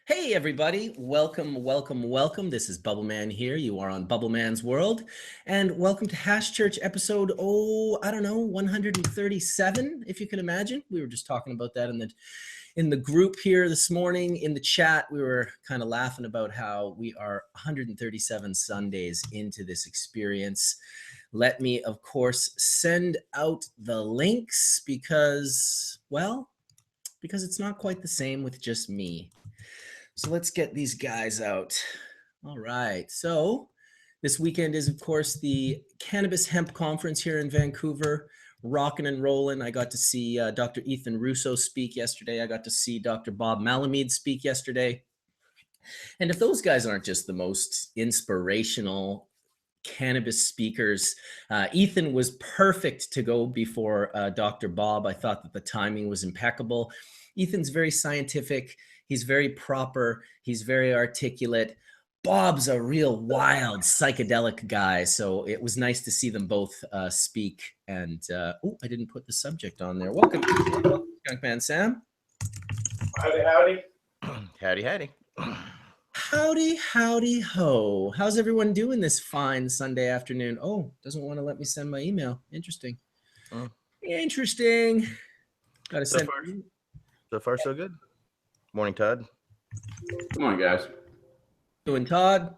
Hey everybody, welcome. This is Bubble Man here. You are on Bubble Man's World. And welcome to Hash Church episode, 137, if you can imagine. We were just talking about that in the group here this morning. In the chat, we were kind of laughing about how we are 137 Sundays into this experience. Let me, of course, send out the links because it's not quite the same with just me. So let's get these guys out. All right. So this weekend is, of course, the Cannabis Hemp Conference here in Vancouver. Rocking and rolling. I got to see Dr. Ethan Russo speak yesterday. I got to see Dr. Bob Malamud speak yesterday. And if those guys aren't just the most inspirational cannabis speakers, Ethan was perfect to go before Dr. Bob. I thought that the timing was impeccable. Ethan's very scientific. He's very proper. He's very articulate. Bob's a real wild psychedelic guy. So it was nice to see them both speak. And I didn't put the subject on there. Welcome, Skunk Man Sam. Howdy. Howdy. Howdy ho. How's everyone doing this fine Sunday afternoon? Oh, doesn't want to let me send my email. Interesting. Interesting. Got to send. So far, so good. Morning, Todd. Good morning, guys. Doing Todd.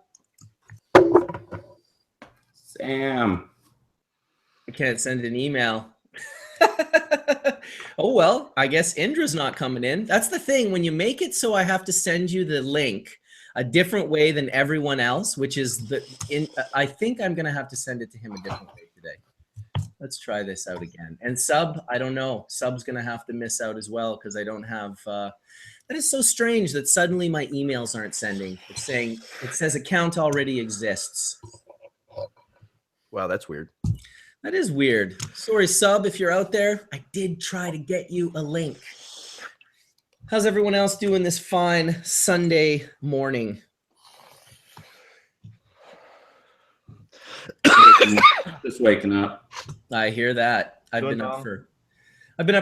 Sam. I can't send an email. Oh, well, I guess Indra's not coming in. That's the thing. When you make it so I have to send you the link a different way than everyone else, which is I think I'm going to have to send it to him a different way today. Let's try this out again. And Sub, I don't know. Sub's going to have to miss out as well because I don't have... that is so strange that suddenly my emails aren't sending. It's saying, it says account already exists. Wow, that's weird. That is weird. Sorry, Sub, if you're out there. I did try to get you a link. How's everyone else doing this fine Sunday morning? Just waking up. I hear that. I've been up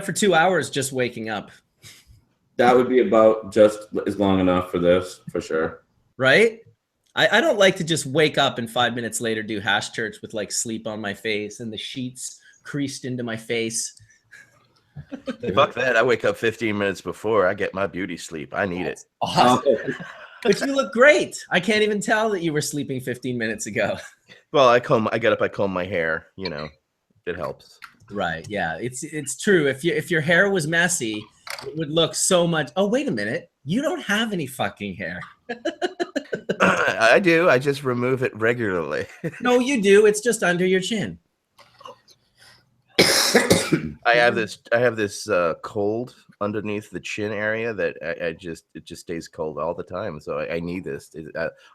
for 2 hours just waking up. That would be about just as long enough for this, for sure. Right? I don't like to just wake up and 5 minutes later do Hash Church with like sleep on my face and the sheets creased into my face. Fuck that. I wake up 15 minutes before I get my beauty sleep. I need it. Awesome. But you look great. I can't even tell that you were sleeping 15 minutes ago. Well, I get up, I comb my hair, it helps. Right. Yeah. It's true. If your hair was messy, it would look so much. Oh, wait a minute. You don't have any fucking hair. I do. I just remove it regularly. No, you do. It's just under your chin. I have this cold underneath the chin area that it just stays cold all the time. So I need this.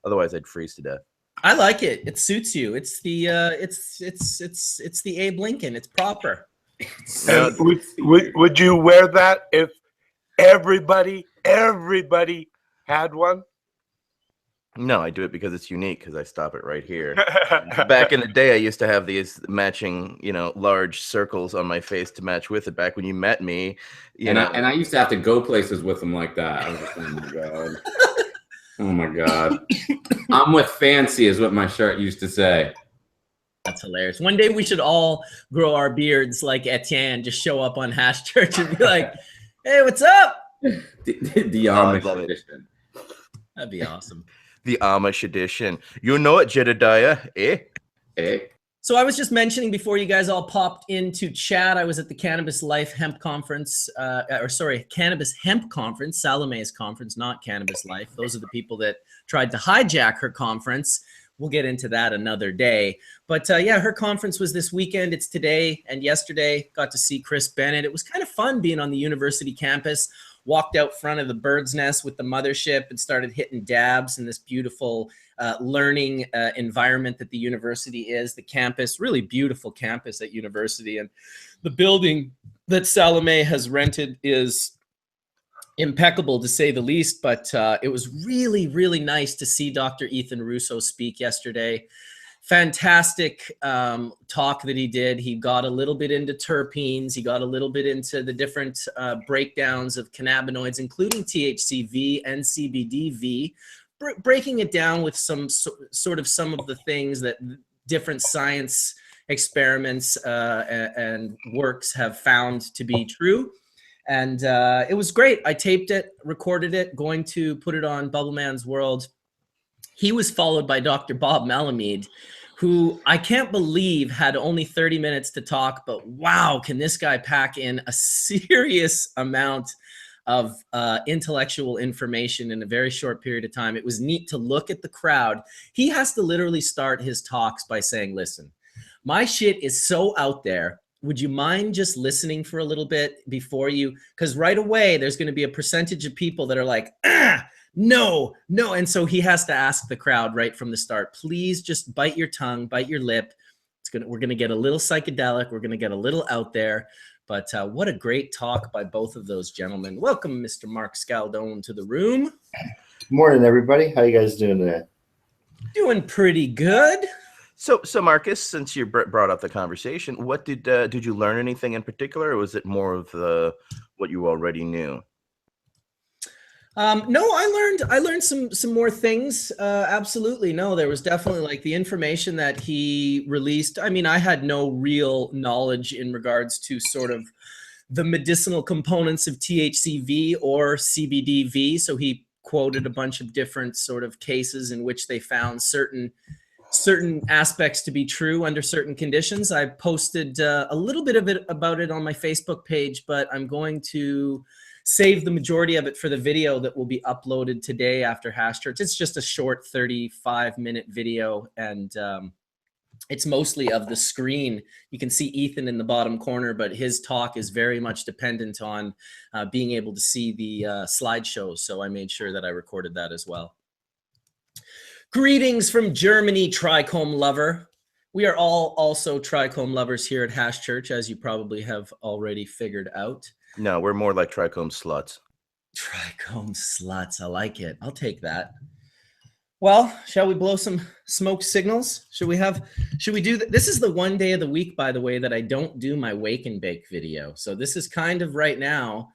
Otherwise, I'd freeze to death. I like it. It suits you. It's the it's the Abe Lincoln. It's proper. Would you wear that if everybody had one? No, I do it because it's unique because I stop it right here. Back in the day, I used to have these matching, large circles on my face to match with it. Back when you met me, and I used to have to go places with them like that. I was just, oh my god, I'm with fancy is what my shirt used to say. That's hilarious. One day we should all grow our beards like Etienne, just show up on Hash Church and be like, "Hey, what's up?" The Amish edition. That'd be awesome. The Amish edition. You know it, Jedediah. So I was just mentioning before you guys all popped into chat, I was at the Cannabis Life Hemp Conference, Cannabis Hemp Conference, Salome's conference, not Cannabis Life. Those are the people that tried to hijack her conference. We'll get into that another day. But yeah, her conference was this weekend. It's today and yesterday. Got to see Chris Bennett. It was kind of fun being on the university campus. Walked out front of the bird's nest with the mothership and started hitting dabs in this beautiful learning environment that the university is. The campus, really beautiful campus at university. And the building that Salome has rented is impeccable to say the least, but it was really, really nice to see Dr. Ethan Russo speak yesterday. fantastic talk that he did. He got a little bit into terpenes. He got a little bit into the different breakdowns of cannabinoids, including THCV and CBDV, breaking it down with some sort of some of the things that different science experiments and works have found to be true. And it was great. I taped it, recorded it, going to put it on Bubble Man's World. He was followed by Dr. Bob Malamede, who I can't believe had only 30 minutes to talk, but wow, can this guy pack in a serious amount of intellectual information in a very short period of time. It was neat to look at the crowd. He has to literally start his talks by saying, listen, my shit is so out there. Would you mind just listening for a little bit before you, because right away there's going to be a percentage of people that are like, no. And so he has to ask the crowd right from the start, please just bite your tongue, bite your lip. We're going to get a little psychedelic. We're going to get a little out there. But what a great talk by both of those gentlemen. Welcome, Mr. Mark Scaldone, to the room. Good morning, everybody. How you guys doing today? Doing pretty good. So Marcus, since you brought up the conversation, what did you learn anything in particular, or was it more of what you already knew? No, I learned some more things. Absolutely. No, there was definitely like the information that he released. I mean, I had no real knowledge in regards to sort of the medicinal components of THCV or CBDV. So he quoted a bunch of different sort of cases in which they found certain aspects to be true under certain conditions. I posted a little bit of it about it on my Facebook page, but I'm going to save the majority of it for the video that will be uploaded today after Hash Church. It's just a short 35-minute video, and it's mostly of the screen. You can see Ethan in the bottom corner, but his talk is very much dependent on being able to see the slideshows, so I made sure that I recorded that as well. Greetings from Germany, Trichome lover. We are all also Trichome lovers here at Hash Church, as you probably have already figured out. No, we're more like trichome sluts. Trichome sluts. I like it. I'll take that. Well, shall we blow some smoke signals? Should we do that? This is the one day of the week, by the way, that I don't do my wake and bake video. So this is kind of right now,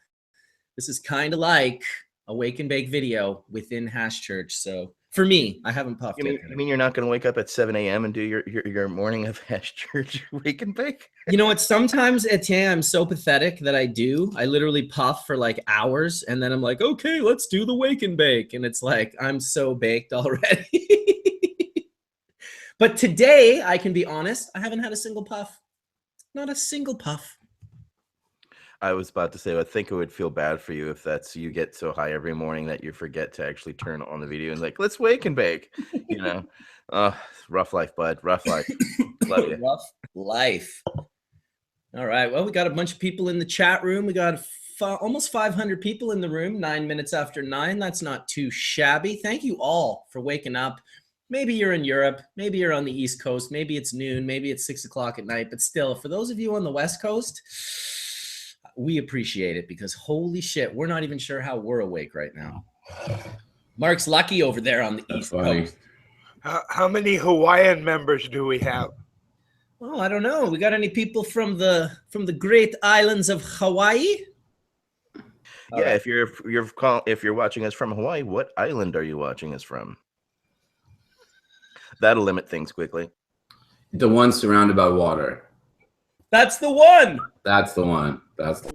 this is kind of like a wake and bake video within Hash Church. So for me, I haven't puffed it. You mean you're not going to wake up at 7 a.m. and do your morning of Hash Church wake and bake? You know what? Sometimes, Etienne, I'm so pathetic that I do. I literally puff for like hours, and then I'm like, okay, let's do the wake and bake. And it's like, I'm so baked already. But today, I can be honest, I haven't had a single puff. Not a single puff. I was about to say, I think it would feel bad for you if you get so high every morning that you forget to actually turn on the video and like, let's wake and bake. You know, rough life, bud. Rough life. Love you. Rough life. All right. Well, we got a bunch of people in the chat room. We got almost 500 people in the room. 9 minutes after 9. That's not too shabby. Thank you all for waking up. Maybe you're in Europe. Maybe you're on the East Coast. Maybe it's noon. Maybe it's 6 o'clock at night. But still, for those of you on the West Coast, we appreciate it, because holy shit, we're not even sure how we're awake right now. Mark's lucky over there on the East Coast. How many Hawaiian members do we have? Oh, I don't know. We got any people from the great islands of Hawaii? Yeah, if you're watching us from Hawaii, what island are you watching us from? That'll limit things quickly. The one surrounded by water. That's the one. That's the one.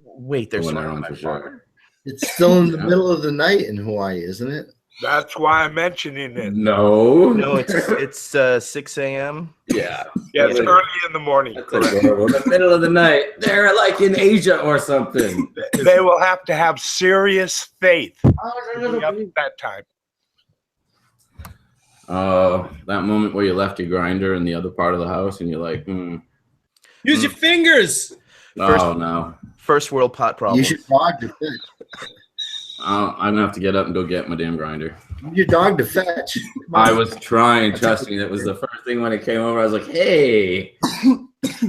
Wait, there's the one one I on want for sure. It's still in the middle of the night in Hawaii, isn't it? That's why I'm mentioning it. No, it's 6 a.m. Yeah, it's early in the morning. That's adorable. In the middle of the night. They're like in Asia or something. They will have to have serious faith to be up at that time. That moment where you left your grinder in the other part of the house and you're like, Use your fingers. No. First world pot problem. Use your dog to fetch. I'm gonna have to get up and go get my damn grinder. Use your dog to fetch. I was trying. Trust me, that was the first thing when it came over. I was like, "Hey."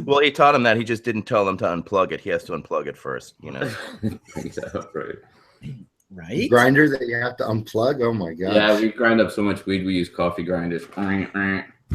Well, he taught him that. He just didn't tell him to unplug it. He has to unplug it first, you know. Right? Grinder that you have to unplug. Oh my god. Yeah, we grind up so much weed. We use coffee grinders.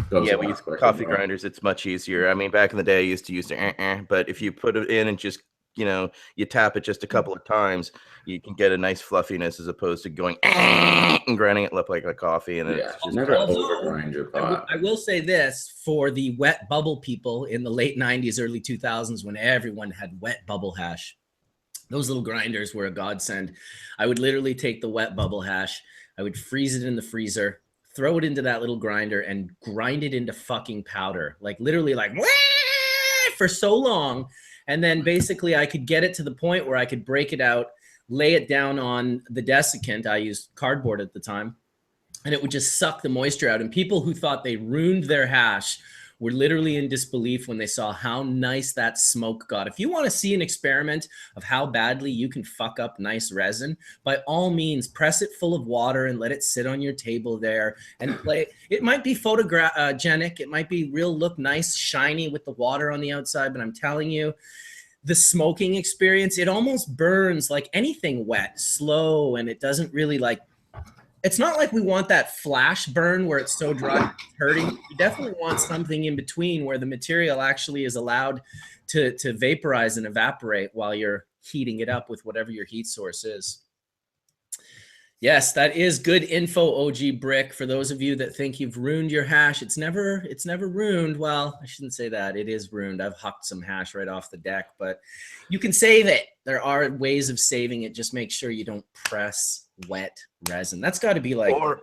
Goes Yeah, a we lot use quicker, coffee bro. grinders. It's much easier. I mean, back in the day, I used to use the, but if you put it in and just, you tap it just a couple of times, you can get a nice fluffiness as opposed to going and grinding it up like a coffee. And Yeah, it's just never Also, overgrind your pot. I will say this for the wet bubble people in the late 90s, early 2000s, when everyone had wet bubble hash. Those little grinders were a godsend. I would literally take the wet bubble hash, I would freeze it in the freezer, throw it into that little grinder, and grind it into fucking powder. Like literally, like for so long. And then basically, I could get it to the point where I could break it out, lay it down on the desiccant. I used cardboard at the time, and it would just suck the moisture out. And people who thought they ruined their hash were literally in disbelief when they saw how nice that smoke got. If you want to see an experiment of how badly you can fuck up nice resin, by all means, press it full of water and let it sit on your table there and play. It might be photogenic. It might be look nice, shiny with the water on the outside, but I'm telling you, the smoking experience, it almost burns like anything wet, slow, and it doesn't really like, it's not like we want that flash burn where it's so dry it's hurting. You definitely want something in between where the material actually is allowed to vaporize and evaporate while you're heating it up with whatever your heat source is. Yes, that is good info, OG Brick. For those of you that think you've ruined your hash, it's never ruined. Well, I shouldn't say that. It is ruined. I've hucked some hash right off the deck, but you can save it. There are ways of saving it. Just make sure you don't press wet resin. That's got to be like, or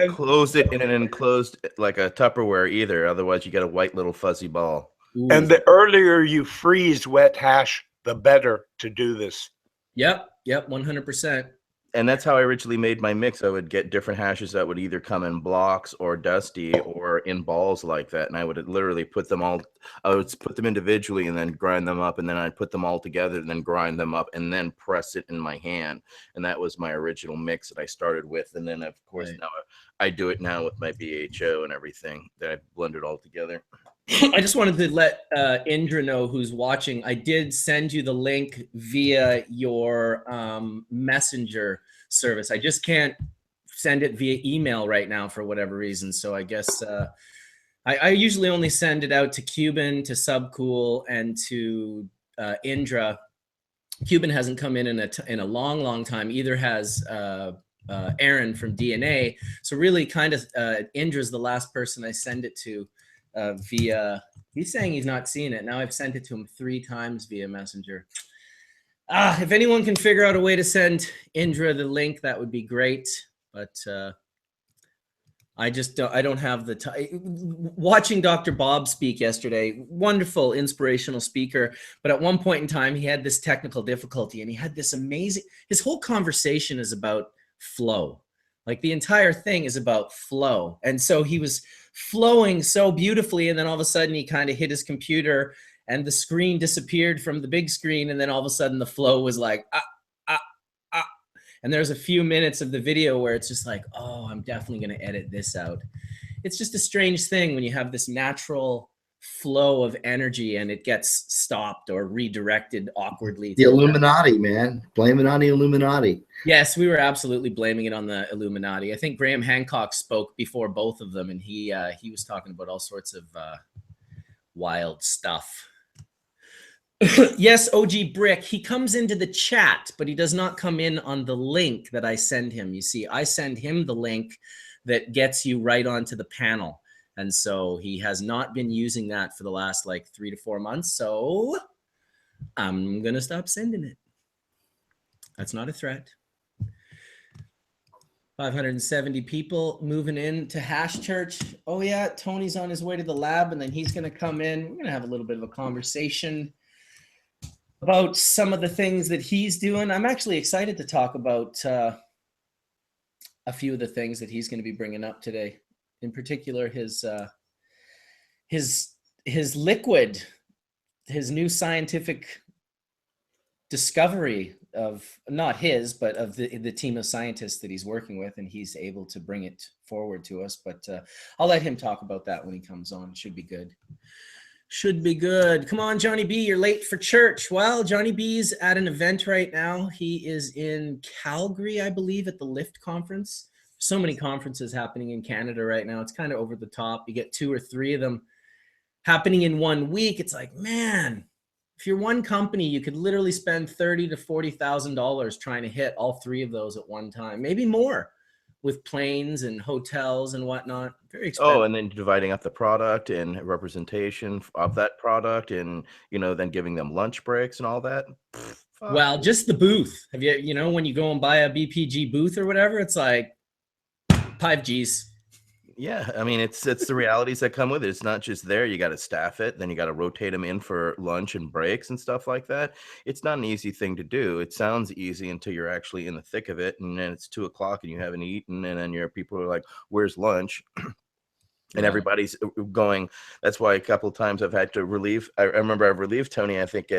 close it in an enclosed, like a Tupperware either. Otherwise, you get a white little fuzzy ball. ooh. And the earlier you freeze wet hash, the better to do this. Yep, 100%. And that's how I originally made my mix. I would get different hashes that would either come in blocks or dusty or in balls like that. And I would literally put them individually and then grind them up. And then I'd put them all together and then grind them up and then press it in my hand. And that was my original mix that I started with. And then, of course, now I do it now with my BHO and everything that I blended all together. I just wanted to let Indra know, who's watching. I did send you the link via your messenger service. I just can't send it via email right now for whatever reason. So I guess I usually only send it out to Cuban, to Subcool, and to Indra. Cuban hasn't come in a long time. Either has Aaron from DNA. So really, kind of Indra's the last person I send it to. Via, he's saying he's not seen it. Now I've sent it to him 3 times via Messenger. If anyone can figure out a way to send Indra the link, that would be great. But I don't have the time. Watching Dr. Bob speak yesterday, wonderful, inspirational speaker. But at one point in time, he had this technical difficulty, and he had this amazing, his whole conversation is about flow. Like the entire thing is about flow. And so he was flowing so beautifully, and then all of a sudden he kind of hit his computer and the screen disappeared from the big screen, and then all of a sudden the flow was like and there's a few minutes of the video where it's just like, oh, I'm definitely going to edit this out. It's just a strange thing when you have this natural flow of energy and it gets stopped or redirected awkwardly. The Illuminati, man. Blame it on the Illuminati. Yes, we were absolutely blaming it on the Illuminati. I think Graham Hancock spoke before both of them, and he was talking about all sorts of wild stuff. Yes, OG Brick, he comes into the chat, but he does not come in on the link that I send him. You see, I send him the link that gets you right onto the panel. And so he has not been using that for the last like 3 to 4 months. So I'm going to stop sending it. That's not a threat. 570 people moving in to Hash Church. Oh yeah, Tony's on his way to the lab, and then he's going to come in. We're going to have a little bit of a conversation about some of the things that he's doing. I'm actually excited to talk about a few of the things that he's going to be bringing up today. In particular, his liquid, his new scientific discovery of, not his, but of the team of scientists that he's working with, and he's able to bring it forward to us. But I'll let him talk about that when he comes on. Should be good. Should be good. Come on, Johnny B, you're late for church. Well, Johnny B's at an event right now. He is in Calgary, I believe, at the Lift conference. so many conferences happening in Canada right now. It's kind of over the top. You get 2 or 3 of them happening in 1 week. It's like, man, if you're one company, you could literally spend $30,000 to $40,000 trying to hit all 3 of those at one time, maybe more, with planes and hotels and whatnot. Very expensive. Oh, and then dividing up the product and representation of that product, and then giving them lunch breaks and all that. Well, just the booth. Have you, when you go and buy a BPG booth or whatever, it's like 5 G's. Yeah, I mean, it's the realities that come with it. It's not just there. You got to staff it. Then you got to rotate them in for lunch and breaks and stuff like that. It's not an easy thing to do. It sounds easy until you're actually in the thick of it. And then it's 2:00 and you haven't eaten. And then people are like, where's lunch? And everybody's going. That's why a couple of times I've had to relieve. I remember I've relieved Tony, I think,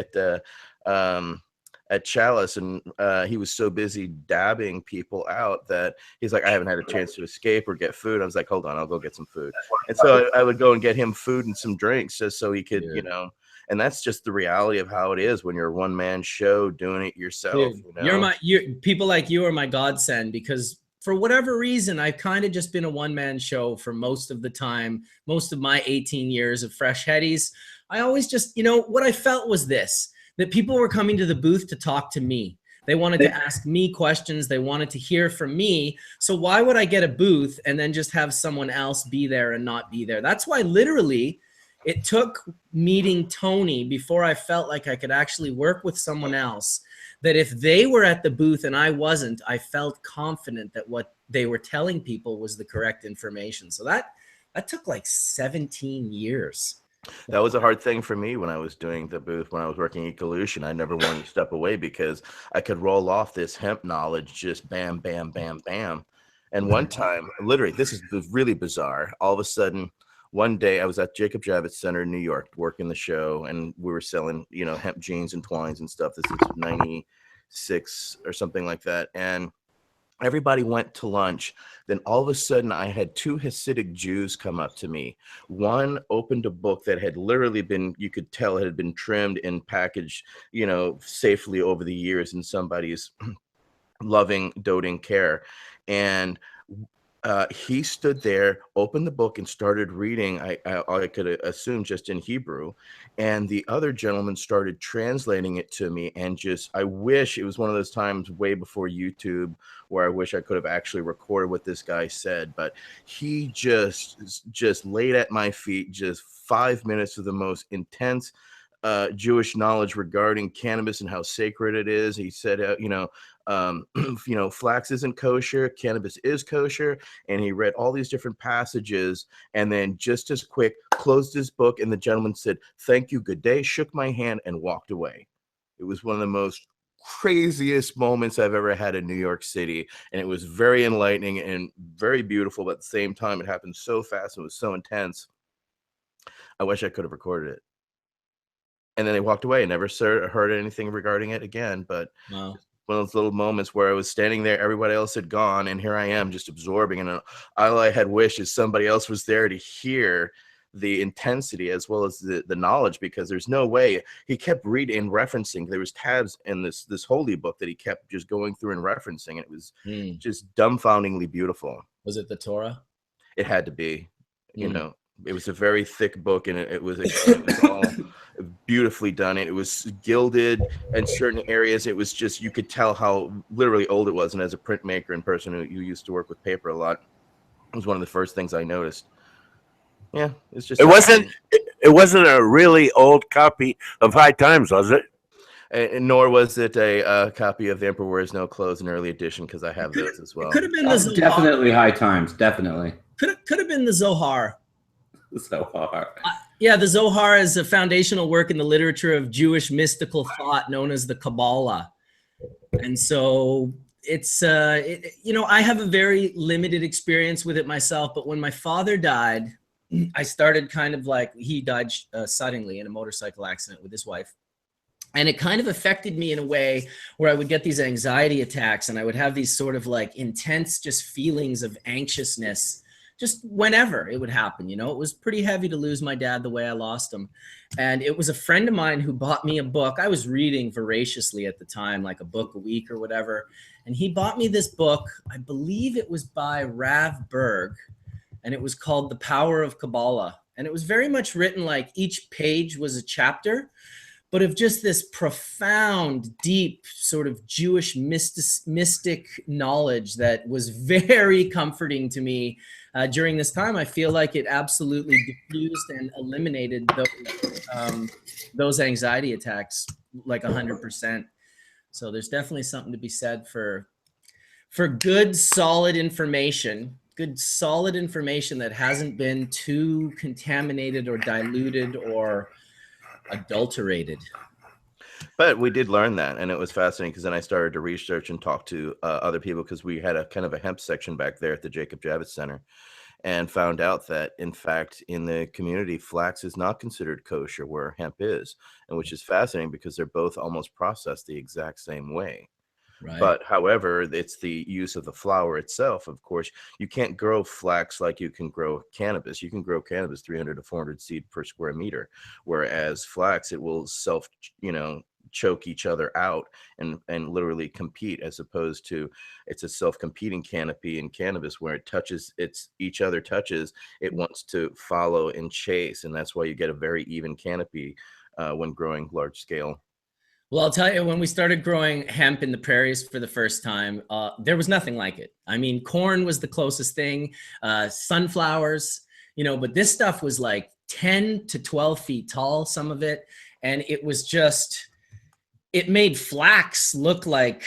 at Chalice, and he was so busy dabbing people out that he's like, I haven't had a chance to escape or get food. I was like, hold on, I'll go get some food. And so I would go and get him food and some drinks just so he could, and that's just the reality of how it is when you're a one-man show doing it yourself. Dude, people like you are my godsend, because for whatever reason, I've kind of just been a one-man show for most of the time, most of my 18 years of Fresh Headies. I always just, what I felt was this, that people were coming to the booth to talk to me. They wanted to ask me questions. They wanted to hear from me. So why would I get a booth and then just have someone else be there and not be there? That's why literally it took meeting Tony before I felt like I could actually work with someone else, that if they were at the booth and I wasn't, I felt confident that what they were telling people was the correct information. So that took like 17 years. That was a hard thing for me when I was doing the booth, when I was working Ecolution. I never wanted to step away because I could roll off this hemp knowledge, just bam, bam, bam, bam. And one time, literally, this is really bizarre. All of a sudden, one day I was at Jacob Javits Center in New York working the show, and we were selling, hemp jeans and twines and stuff. This is 96 or something like that. And everybody went to lunch. Then all of a sudden I had 2 Hasidic Jews come up to me. One opened a book that had literally been, you could tell it had been trimmed and packaged, safely over the years in somebody's loving, doting care. And he stood there, opened the book, and started reading. I could assume just in Hebrew, and the other gentleman started translating it to me. And I wish it was one of those times way before YouTube where I wish I could have actually recorded what this guy said. But he just laid at my feet just 5 minutes of the most intense Jewish knowledge regarding cannabis and how sacred it is. He said, flax isn't kosher, cannabis is kosher. And he read all these different passages, and then just as quick closed his book. And the gentleman said, thank you, good day, shook my hand, and walked away. It was one of the most craziest moments I've ever had in New York City. And it was very enlightening and very beautiful. But at the same time, it happened so fast and it was so intense. I wish I could have recorded it. And then they walked away and never heard anything regarding it again. But wow. One of those little moments where I was standing there, everybody else had gone, and here I am just absorbing. And all I had wished is somebody else was there to hear the intensity as well as the knowledge, because there's no way. He kept reading and referencing. There was tabs in this holy book that he kept just going through and referencing. And it was just dumbfoundingly beautiful. Was it the Torah? It had to be, it was a very thick book, and it was all beautifully done. It was gilded in certain areas. It was just, you could tell how literally old it was. And as a printmaker and person who used to work with paper a lot, it was one of the first things I noticed. Yeah, it's just. It wasn't a really old copy of High Times, was it? And nor was it a copy of The Emperor Wears No Clothes, an early edition, because I have those as well. Could have been the Zohar. Definitely High Times, definitely. Could have been the Zohar. Zohar. Yeah, the Zohar is a foundational work in the literature of Jewish mystical thought known as the Kabbalah. And so it's, I have a very limited experience with it myself, but when my father died, I started kind of like, he died suddenly in a motorcycle accident with his wife. And it kind of affected me in a way where I would get these anxiety attacks, and I would have these sort of like intense just feelings of anxiousness just whenever it would happen. It was pretty heavy to lose my dad the way I lost him. And it was a friend of mine who bought me a book. I was reading voraciously at the time, like a book a week or whatever. and he bought me this book. I believe it was by Rav Berg, and it was called The Power of Kabbalah. And it was very much written like each page was a chapter, but of just this profound, deep sort of Jewish mystic knowledge that was very comforting to me during this time. I feel like it absolutely diffused and eliminated those anxiety attacks like 100%. So there's definitely something to be said for good, solid information that hasn't been too contaminated or diluted or adulterated. But we did learn that, and it was fascinating because then I started to research and talk to other people, because we had a kind of a hemp section back there at the Jacob Javits Center, and found out that in fact in the community flax is not considered kosher where hemp is, and which is fascinating because they're both almost processed the exact same way. Right. But however, it's the use of the flower itself. Of course, you can't grow flax like you can grow cannabis. You can grow cannabis 300 to 400 seed per square meter, whereas flax, it will choke each other out and literally compete, as opposed to it's a self-competing canopy in cannabis where each other touches, it wants to follow and chase, and that's why you get a very even canopy when growing large scale. Well, I'll tell you, when we started growing hemp in the prairies for the first time, there was nothing like it. I mean, corn was the closest thing, sunflowers, but this stuff was like 10 to 12 feet tall, some of it. And it was just, it made flax look like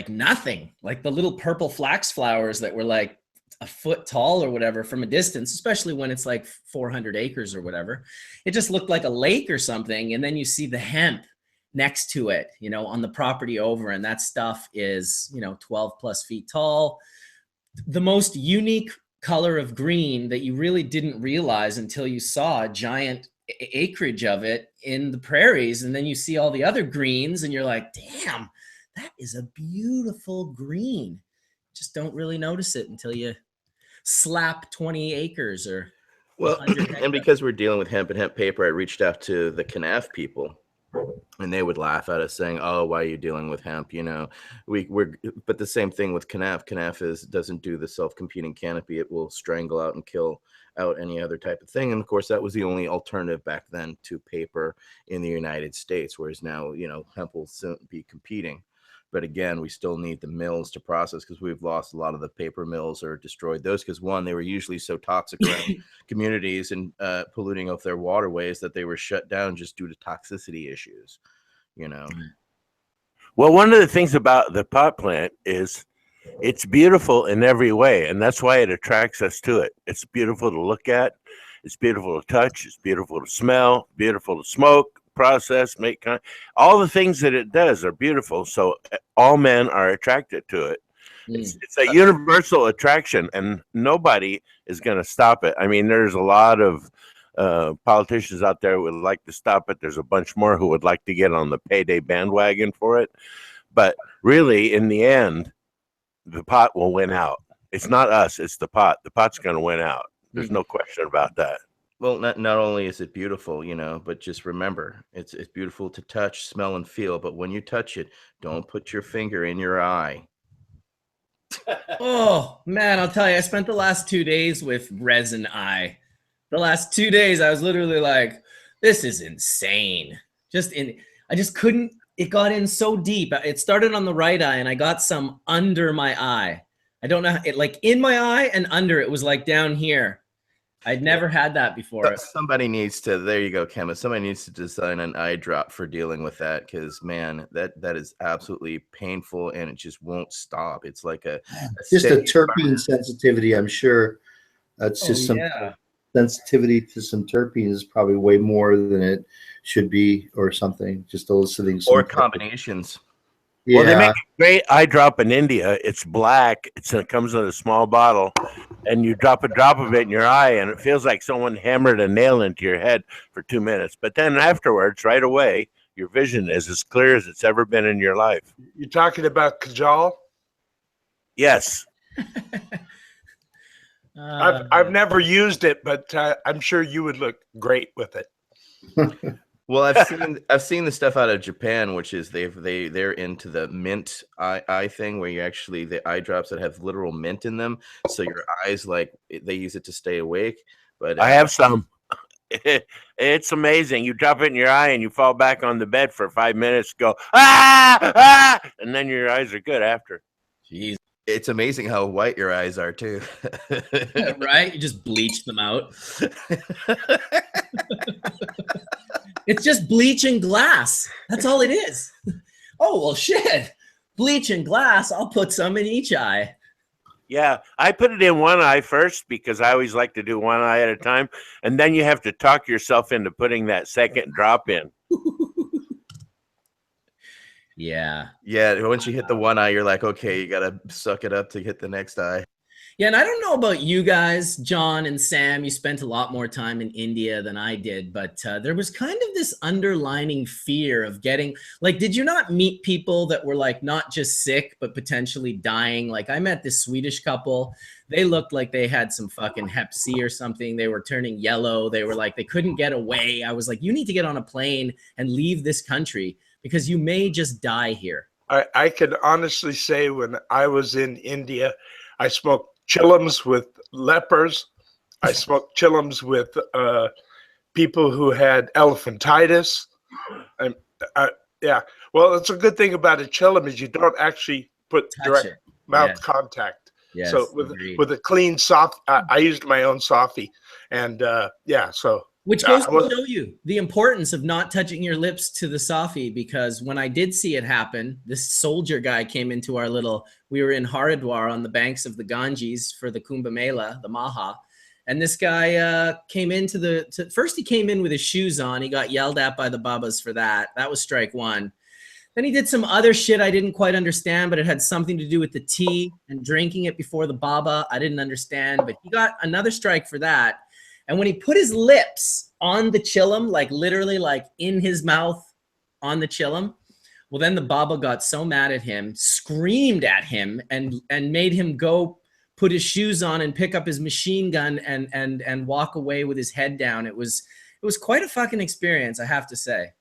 nothing, like the little purple flax flowers that were like a foot tall or whatever from a distance, especially when it's like 400 acres or whatever. It just looked like a lake or something. And then you see the hemp next to it, on the property over, and that stuff is, 12 plus feet tall. The most unique color of green that you really didn't realize until you saw a giant acreage of it in the prairies. And then you see all the other greens and you're like, damn, that is a beautiful green. Just don't really notice it until you slap 20 acres or well, and because we're dealing with hemp and hemp paper, I reached out to the Canaf people, and they would laugh at us saying, "Oh, why are you dealing with hemp?" But the same thing with Canaf. Canaf doesn't do the self-competing canopy. It will strangle out and kill out any other type of thing. And of course, that was the only alternative back then to paper in the United States. Whereas now, hemp will soon be competing. But again, we still need the mills to process, because we've lost a lot of the paper mills or destroyed those, because one, they were usually so toxic around communities and polluting of their waterways that they were shut down just due to toxicity issues, Well, one of the things about the pot plant is it's beautiful in every way, and that's why it attracts us to it. It's beautiful to look at. It's beautiful to touch. It's beautiful to smell, beautiful to smoke, process, all the things that it does are beautiful. So all men are attracted to it. It's a universal attraction, and nobody is going to stop it. I mean, there's a lot of politicians out there who would like to stop it. There's a bunch more who would like to get on the payday bandwagon for it. But really, in the end, the pot will win out. It's not us, it's the pot. The pot's going to win out. There's no question about that. Well, not only is it beautiful, but just remember, it's beautiful to touch, smell, and feel. But when you touch it, don't put your finger in your eye. Oh, man, I'll tell you, I spent the last 2 days with resin eye. The last 2 days, I was literally like, this is insane. I just couldn't, it got in so deep. It started on the right eye, and I got some under my eye. I don't know, like in my eye and under, it was like down here. I'd never had that before. Somebody needs to, there you go, chemist. Somebody needs to design an eye drop for dealing with that, because man, that is absolutely painful, and it just won't stop. It's like just a terpene sensitivity, I'm sure. That's just sensitivity to some terpenes is probably way more than it should be, or something. Just eliciting some or combinations. Yeah. Well, they make a great eye drop in India. It's black. It comes in a small bottle, and you drop a drop of it in your eye, and it feels like someone hammered a nail into your head for 2 minutes. But then afterwards, right away, your vision is as clear as it's ever been in your life. You talking about Kajal? Yes. I've never used it, but I'm sure you would look great with it. Well, I've seen the stuff out of Japan, which is they're into the mint eye thing, where you actually the eye drops that have literal mint in them, so your eyes they use it to stay awake. But I have some. It's amazing. You drop it in your eye and you fall back on the bed for 5 minutes, go, and then your eyes are good after. Jeez. It's amazing how white your eyes are too. Right? You just bleach them out. It's just bleach and glass. That's all it is. Oh, well, shit. Bleach and glass. I'll put some in each eye. Yeah, I put it in one eye first because I always like to do one eye at a time. And then you have to talk yourself into putting that second drop in. Yeah. Yeah, once you hit the one eye, you're like, okay, you got to suck it up to hit the next eye. Yeah, and I don't know about you guys, John and Sam. You spent a lot more time in India than I did, but there was kind of this underlining fear of getting, like, did you not meet people that were like not just sick, but potentially dying? Like, I met this Swedish couple. They looked like they had some fucking Hep C or something. They were turning yellow. They were like, they couldn't get away. I was like, you need to get on a plane and leave this country because you may just die here. I can honestly say when I was in India, I smoked chillums with lepers. I smoked chillums with people who had elephantitis. Yeah. Well, it's a good thing about a chillum is you don't actually put direct mouth contact. Yes, so with a clean soft, I used my own softie, and yeah. So which goes to show you the importance of not touching your lips to the softie, because when I did see it happen, this soldier guy came into our we were in Haridwar on the banks of the Ganges for the Kumbh Mela, the Maha. And this guy came into first he came in with his shoes on. He got yelled at by the Babas for that. That was strike one. Then he did some other shit I didn't quite understand, but it had something to do with the tea and drinking it before the Baba. I didn't understand, but he got another strike for that. And when he put his lips on the chillum, like literally like in his mouth on the chillum, well, then the Baba got so mad at him, screamed at him, and made him go put his shoes on and pick up his machine gun and walk away with his head down. It was quite a fucking experience, I have to say.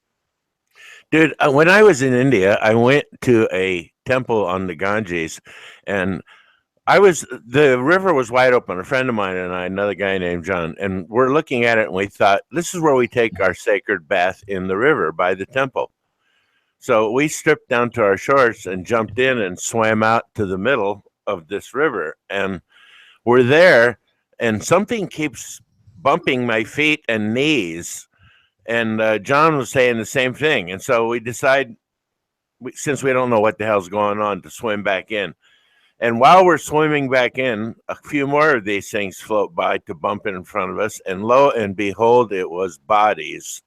Dude, when I was in India, I went to a temple on the Ganges, and the river was wide open. A friend of mine and I, another guy named John, and we're looking at it, and we thought, this is where we take our sacred bath in the river by the temple. So we stripped down to our shorts and jumped in and swam out to the middle of this river. And we're there, and something keeps bumping my feet and knees. And John was saying the same thing. And so we decide, since we don't know what the hell's going on, to swim back in. And while we're swimming back in, a few more of these things float by to bump in front of us. And lo and behold, it was bodies.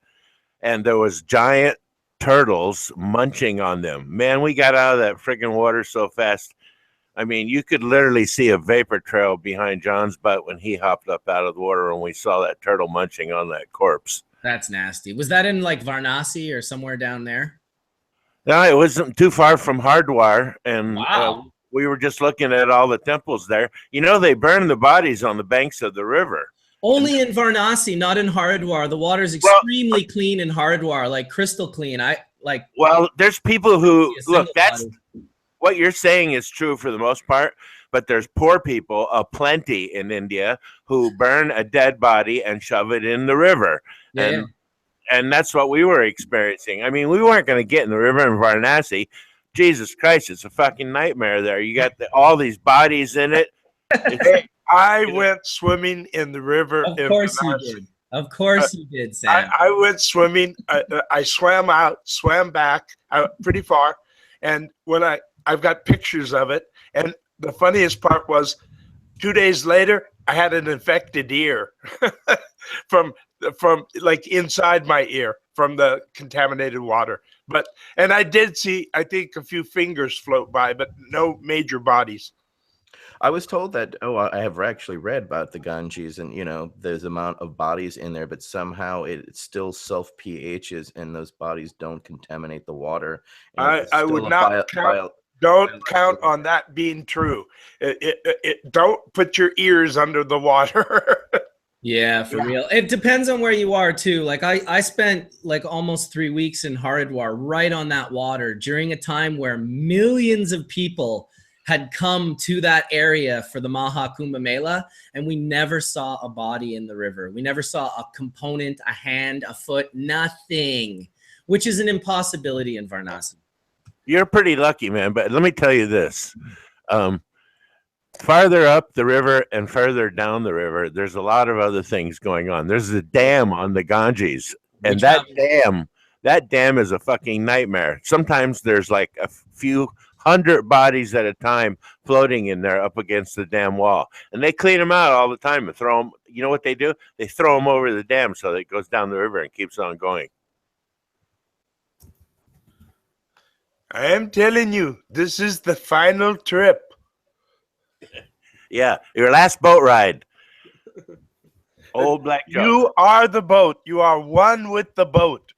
And there was giant turtles munching on them. Man, we got out of that freaking water so fast. I mean, you could literally see a vapor trail behind John's butt when he hopped up out of the water and we saw that turtle munching on that corpse. That's nasty. Was that in like Varanasi or somewhere down there? No, it wasn't too far from Haridwar. And wow. We were just looking at all the temples there. You know, they burn the bodies on the banks of the river. Only in Varanasi, not in Haridwar. The water's extremely clean in Haridwar, like crystal clean. Well, there's people who look. That's what you're saying is true for the most part. But there's poor people aplenty in India who burn a dead body and shove it in the river. Yeah. And that's what we were experiencing. I mean, we weren't going to get in the river in Varanasi. Jesus Christ, it's a fucking nightmare there. You got all these bodies in it. I went swimming in the river. Of course you did. Of course you did, Sam. I went swimming. I swam out, swam back pretty far. And when I've got pictures of it. And the funniest part was 2 days later, I had an infected ear from like inside my ear from the contaminated water. And I did see, I think, a few fingers float by, but no major bodies. I was told that, I have actually read about the Ganges, and, there's amount of bodies in there, but somehow it still self-pHs, and those bodies don't contaminate the water. I would not don't count on that being true. Don't put your ears under the water. Yeah, for real. It depends on where you are too. Like I spent like almost 3 weeks in Haridwar right on that water during a time where millions of people had come to that area for the Maha Kumbh Mela, and we never saw a body in the river. We never saw a component, a hand, a foot, nothing, which is an impossibility in Varanasi. You're pretty lucky, man. But let me tell you this. Farther up the river and further down the river, there's a lot of other things going on. There's a dam on the Ganges, and that dam is a fucking nightmare. Sometimes there's like a few hundred bodies at a time floating in there up against the dam wall, and they clean them out all the time and throw them. You know what they do? They throw them over the dam so that it goes down the river and keeps on going. I am telling you, this is the final trip. Yeah, your last boat ride. Old Black Joe. You are the boat. You are one with the boat.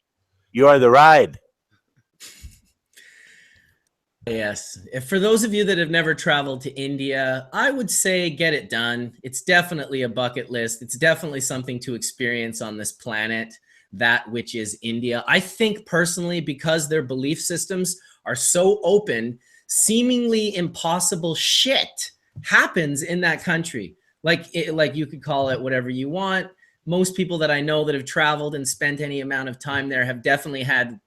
You are the ride. Yes. For those of you that have never traveled to India, I would say get it done. It's definitely a bucket list. It's definitely something to experience on this planet, that which is India. I think personally, because their belief systems are so open, seemingly impossible shit happens in that country. Like you could call it whatever you want. Most people that I know that have traveled and spent any amount of time there have definitely had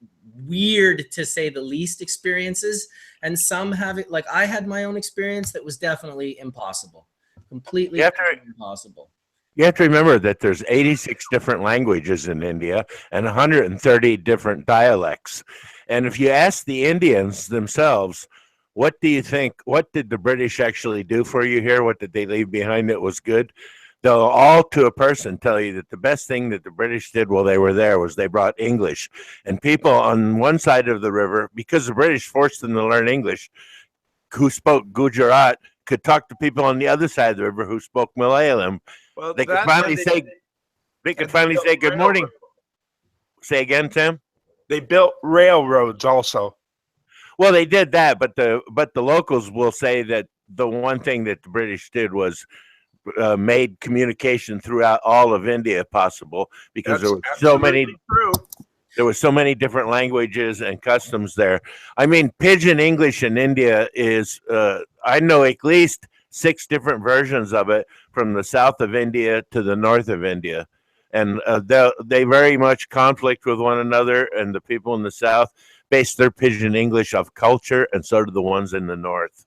weird, to say the least, experiences, and some have it. Like I had my own experience that was definitely impossible, completely impossible. You have to remember that there's 86 different languages in India and 130 different dialects. And if you ask the Indians themselves, what do you think? What did the British actually do for you here? What did they leave behind that was good? They'll all to a person tell you that the best thing that the British did while they were there was they brought English. And people on one side of the river, because the British forced them to learn English, who spoke Gujarat, could talk to people on the other side of the river who spoke Malayalam. Well, They could finally say good morning. Say again, Tim? They built railroads also. Well, they did that, but the locals will say that the one thing that the British did was made communication throughout all of India possible, because there were so many different languages and customs there. I mean, Pidgin English in India is I know at least 6 different versions of it, from the south of India to the north of India, and they very much conflict with one another. And the people in the south base their Pidgin English off culture, and so do the ones in the north.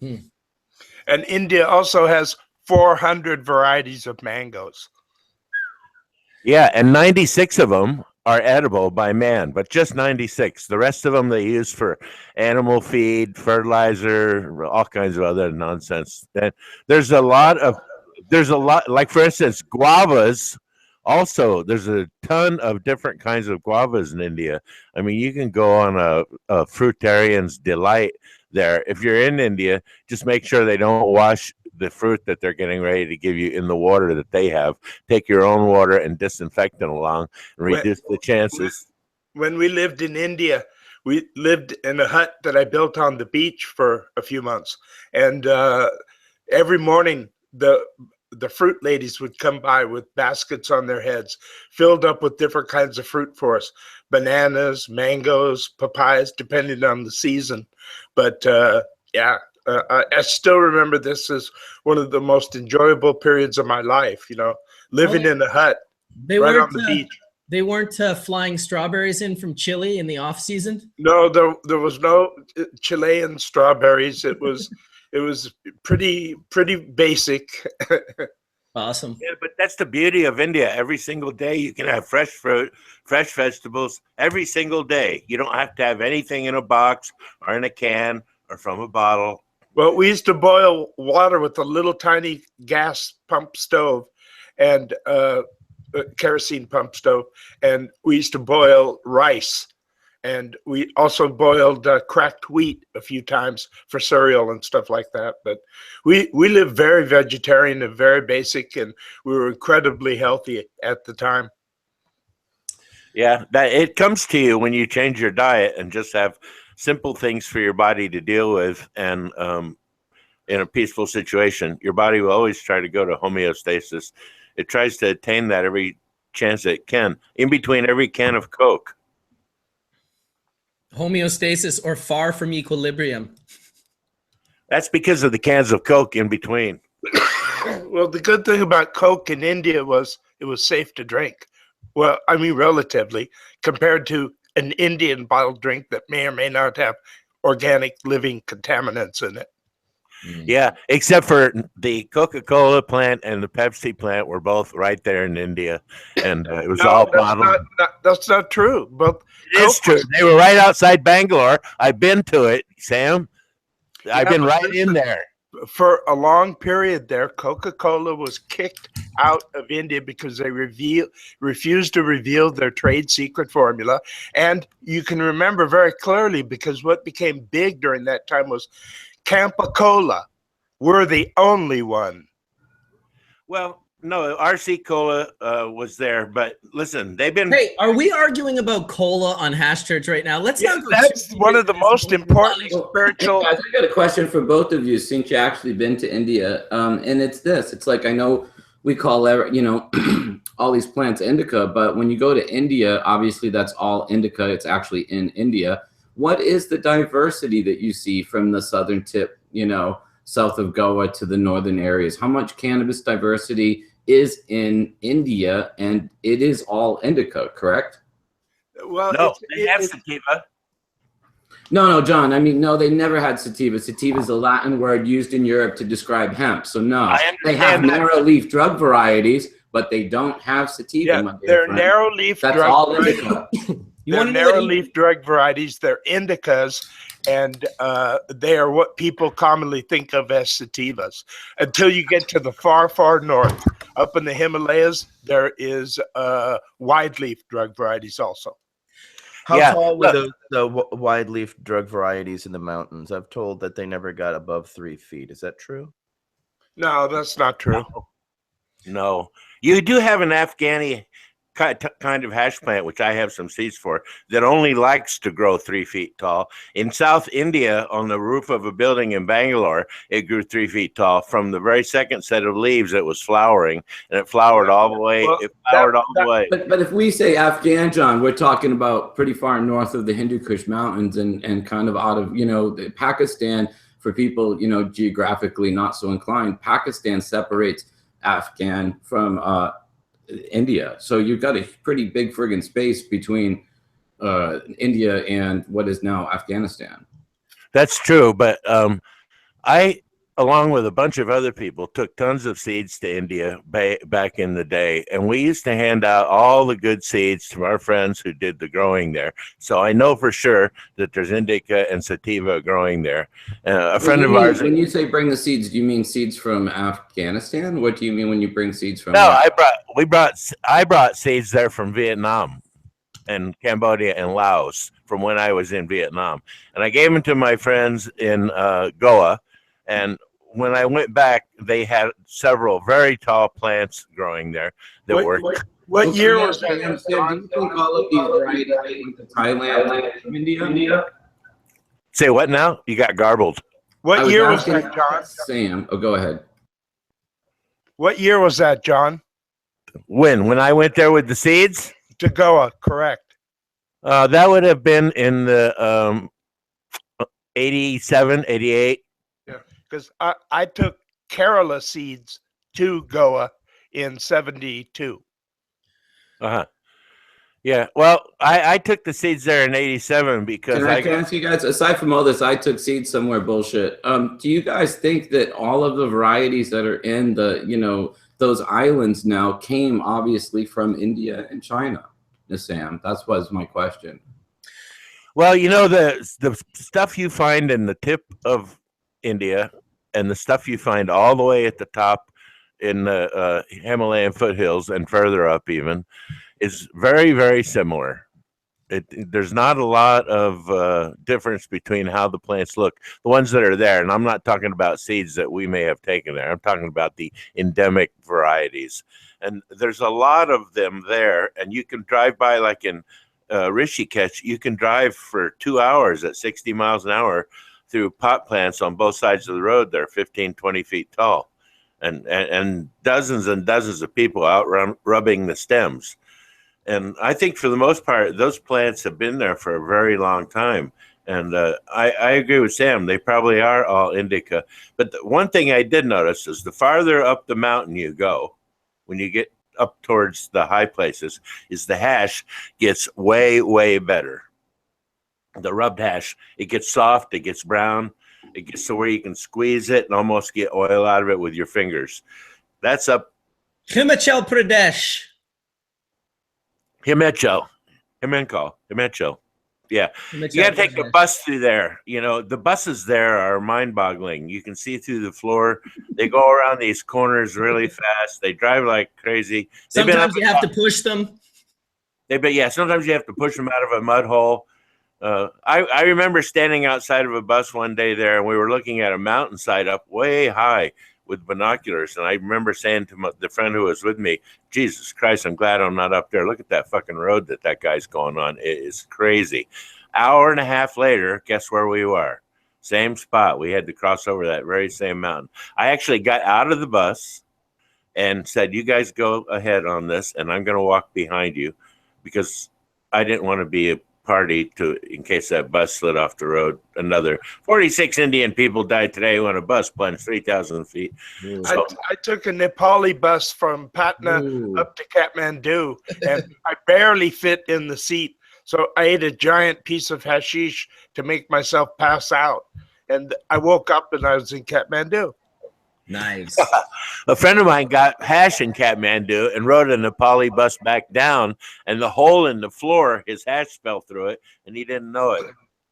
And India also has 400 varieties of mangoes. Yeah, and 96 of them are edible by man, but just 96. The rest of them they use for animal feed, fertilizer, all kinds of other nonsense. And there's a lot, like for instance, guavas. Also, there's a ton of different kinds of guavas in India. I mean, you can go on a fruitarian's delight there. If you're in India, just make sure they don't wash the fruit that they're getting ready to give you in the water that they have. Take your own water and disinfect it along and reduce the chances. When we lived in India, we lived in a hut that I built on the beach for a few months. And every morning, the fruit ladies would come by with baskets on their heads filled up with different kinds of fruit for us: bananas, mangoes, papayas, depending on the season. But I still remember this as one of the most enjoyable periods of my life, living in a hut right on the beach. They weren't flying strawberries in from Chile in the off season? No, there was no Chilean strawberries. It was pretty basic. Awesome. Yeah, but that's the beauty of India. Every single day you can have fresh fruit, fresh vegetables every single day. You don't have to have anything in a box or in a can or from a bottle. Well, we used to boil water with a little tiny gas pump stove and kerosene pump stove, and we used to boil rice. And we also boiled cracked wheat a few times for cereal and stuff like that. But we lived very vegetarian and very basic, and we were incredibly healthy at the time. Yeah, that it comes to you when you change your diet and just have simple things for your body to deal with. And in a peaceful situation, your body will always try to go to homeostasis. It tries to attain that every chance it can, in between every can of Coke. Homeostasis or far from equilibrium. That's because of the cans of Coke in between. Well, the good thing about Coke in India was it was safe to drink. Well, I mean, relatively, compared to an Indian bottled drink that may or may not have organic living contaminants in it. Yeah, except for the Coca-Cola plant and the Pepsi plant were both right there in India, and it was all bottled. That's not true. But it is true. They were right outside Bangalore. I've been to it, Sam. I've been right in there. For a long period there, Coca-Cola was kicked out of India because they refused to reveal their trade secret formula. And you can remember very clearly, because what became big during that time was Campa-Cola. We're the only one. Well, no, RC Cola was there, but listen, they've been. Hey, are we arguing about cola on Hash Church right now? Let's not go. That's one of the most important spiritual. Guys, I got a question for both of you, since you actually been to India, and it's this. It's like, I know we call all these plants indica, but when you go to India, obviously that's all indica. It's actually in India. What is the diversity that you see from the southern tip, south of Goa to the northern areas? How much cannabis diversity is in India? And it is all indica, correct? Well, no, they have sativa. No, John. I mean, no, they never had sativa. Sativa is a Latin word used in Europe to describe hemp. So no, they have narrow leaf drug varieties, but they don't have sativa. Yeah, they're narrow leaf drug. That's all indica. They're narrow leaf drug varieties. They're indicas, and they are what people commonly think of as sativas. Until you get to the far, far north, up in the Himalayas, there is wide leaf drug varieties also. How tall were the wide leaf drug varieties in the mountains? I've told that they never got above 3 feet. Is that true? No, that's not true. No. You do have an Afghani kind of hash plant, which I have some seeds for, that only likes to grow 3 feet tall. In South India, on the roof of a building in Bangalore, it grew 3 feet tall. From the very second set of leaves, it was flowering, and it flowered all the way. But if we say Afghan, John, we're talking about pretty far north of the Hindu Kush Mountains and kind of out of, Pakistan. For people, geographically not so inclined, Pakistan separates Afghan from India. So you've got a pretty big friggin' space between India and what is now Afghanistan. That's true, but I, along with a bunch of other people, took tons of seeds to India back in the day, and we used to hand out all the good seeds to our friends who did the growing there. So I know for sure that there's indica and sativa growing there. A friend of ours. When you say bring the seeds, do you mean seeds from Afghanistan? What do you mean when you bring seeds from? No, I brought seeds there from Vietnam and Cambodia and Laos from when I was in Vietnam, and I gave them to my friends in Goa. And when I went back, they had several very tall plants growing there that were. What year was that? Do you think all of these varieties went to Thailand from India? Say what now? You got garbled. What year was that, John? Sam, go ahead. What year was that, John? When I went there with the seeds? To Goa, correct. That would have been in the 87, 88. Because I took Kerala seeds to Goa in 72. Yeah, well, I took the seeds there in 87 because Can I ask you guys, aside from all this, I took seeds somewhere bullshit. Do you guys think that all of the varieties that are in the, those islands now came obviously from India and China, Sam? That was my question. Well, the stuff you find in the tip of India and the stuff you find all the way at the top in the Himalayan foothills and further up even is very, very similar. There's not a lot of difference between how the plants look, the ones that are there. And I'm not talking about seeds that we may have taken there. I'm talking about the endemic varieties. And there's a lot of them there. And you can drive by, like in Rishikesh, you can drive for 2 hours at 60 miles an hour through pot plants on both sides of the road. They're 15, 20 feet tall. and dozens and dozens of people out rubbing the stems. And I think for the most part, those plants have been there for a very long time. And I agree with Sam. They probably are all indica. But the one thing I did notice is the farther up the mountain you go, when you get up towards the high places, is the hash gets way, way better. The rubbed hash, it gets soft, it gets brown, it gets to where you can squeeze it and almost get oil out of it with your fingers. That's up. Himachal Pradesh. Himachal. Yeah. You got to take the bus through there. You know, the buses there are mind-boggling. You can see through the floor. They go around these corners really fast. They drive like crazy. Sometimes you have to push them. Sometimes you have to push them out of a mud hole. I remember standing outside of a bus one day there, and we were looking at a mountainside up way high with binoculars. And I remember saying to the friend who was with me, Jesus Christ, I'm glad I'm not up there. Look at that fucking road that guy's going on. It is crazy. Hour and a half later, guess where we were? Same spot. We had to cross over that very same mountain. I actually got out of the bus and said, you guys go ahead on this, and I'm going to walk behind you, because I didn't want to be a party in case that bus slid off the road. Another 46 Indian people died today when a bus plunged 3,000 feet. So, I took a Nepali bus from Patna up to Kathmandu, and I barely fit in the seat. So I ate a giant piece of hashish to make myself pass out. And I woke up and I was in Kathmandu. Nice. A friend of mine got hash in Kathmandu and rode a Nepali bus back down, and the hole in the floor, his hash fell through it, and he didn't know it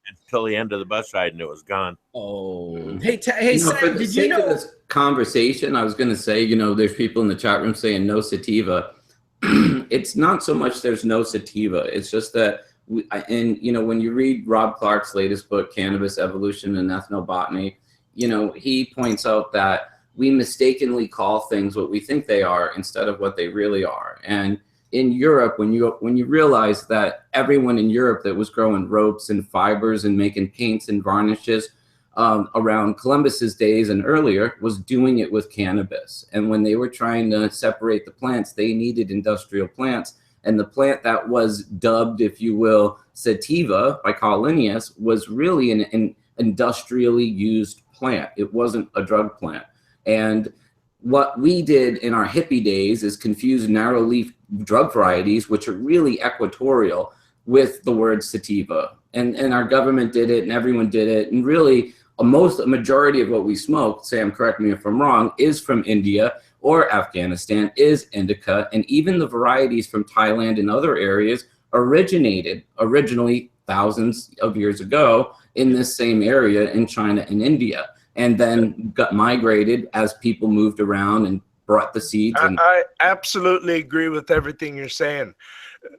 until the end of the bus ride, and it was gone. Oh, hey, Sam, did you know this conversation? I was going to say, there's people in the chat room saying no sativa. It's not so much there's no sativa. It's just that, when you read Rob Clark's latest book, Cannabis, Evolution and Ethnobotany, he points out that we mistakenly call things what we think they are instead of what they really are. And in Europe, when you realize that everyone in Europe that was growing ropes and fibers and making paints and varnishes around Columbus's days and earlier was doing it with cannabis. And when they were trying to separate the plants, they needed industrial plants. And the plant that was dubbed, if you will, sativa by Carl Linnaeus was really an industrially used plant. It wasn't a drug plant. And what we did in our hippie days is confuse narrow leaf drug varieties, which are really equatorial, with the word sativa. And our government did it, and everyone did it. And really, a majority of what we smoke, Sam, correct me if I'm wrong, is from India or Afghanistan, is indica. And even the varieties from Thailand and other areas originally thousands of years ago in this same area in China and India, and then got migrated as people moved around and brought the seeds. I absolutely agree with everything you're saying.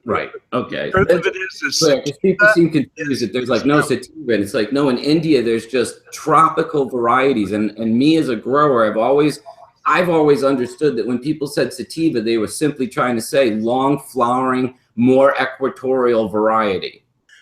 Right. Okay. Truth of it is people seem confused that there's like no sativa, and it's like, no, in India there's just tropical varieties. And me as a grower, I've always understood that when people said sativa, they were simply trying to say long flowering, more equatorial variety.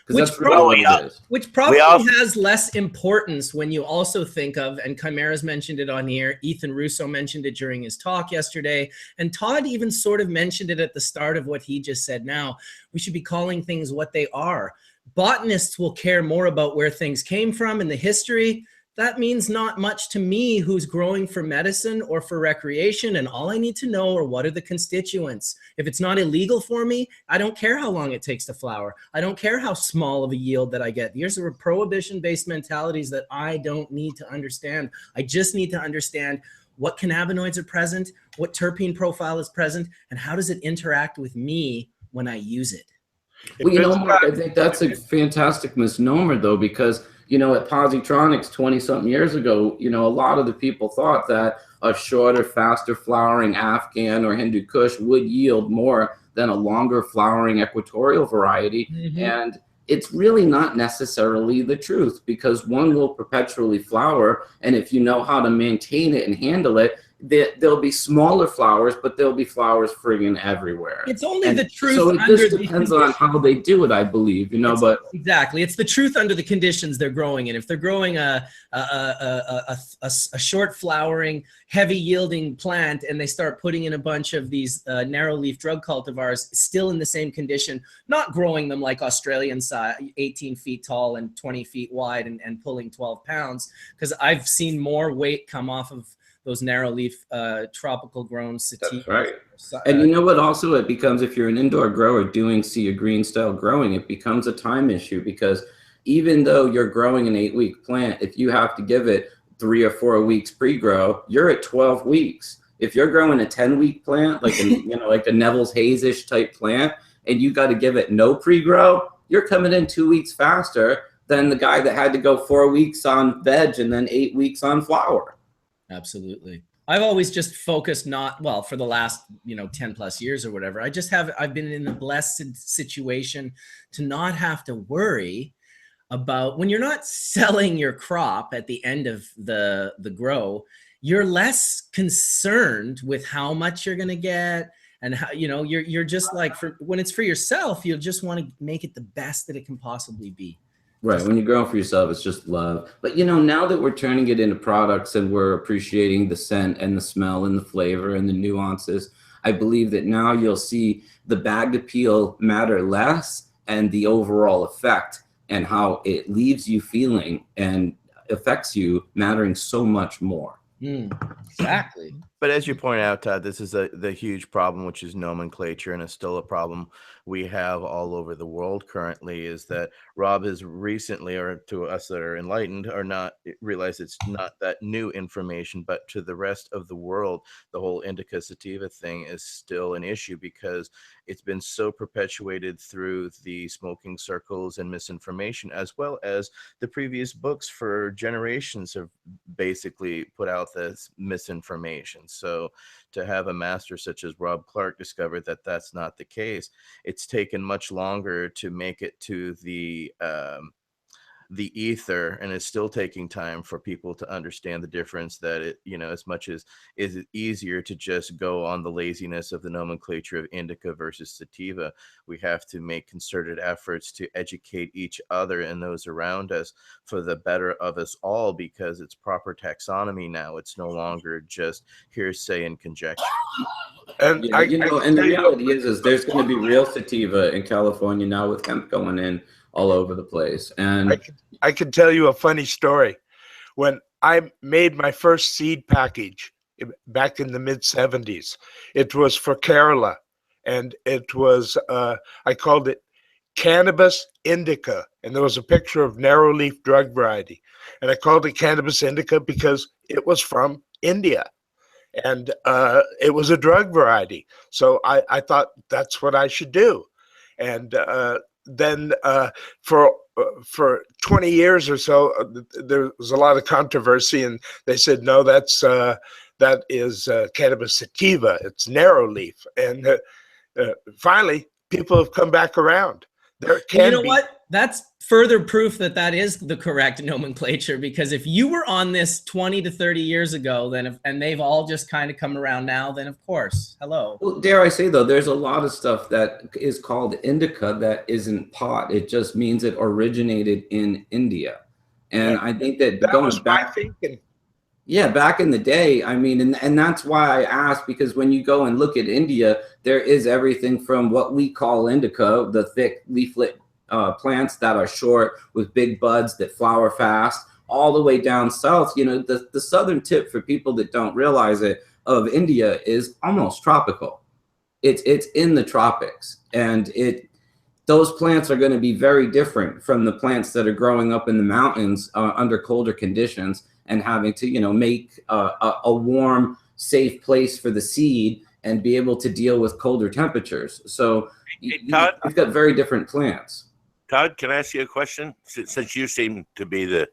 Which probably has less importance when you also think of, and Chimera's mentioned it on here, Ethan Russo mentioned it during his talk yesterday, and Todd even sort of mentioned it at the start of what he just said now. We should be calling things what they are. Botanists will care more about where things came from and the history. That means not much to me who's growing for medicine or for recreation, and all I need to know are what are the constituents. If it's not illegal for me, I don't care how long it takes to flower. I don't care how small of a yield that I get. These are prohibition-based mentalities that I don't need to understand. I just need to understand what cannabinoids are present, what terpene profile is present, and how does it interact with me when I use it. Well, Mark, I think that's a fantastic misnomer, though, because at Positronics 20-something years ago, a lot of the people thought that a shorter, faster flowering Afghan or Hindu Kush would yield more than a longer flowering equatorial variety. Mm-hmm. And it's really not necessarily the truth, because one will perpetually flower. And if you know how to maintain it and handle it, there'll be smaller flowers, but there'll be flowers friggin' everywhere. It's only the truth. So it just depends on how they do it, I believe, you know. But exactly, it's the truth under the conditions they're growing in. If they're growing a short flowering, heavy yielding plant, and they start putting in a bunch of these narrow leaf drug cultivars, still in the same condition, not growing them like Australian size, 18 feet tall and 20 feet wide, and pulling 12 pounds, because I've seen more weight come off of those narrow leaf tropical grown sativas. That's right. And you know what also it becomes, if you're an indoor grower doing sea or green style growing, it becomes a time issue, because even though you're growing an 8-week plant, if you have to give it 3 or 4 weeks pre-grow, you're at 12 weeks. If you're growing a 10-week plant, like a, you know, like a Neville's Haze-ish type plant, and you got to give it no pre-grow, you're coming in 2 weeks faster than the guy that had to go 4 weeks on veg and then 8 weeks on flower. Absolutely. I've always just focused for the last, 10 plus years or whatever. I've been in a blessed situation to not have to worry about, when you're not selling your crop at the end of the grow, you're less concerned with how much you're going to get, and how, you're just like, when it's for yourself, you'll just want to make it the best that it can possibly be. Right. When you're growing for yourself, it's just love. But, now that we're turning it into products and we're appreciating the scent and the smell and the flavor and the nuances, I believe that now you'll see the bagged appeal matter less, and the overall effect and how it leaves you feeling and affects you mattering so much more. Exactly. But as you point out, Todd, this is the huge problem, which is nomenclature, and it's still a problem we have all over the world currently, is that Rob has recently, or to us that are enlightened, or not realize it's not that new information, but to the rest of the world, the whole indica sativa thing is still an issue, because it's been so perpetuated through the smoking circles and misinformation, as well as the previous books for generations have basically put out this misinformation. So to have a master such as Rob Clark discover that that's not the case, it's taken much longer to make it to the ether, and it's still taking time for people to understand the difference, that it, as much as is it easier to just go on the laziness of the nomenclature of indica versus sativa, we have to make concerted efforts to educate each other and those around us for the better of us all, because it's proper taxonomy now. It's no longer just hearsay and conjecture. And and the reality is there's going to be real sativa in California now, with hemp going in all over the place. And I can tell you a funny story. When I made my first seed package back in the mid-70s, it was for Kerala, and it was I called it Cannabis Indica, and there was a picture of narrow leaf drug variety, and I called it Cannabis Indica because it was from India, and it was a drug variety. So I thought that's what I should do. And then for 20 years or so, there was a lot of controversy, and they said, no, that is Cannabis sativa. It's narrow leaf. And finally, people have come back around. There can be. What? That's further proof that is the correct nomenclature, because if you were on this 20 to 30 years ago, and they've all just kind of come around now, then of course, hello. Well, dare I say, though, there's a lot of stuff that is called indica that isn't pot. It just means it originated in India. And I think that going back, back in the day, I mean, and that's why I asked, because when you go and look at India, there is everything from what we call indica, the thick leaflet plants that are short with big buds that flower fast, all the way down south. The southern tip, for people that don't realize it, of India is almost tropical. It's in the tropics, and those plants are going to be very different from the plants that are growing up in the mountains under colder conditions, and having to make a warm, safe place for the seed and be able to deal with colder temperatures. So you've got very different plants. Todd, can I ask you a question? Since you seem to be the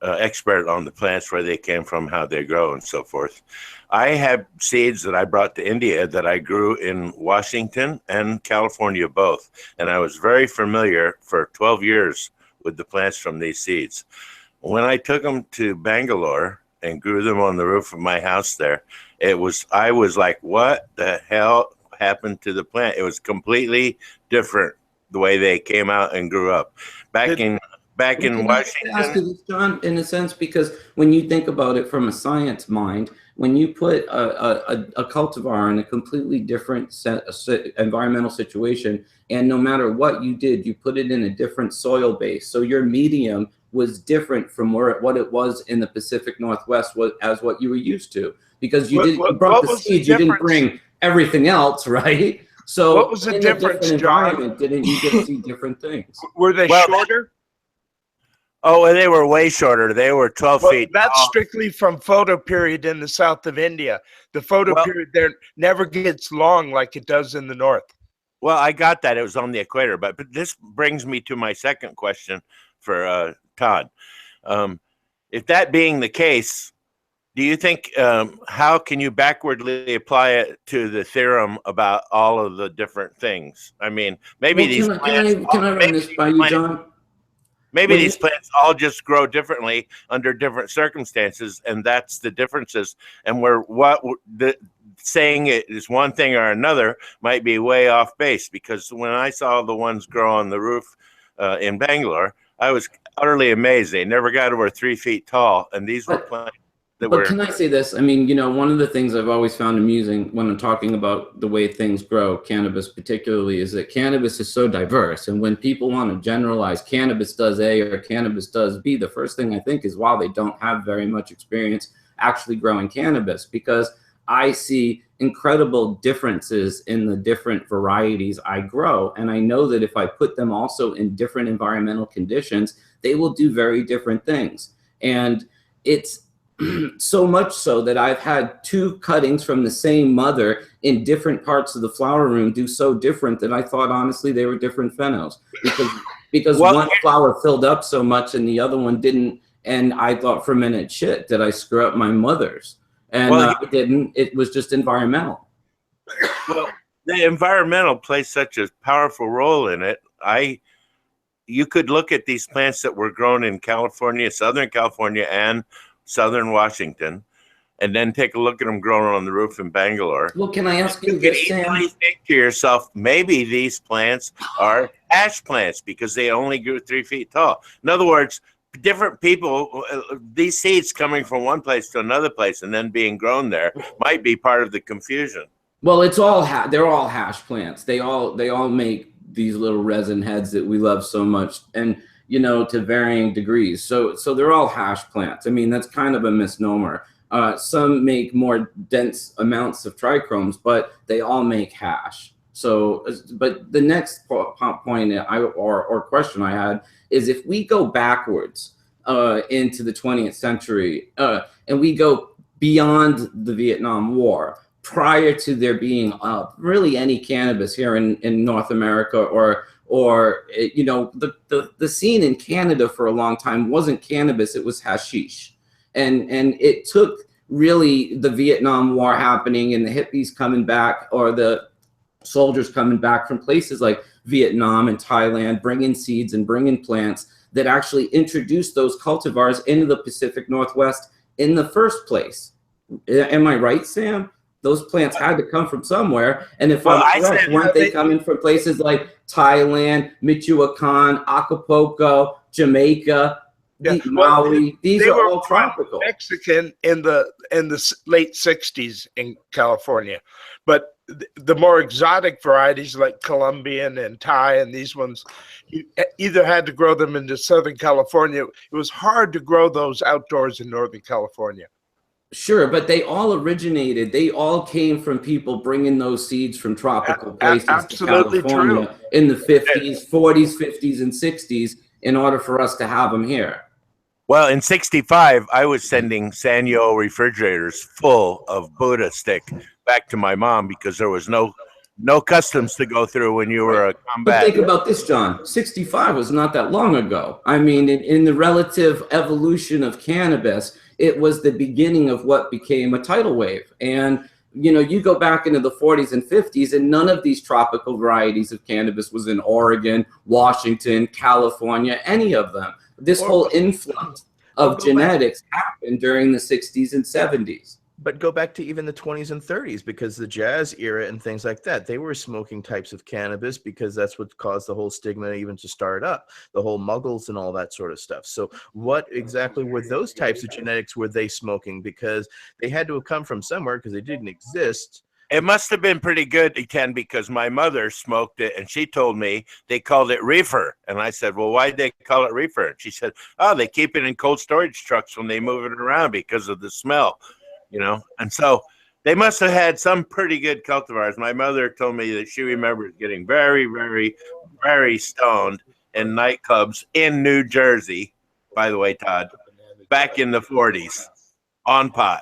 expert on the plants, where they came from, how they grow, and so forth, I have seeds that I brought to India that I grew in Washington and California both. And I was very familiar for 12 years with the plants from these seeds. When I took them to Bangalore and grew them on the roof of my house there, I was like, what the hell happened to the plant? It was completely different the way they came out and grew up. Back in Washington. Ask you this, John, in a sense, because when you think about it from a science mind, when you put a cultivar in a completely different environmental situation, and no matter what you did, you put it in a different soil base. So your medium was different from what it was in the Pacific Northwest as what you were used to, because you brought the seeds, you didn't bring everything else, right? So what was the difference, John? Didn't you get to see different things? Were they shorter? Oh, and they were way shorter. They were 12 feet. That's strictly from photo period in the south of India. The photo period there never gets long like it does in the north. Well, I got that. It was on the equator. But this brings me to my second question for Todd. If that being the case, do you think, how can you backwardly apply it to the theorem about all of the different things? I mean, maybe these plants... Can I run this by you, John? Maybe these plants all just grow differently under different circumstances, and that's the differences. And saying it is one thing or another might be way off base, because when I saw the ones grow on the roof in Bangalore, I was utterly amazed. They never got over 3 feet tall, and these were plants that were... But can I say this? I mean, one of the things I've always found amusing when I'm talking about the way things grow, cannabis particularly, is that cannabis is so diverse. And when people want to generalize cannabis does A or cannabis does B, the first thing I think is, wow, they don't have very much experience actually growing cannabis, because I see incredible differences in the different varieties I grow. And I know that if I put them also in different environmental conditions, they will do very different things. And it's so much so that I've had 2 cuttings from the same mother in different parts of the flower room do so different that I thought, honestly, they were different phenos, because one flower filled up so much and the other one didn't. And I thought for a minute, shit, did I screw up my mother's? And I didn't. It was just environmental. Well, the environmental plays such a powerful role in it. You could look at these plants that were grown in California, Southern California, and Southern Washington, and then take a look at them growing on the roof in Bangalore. Well, can I ask you this, Sam? You think to yourself, maybe these plants are hash plants because they only grew 3 feet tall. In other words, different people, these seeds coming from one place to another place and then being grown there might be part of the confusion. Well, it's all they're all hash plants. They all make these little resin heads that we love so much, and to varying degrees. So they're all hash plants. I mean, that's kind of a misnomer. Some make more dense amounts of trichromes, but they all make hash. So, but the next point or question I had is, if we go backwards into the 20th century and we go beyond the Vietnam War, prior to there being really any cannabis here in North America, or the scene in Canada for a long time wasn't cannabis, it was hashish. And it took really the Vietnam War happening and the hippies coming back, or the soldiers coming back from places like Vietnam and Thailand, bringing seeds and bringing plants that actually introduced those cultivars into the Pacific Northwest in the first place. Am I right, Sam? Those plants had to come from somewhere. And if I'm correct, weren't they coming from places like Thailand, Michoacan, Acapulco, Jamaica, Maui? These are all tropical. Mexican in the late 60s in California. But the more exotic varieties like Colombian and Thai and these ones, you either had to grow them into Southern California. It was hard to grow those outdoors in Northern California. Sure, but they all came from people bringing those seeds from tropical places to California in the 50s, 40s, 50s, and 60s in order for us to have them here. Well, in 65, I was sending Sanyo refrigerators full of Buddha stick back to my mom because there was no customs to go through when you were a combat. But think about this, John. 65 was not that long ago. I mean, in the relative evolution of cannabis, it was the beginning of what became a tidal wave. And, you go back into the 40s and 50s, and none of these tropical varieties of cannabis was in Oregon, Washington, California, any of them. This whole influx of genetics happened during the 60s and 70s. But go back to even the 20s and 30s, because the jazz era and things like that, they were smoking types of cannabis because that's what caused the whole stigma even to start up, the whole muggles and all that sort of stuff. So what exactly were those types of genetics were they smoking? Because they had to have come from somewhere, because they didn't exist. It must have been pretty good, Ken, because my mother smoked it and she told me they called it reefer. And I said, well, why'd they call it reefer? And she said, oh, they keep it in cold storage trucks when they move it around because of the smell, you know? And so they must have had some pretty good cultivars. My mother told me that she remembers getting very, very, very stoned in nightclubs in New Jersey, by the way, Todd, back in the 40s on pot.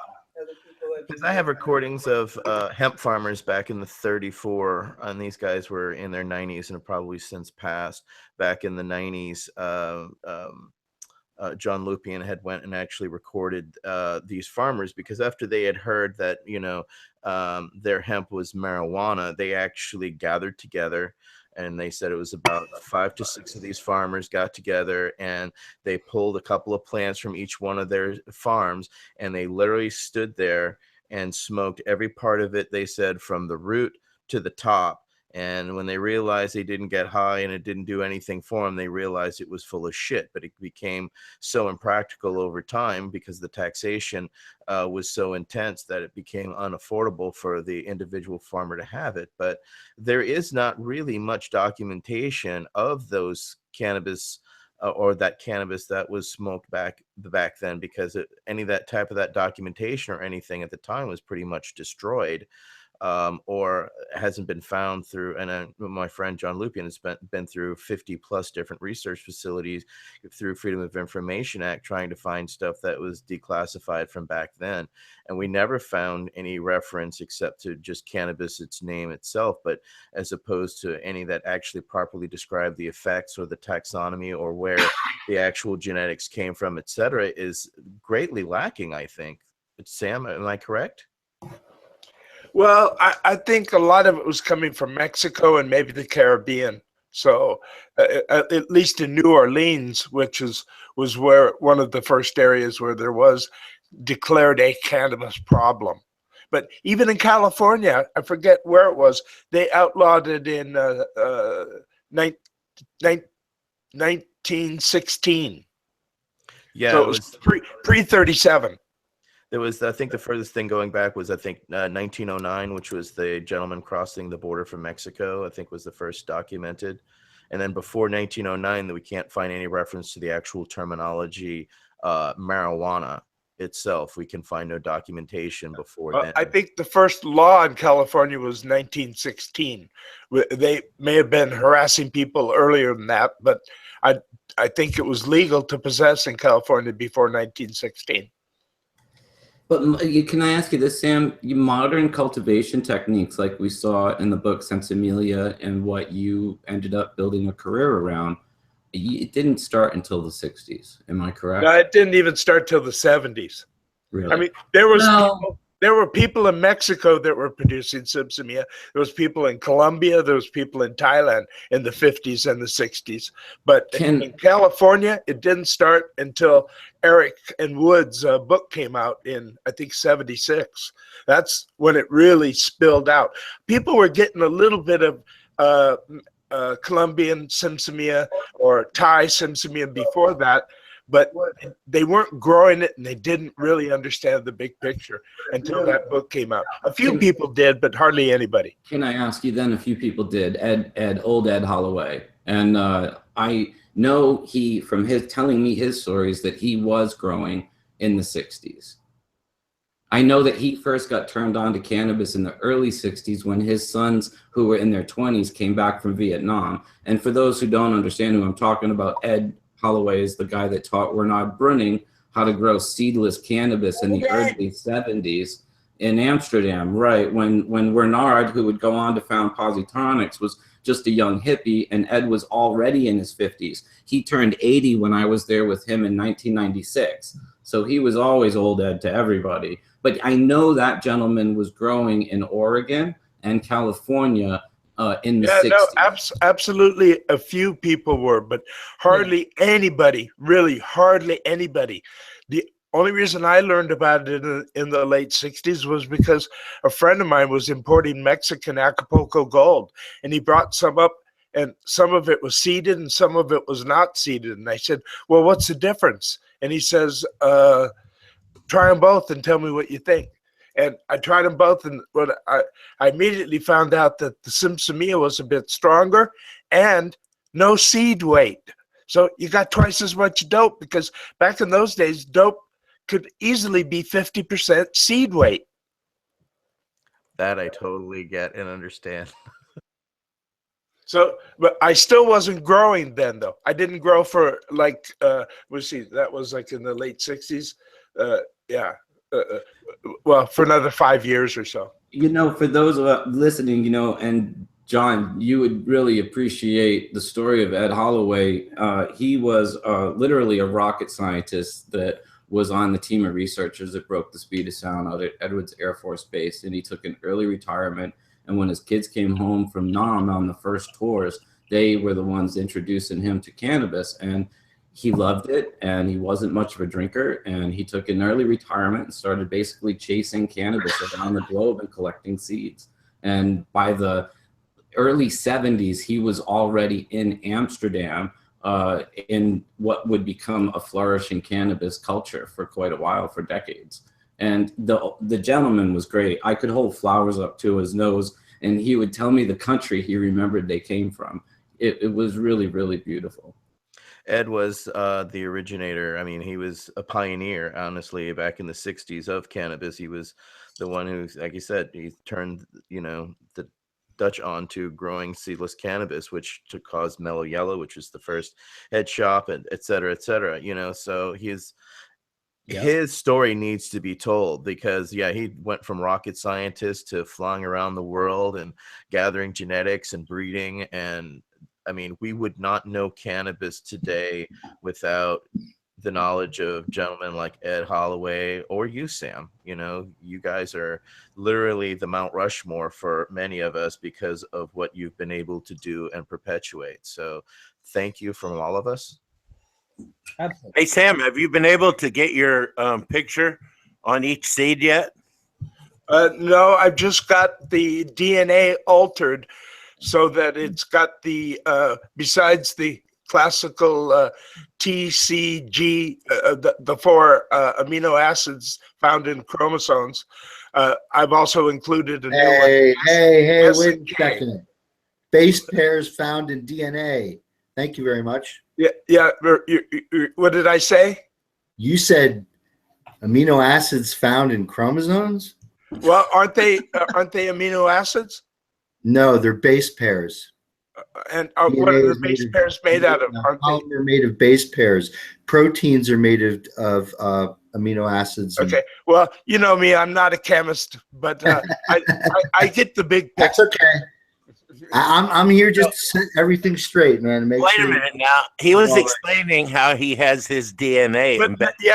Because I have recordings of hemp farmers back in the 34, and these guys were in their 90s and have probably since passed. Back in the 90s, John Lupien had went and actually recorded these farmers, because after they had heard that, you know, their hemp was marijuana, they actually gathered together. And they said it was about 5 to 6 of these farmers got together and they pulled a couple of plants from each one of their farms, and they literally stood there and smoked every part of it, they said, from the root to the top. And when they realized they didn't get high and it didn't do anything for them, they realized it was full of shit. But it became so impractical over time because the taxation was so intense that it became unaffordable for the individual farmer to have it. But there is not really much documentation of those cannabis or that cannabis that was smoked back then, because any of that type of that documentation or anything at the time was pretty much destroyed. Or hasn't been found through, and my friend John Lupien has been through 50 plus different research facilities through Freedom of Information Act trying to find stuff that was declassified from back then, and we never found any reference except to just cannabis, its name itself, but as opposed to any that actually properly describe the effects or the taxonomy or where the actual genetics came from, etc., is greatly lacking, I think. Sam, am I correct? Well, I think a lot of it was coming from Mexico and maybe the Caribbean. So at least in New Orleans, which was where one of the first areas where there was declared a cannabis problem. But even in California, I forget where it was, they outlawed it in 1916. Yeah, so it was pre-37. There was, I think the furthest thing going back was, 1909, which was the gentleman crossing the border from Mexico, I think was the first documented. And then before 1909, that we can't find any reference to the actual terminology marijuana itself. We can find no documentation before then. I think the first law in California was 1916. They may have been harassing people earlier than that, but I think it was legal to possess in California before 1916. But can I ask you this, Sam? Modern cultivation techniques, like we saw in the book Sensimilia and what you ended up building a career around, it didn't start until the 60s. Am I correct? No, it didn't even start till the 70s. Really? I mean, there were people in Mexico that were producing Simsimia. There was people in Colombia. There was people in Thailand in the 50s and the 60s. But in California, it didn't start until Eric and Wood's book came out in, I think, 76. That's when it really spilled out. People were getting a little bit of Colombian Simsimia or Thai Simsimia before that, but they weren't growing it and they didn't really understand the big picture until that book came out. A few people did, but hardly anybody. Can I ask you then, a few people did, old Ed Holloway. And I know he, from his telling me his stories, that he was growing in the 60s. I know that he first got turned on to cannabis in the early 60s when his sons, who were in their 20s, came back from Vietnam. And for those who don't understand who I'm talking about, Ed Holloway is the guy that taught Bernard Brunning how to grow seedless cannabis in the early 70s in Amsterdam, right? When Bernard, who would go on to found Positronics, was just a young hippie, and Ed was already in his 50s. He turned 80 when I was there with him in 1996. So he was always old Ed to everybody. But I know that gentleman was growing in Oregon and California in the Yeah, 60s. no, absolutely a few people were, but hardly anybody, really hardly anybody. The only reason I learned about it in the late 60s was because a friend of mine was importing Mexican Acapulco gold, and he brought some up, and some of it was seeded and some of it was not seeded. And I said, well, what's the difference? And he says, try them both and tell me what you think. And I tried them both, and when I immediately found out that the Simsimia was a bit stronger and no seed weight. So you got twice as much dope, because back in those days, dope could easily be 50% seed weight. That I totally get and understand. So, but I still wasn't growing then, though. I didn't grow for like, let's see, that was like in the late 60s. Yeah. Well, for another 5 years or so. You know, for those listening, you know, and John, you would really appreciate the story of Ed Holloway. He was literally a rocket scientist that was on the team of researchers that broke the speed of sound out at Edwards Air Force Base, and he took an early retirement. And when his kids came home from Nam on the first tours, they were the ones introducing him to cannabis, and he loved it, and he wasn't much of a drinker, and he took an early retirement and started basically chasing cannabis around the globe and collecting seeds. And by the early 70s, he was already in Amsterdam in what would become a flourishing cannabis culture for quite a while, for decades. And the gentleman was great. I could hold flowers up to his nose, and he would tell me the country he remembered they came from. It was really, really beautiful. Ed was the originator. I mean, he was a pioneer, honestly, back in the 60s of cannabis. He was the one who, like you said, he turned, you know, the Dutch on to growing seedless cannabis, which to cause Mellow Yellow, which was the first head shop, and et cetera, you know. So his story needs to be told, because he went from rocket scientist to flying around the world and gathering genetics and breeding. And I mean, we would not know cannabis today without the knowledge of gentlemen like Ed Holloway or you, Sam. You know, you guys are literally the Mount Rushmore for many of us because of what you've been able to do and perpetuate. So thank you from all of us. Absolutely. Hey, Sam, have you been able to get your picture on each seed yet? No, I've just got the DNA altered so that it's got the, besides the classical TCG, the 4 amino acids found in chromosomes, I've also included a new one. Hey, wait a second. Base pairs found in DNA. Thank you very much. Yeah. What did I say? You said amino acids found in chromosomes? Well, aren't they amino acids? No, they're base pairs. And what are the base pairs made out of? They're made of base pairs. Proteins are made of amino acids. Okay. Well, you know me, I'm not a chemist, but I get the big picture. That's okay. I'm here just to set everything straight, man. Wait a minute now. He was explaining how he has his DNA.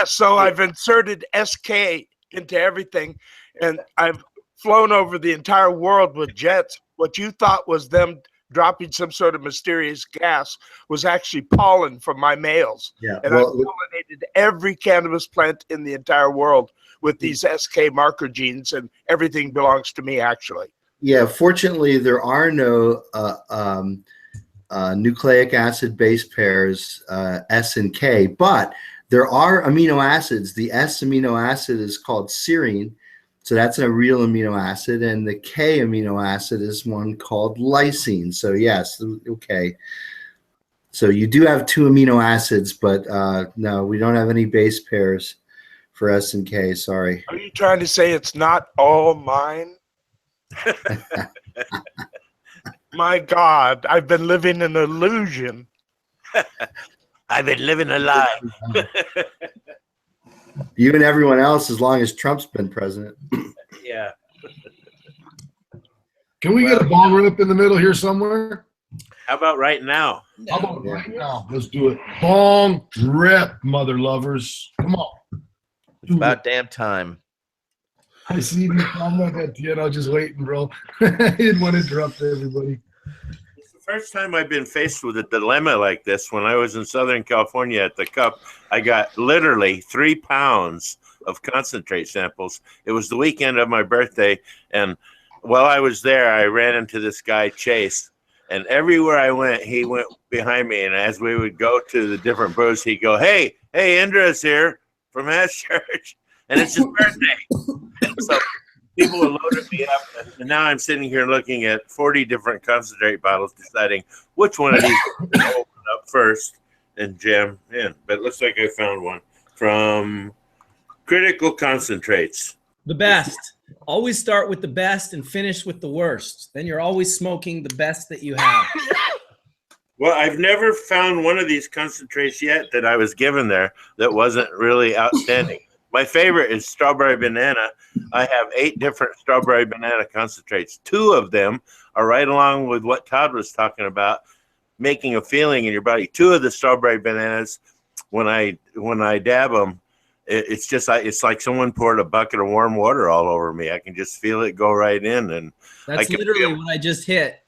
So I've inserted SK into everything, and I've flown over the entire world with jets. What you thought was them dropping some sort of mysterious gas was actually pollen from my males. Yeah, and I've pollinated every cannabis plant in the entire world with these SK marker genes, and everything belongs to me, actually. Yeah, fortunately, there are no nucleic acid base pairs, S and K, but there are amino acids. The S amino acid is called serine, so that's a real amino acid, and the K amino acid is one called lysine. So yes, okay. So you do have 2 amino acids, but no, we don't have any base pairs for S and K, sorry. Are you trying to say it's not all mine? My God, I've been living an illusion. I've been living a lie. You and everyone else, as long as Trump's been president. Yeah. Can we get a bong rip in the middle here somewhere? How about right now? How about right now? Let's do it. Bong rip, mother lovers. Come on. It's about damn time. I see you. I'm like that, just waiting, bro. I didn't want to interrupt everybody. It's the first time I've been faced with a dilemma like this. When I was in Southern California at the Cup, I got literally 3 pounds of concentrate samples. It was the weekend of my birthday, and while I was there, I ran into this guy, Chase, and everywhere I went, he went behind me, and as we would go to the different booths, he'd go, hey, Indra's here from Mass Church, and it's his birthday. So people were loading me up, and now I'm sitting here looking at 40 different concentrate bottles, deciding which one of these to open up first and jam in. But it looks like I found one from Critical Concentrates. The best. Always start with the best and finish with the worst. Then you're always smoking the best that you have. Well, I've never found one of these concentrates yet that I was given there that wasn't really outstanding. My favorite is strawberry banana. I have 8 different strawberry banana concentrates. 2 of them are right along with what Todd was talking about, making a feeling in your body. 2 of the strawberry bananas, when I dab them, it's just it's like someone poured a bucket of warm water all over me. I can just feel it go right in, and that's literally what I just hit.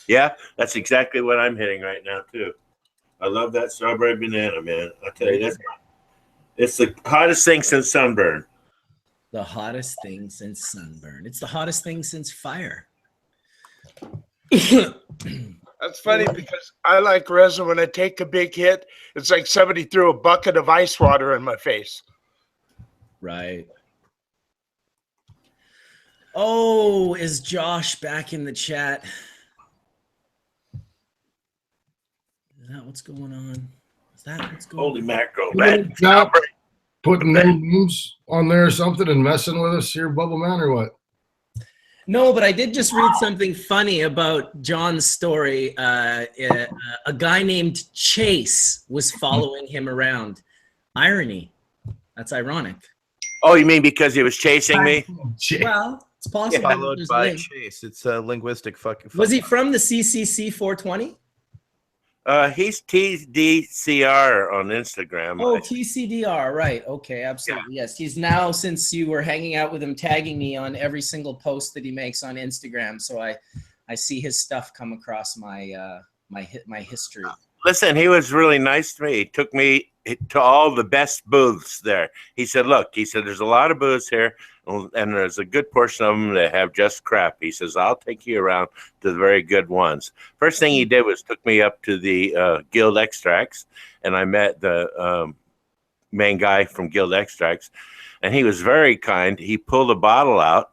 Yeah, that's exactly what I'm hitting right now too. I love that strawberry banana, man. I tell you, it's the hottest thing since sunburn. The hottest thing since sunburn. It's the hottest thing since fire. That's funny because I like resin. When I take a big hit, it's like somebody threw a bucket of ice water in my face. Right. Oh, is Josh back in the chat? Is that what's going on? Is that what's going Holy on? mackerel, Man, man. putting them names on there or something and messing with us here, Bubble Man, or what? No, but I did just read something funny about John's story. A guy named Chase was following him around. Irony. That's ironic. Oh, you mean because he was chasing me? Well, it's possible. Followed There's by link. Chase. It's a linguistic fucking. Was he from the CCC 420? He's TDCR on Instagram. Oh, TCDR, right. Okay, absolutely. Yeah. Yes, he's now, since you were hanging out with him, tagging me on every single post that he makes on Instagram. So I see his stuff come across my my history. Listen, he was really nice to me. He took me to all the best booths there. He said, look, there's a lot of booths here, and there's a good portion of them that have just crap. He says, I'll take you around to the very good ones. First thing he did was took me up to the Guild Extracts, and I met the main guy from Guild Extracts, and he was very kind. He pulled a bottle out,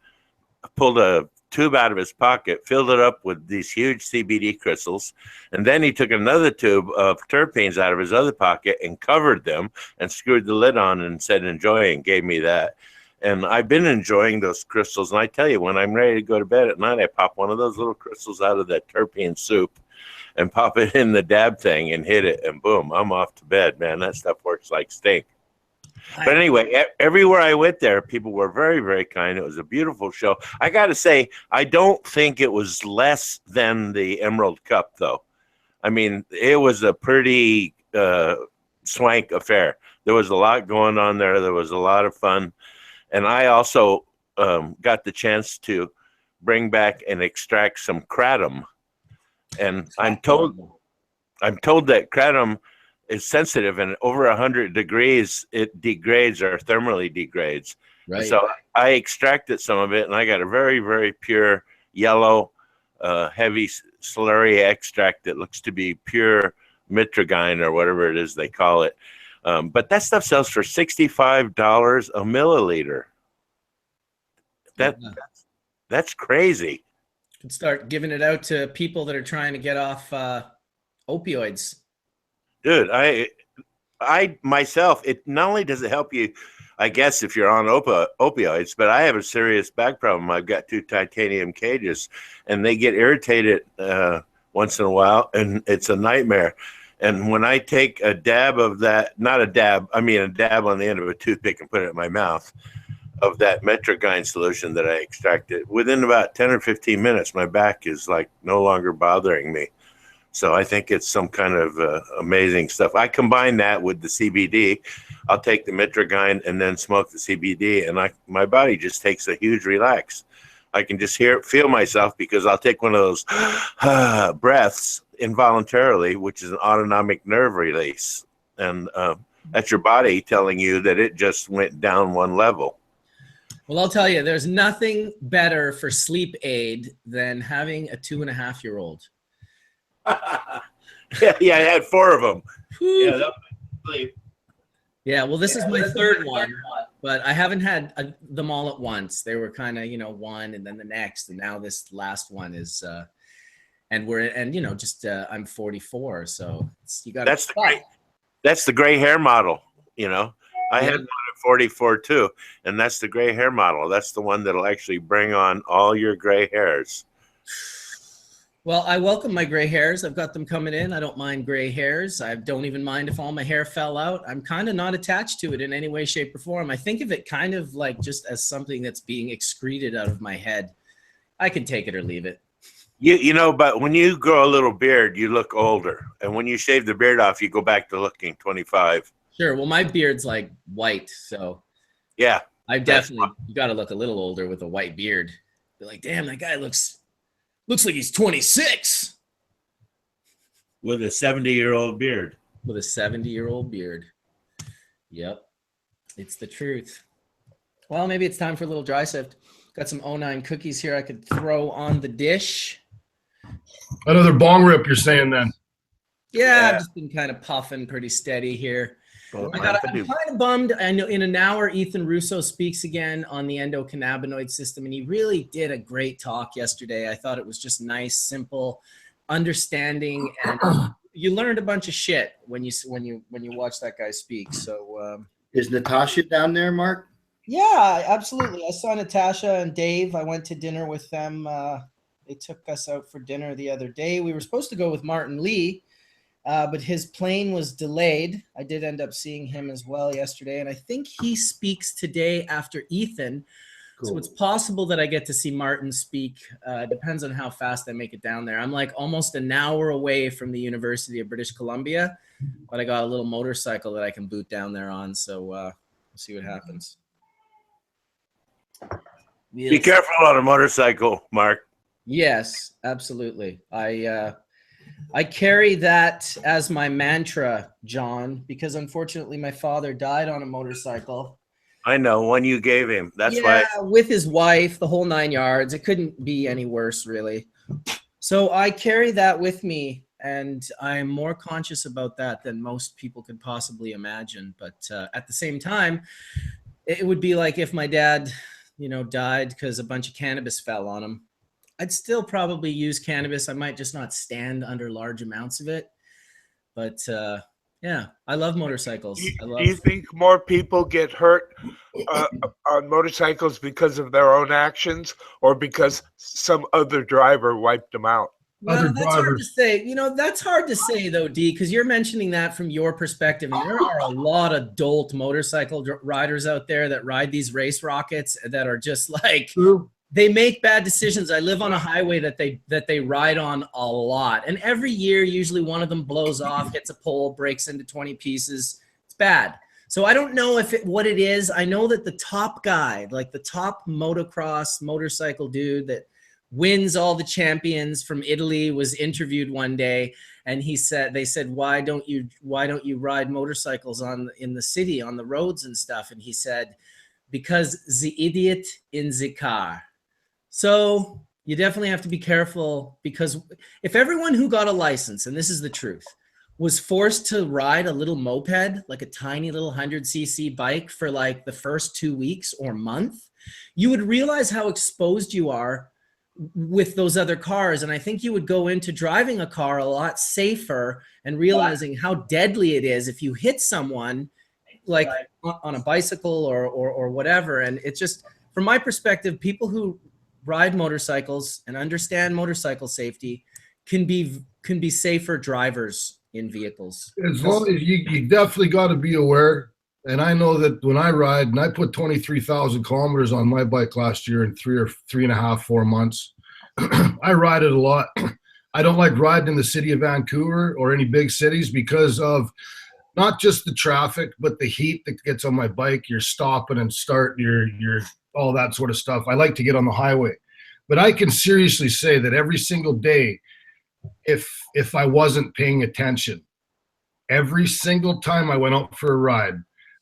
pulled a tube out of his pocket, filled it up with these huge CBD crystals, and then he took another tube of terpenes out of his other pocket and covered them and screwed the lid on and said, enjoy, and gave me that. And I've been enjoying those crystals, and I tell you, when I'm ready to go to bed at night, I pop one of those little crystals out of that terpene soup and pop it in the dab thing and hit it, and boom, I'm off to bed, man. That stuff works like stink. But anyway, everywhere I went there, people were very, very kind. It was a beautiful show. I got to say, I don't think it was less than the Emerald Cup, though. I mean, it was a pretty swank affair. There was a lot going on there. There was a lot of fun. And I also got the chance to bring back and extract some kratom. And I'm told that kratom is sensitive, and over 100 degrees it degrades or thermally degrades. Right. So I extracted some of it, and I got a very, very pure yellow heavy slurry extract that looks to be pure mitragine or whatever it is they call it. But that stuff sells for $65 a milliliter. That's crazy. You can start giving it out to people that are trying to get off opioids. Dude, I myself, it not only does it help you, I guess, if you're on opioids, but I have a serious back problem. I've got 2 titanium cages, and they get irritated once in a while, and it's a nightmare. And when I take a dab of that, not a dab, I mean a dab on the end of a toothpick and put it in my mouth of that mitragine solution that I extracted, within about 10 or 15 minutes, my back is like no longer bothering me. So I think it's some kind of amazing stuff. I combine that with the CBD. I'll take the mitragine and then smoke the CBD, and my body just takes a huge relax. I can just feel myself, because I'll take one of those breaths involuntarily, which is an autonomic nerve release. And that's your body telling you that it just went down one level. Well, I'll tell you, there's nothing better for sleep aid than having a 2.5-year-old. Yeah, I had 4 of them. Whew. Yeah, that sleep. Yeah, well, this is my third one, but I haven't had them all at once. They were kind of, one and then the next, and now this last one is, I'm 44, so you got. That's the gray hair model. I had one at 44 too, and that's the gray hair model. That's the one that'll actually bring on all your gray hairs. Well, I welcome my gray hairs. I've got them coming in. I don't mind gray hairs. I don't even mind if all my hair fell out. I'm kind of not attached to it in any way, shape, or form. I think of it kind of like just as something that's being excreted out of my head. I can take it or leave it. But when you grow a little beard, you look older. And when you shave the beard off, you go back to looking 25. Sure. Well, my beard's like white. So yeah, I definitely, you got to look a little older with a white beard. Be like, damn, that guy looks like he's 26. With a 70-year-old beard. With a 70-year-old beard. Yep. It's the truth. Well, maybe it's time for a little dry sift. Got some 09 cookies here I could throw on the dish. Another bong rip, you're saying then? Yeah, I've just been kind of puffing pretty steady here. I'm kind of bummed. I know in an hour, Ethan Russo speaks again on the endocannabinoid system, and he really did a great talk yesterday. I thought it was just nice, simple, understanding, and you learned a bunch of shit when you watch that guy speak. So is Natasha down there, Mark? Yeah, absolutely. I saw Natasha and Dave. I went to dinner with them. They took us out for dinner the other day. We were supposed to go with Martin Lee, but his plane was delayed. I did end up seeing him as well yesterday, and I think he speaks today after Ethan. Cool. So it's possible that I get to see Martin speak. Depends on how fast I make it down there. I'm like almost an hour away from the University of British Columbia, but I got a little motorcycle that I can boot down there on, so we'll see what happens. Be careful on a motorcycle, Mark. Yes, absolutely. I carry that as my mantra, John, because unfortunately my father died on a motorcycle. I know, one you gave him. That's why. With his wife, the whole 9 yards. It couldn't be any worse, really. So I carry that with me, and I'm more conscious about that than most people could possibly imagine. But at the same time, it would be like if my dad, died because a bunch of cannabis fell on him. I'd still probably use cannabis. I might just not stand under large amounts of it. But yeah, I love motorcycles. Do you think more people get hurt on motorcycles because of their own actions or because some other driver wiped them out? Well, that's hard to say. That's hard to say, though, D, because you're mentioning that from your perspective. And there are a lot of dolt motorcycle riders out there that ride these race rockets that are just like, they make bad decisions. I live on a highway that they ride on a lot. And every year, usually one of them blows off, hits a pole, breaks into 20 pieces. It's bad. So I don't know what it is. I know that the top guy, like the top motocross motorcycle dude that wins all the champions from Italy, was interviewed one day, and they said, why don't you ride motorcycles in the city on the roads and stuff? And he said, because the idiot in the car. So you definitely have to be careful, because if everyone who got a license, and this is the truth, was forced to ride a little moped, like a tiny little 100cc bike for like the first 2 weeks or month, you would realize how exposed you are with those other cars. And I think you would go into driving a car a lot safer and realizing how deadly it is if you hit someone like on a bicycle or whatever. And it's just, from my perspective, people who ride motorcycles and understand motorcycle safety can be safer drivers in vehicles. As long as you definitely got to be aware. And I know that when I ride, and I put 23,000 kilometers on my bike last year in 4 months. I ride it a lot. I don't like riding in the city of Vancouver or any big cities because of not just the traffic, but the heat that gets on my bike. You're stopping and starting, you're all that sort of stuff. I like to get on the highway. But I can seriously say that every single day, if I wasn't paying attention, every single time I went out for a ride,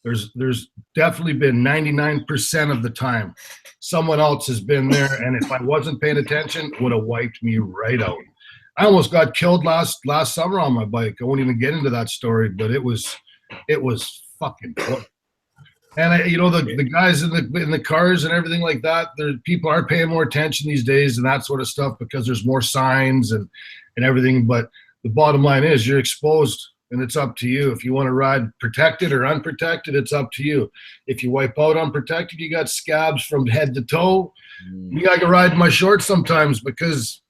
there's definitely been 99% of the time someone else has been there, and if I wasn't paying attention, would have wiped me right out. I almost got killed last summer on my bike. I won't even get into that story, but it was fucking close. And the guys in the cars and everything like that, people are paying more attention these days and that sort of stuff because there's more signs and everything. But the bottom line is you're exposed, and it's up to you. If you want to ride protected or unprotected, it's up to you. If you wipe out unprotected, you got scabs from head to toe. Me, I can ride in my shorts sometimes because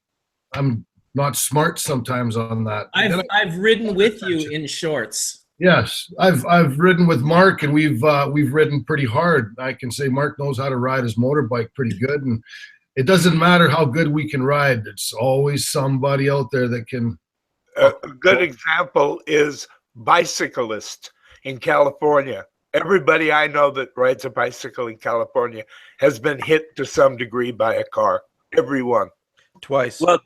I'm not smart sometimes on that. I've ridden with you in shorts. Yes, I've ridden with Mark, and we've ridden pretty hard. I can say Mark knows how to ride his motorbike pretty good, and it doesn't matter how good we can ride. It's always somebody out there that can. A good example is bicyclist in California. Everybody I know that rides a bicycle in California has been hit to some degree by a car. Everyone. Twice. Well,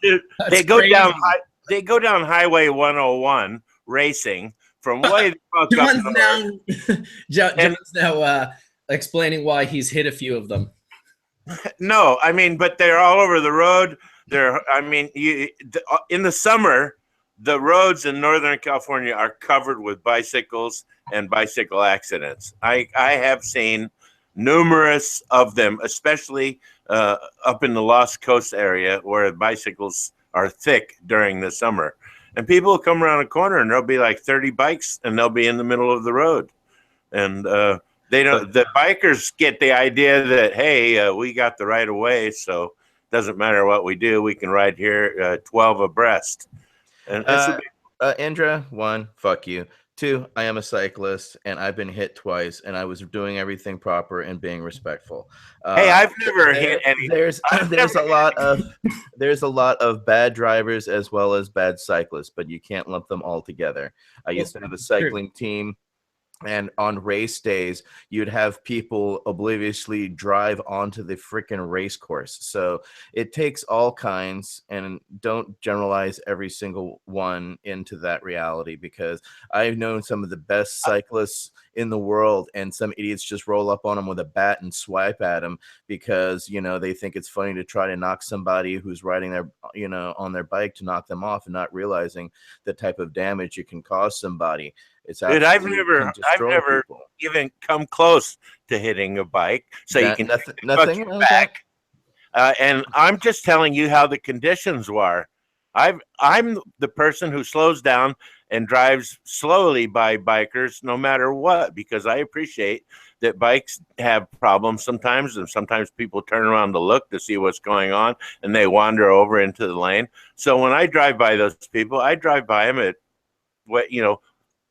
they go crazy. down Highway 101 racing from way the fuck up. John's now explaining why he's hit a few of them. No, I mean, but they're all over the road. In the summer, the roads in Northern California are covered with bicycles and bicycle accidents. I have seen numerous of them, especially up in the Lost Coast area where bicycles are thick during the summer. And people will come around a corner and there'll be like 30 bikes and they'll be in the middle of the road. And they don't. The bikers get the idea that, hey, we got the right of way, so it doesn't matter what we do. We can ride here 12 abreast. And Indra, 1, fuck you. 2, I am a cyclist and I've been hit twice, and I was doing everything proper and being respectful. Hey, I've never hit any. There's a lot of bad drivers as well as bad cyclists, but you can't lump them all together. I used to have a cycling team, and on race days, you'd have people obliviously drive onto the freaking race course. So it takes all kinds, and don't generalize every single one into that reality, because I've known some of the best cyclists in the world, and some idiots just roll up on them with a bat and swipe at them because, they think it's funny to try to knock somebody who's riding their, on their bike, to knock them off, and not realizing the type of damage you can cause somebody. Dude, I've never even come close to hitting a bike, so you can nothing back. And I'm just telling you how the conditions were. I'm the person who slows down and drives slowly by bikers, no matter what, because I appreciate that bikes have problems sometimes, and sometimes people turn around to look to see what's going on, and they wander over into the lane. So when I drive by those people, I drive by them at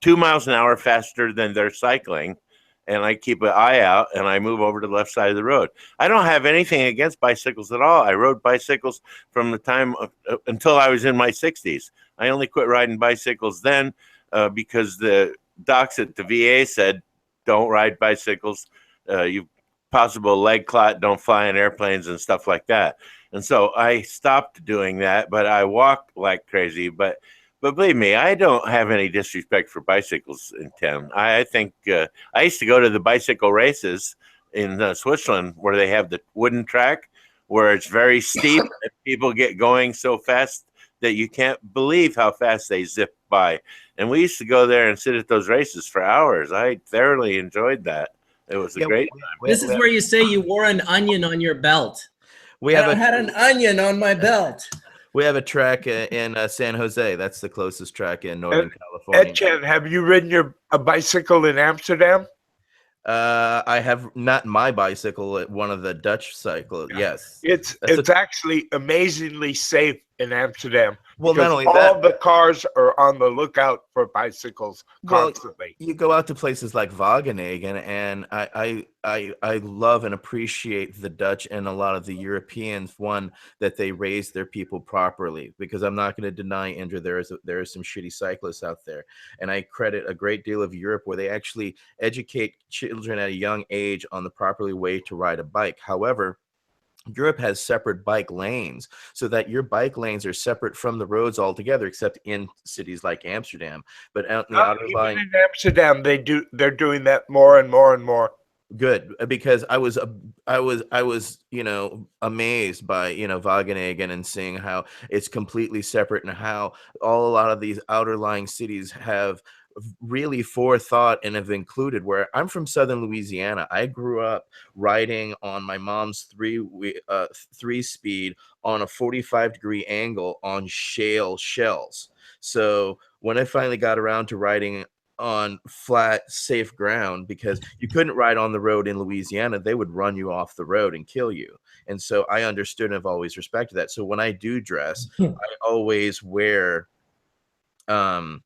2 miles an hour faster than they're cycling, and I keep an eye out and I move over to the left side of the road. I don't have anything against bicycles at all. I rode bicycles from the time until I was in my 60s. I only quit riding bicycles then because the docs at the VA said, don't ride bicycles. You possible leg clot, don't fly in airplanes and stuff like that. And so I stopped doing that, but I walk like crazy. But believe me, I don't have any disrespect for bicycles in town. I think I used to go to the bicycle races in Switzerland where they have the wooden track where it's very steep and people get going so fast that you can't believe how fast they zip by. And we used to go there and sit at those races for hours. I thoroughly enjoyed that. It was a great time. This is where you say you wore an onion on your belt. I had an onion on my belt. We have a track in San Jose. That's the closest track in Northern California. Etienne, have you ridden a bicycle in Amsterdam? I have not my bicycle at one of the Dutch cycles. Yes. It's actually amazingly safe in Amsterdam. Well, not only all that, the cars are on the lookout for bicycles constantly. You go out to places like Wageningen, and I love and appreciate the Dutch and a lot of the Europeans, one, that they raise their people properly, because I'm not going to deny, Indra, there is some shitty cyclists out there, and I credit a great deal of Europe where they actually educate children at a young age on the properly way to ride a bike. However, Europe has separate bike lanes, so that your bike lanes are separate from the roads altogether, except in cities like Amsterdam. But out in the outer Even line, in Amsterdam, they're doing that more and more and more. good, because I was amazed by Wageningen and seeing how it's completely separate, and how a lot of these outer lying cities have really forethought and have included. Where I'm from, southern Louisiana, I grew up riding on my mom's three speed on a 45-degree angle on shale shells. So when I finally got around to riding on flat, safe ground, because you couldn't ride on the road in Louisiana, they would run you off the road and kill you. And so I understood and have always respected that. So when I do dress, I always wear I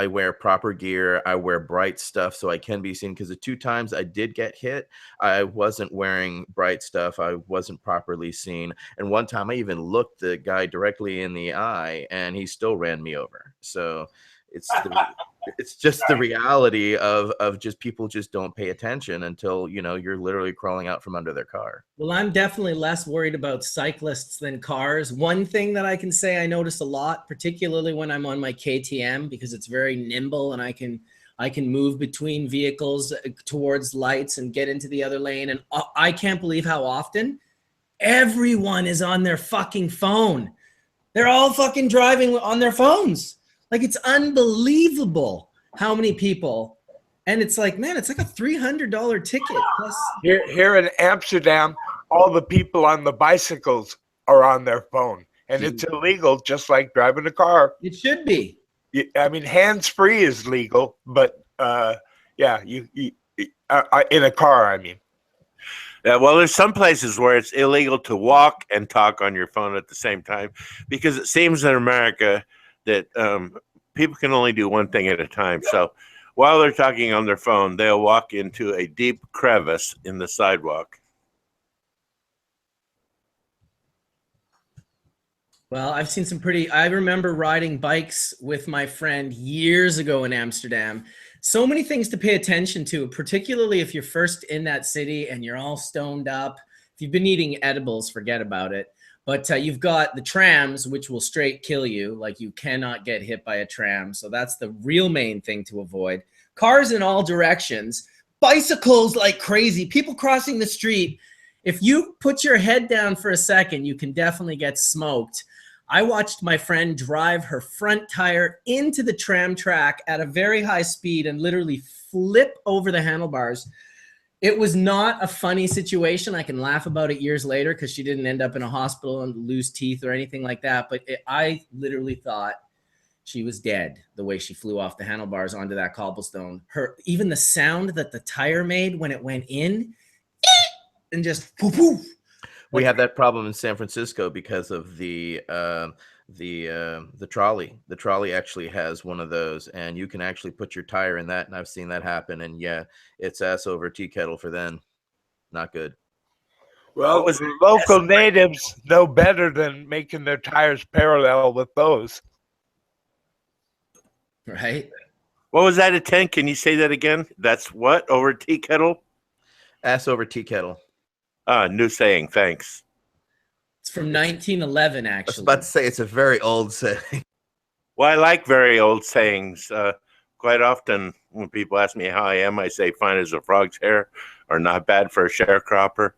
wear proper gear. I wear bright stuff so I can be seen, because the 2 times I did get hit, I wasn't wearing bright stuff. I wasn't properly seen. And one time I even looked the guy directly in the eye and he still ran me over. So it's just the reality of just people just don't pay attention until you're literally crawling out from under their car. Well, I'm definitely less worried about cyclists than cars. One thing that I can say I notice a lot, particularly when I'm on my KTM, because it's very nimble and I can move between vehicles towards lights and get into the other lane. And I can't believe how often everyone is on their fucking phone. They're all fucking driving on their phones. Like, it's unbelievable how many people. And it's like, man, it's like a $300 ticket. Plus Here in Amsterdam, all the people on the bicycles are on their phone, and it's illegal, just like driving a car. it should be. I mean, hands-free is legal, but yeah, you in a car, I mean. Yeah, well, there's some places where it's illegal to walk and talk on your phone at the same time, because it seems in America that people can only do one thing at a time. So while they're talking on their phone, they'll walk into a deep crevice in the sidewalk. Well, I've seen some I remember riding bikes with my friend years ago in Amsterdam. So many things to pay attention to, particularly if you're first in that city and you're all stoned up. If you've been eating edibles, forget about it. But you've got the trams, which will straight kill you. Like, you cannot get hit by a tram. So that's the real main thing to avoid. Cars in all directions. Bicycles like crazy. People crossing the street. If you put your head down for a second, you can definitely get smoked. I watched my friend drive her front tire into the tram track at a very high speed and literally flip over the handlebars. It was not a funny situation. I can laugh about it years later because she didn't end up in a hospital and lose teeth or anything like that. But I literally thought she was dead the way she flew off the handlebars onto that cobblestone. Even the sound that the tire made when it went in, and just poof, poof. We have that problem in San Francisco because of the trolley. The trolley actually has one of those, and you can actually put your tire in that. And I've seen that happen. And yeah, it's ass over tea kettle for them. Not good. Well, local natives know better than making their tires parallel with those. Right? What was that, a 10? Can you say that again? That's what, over tea kettle? Ass over tea kettle. New saying. Thanks. It's from 1911, actually. I was about to say it's a very old saying. Well, I like very old sayings. Quite often when people ask me how I am, I say fine as a frog's hair, or not bad for a sharecropper.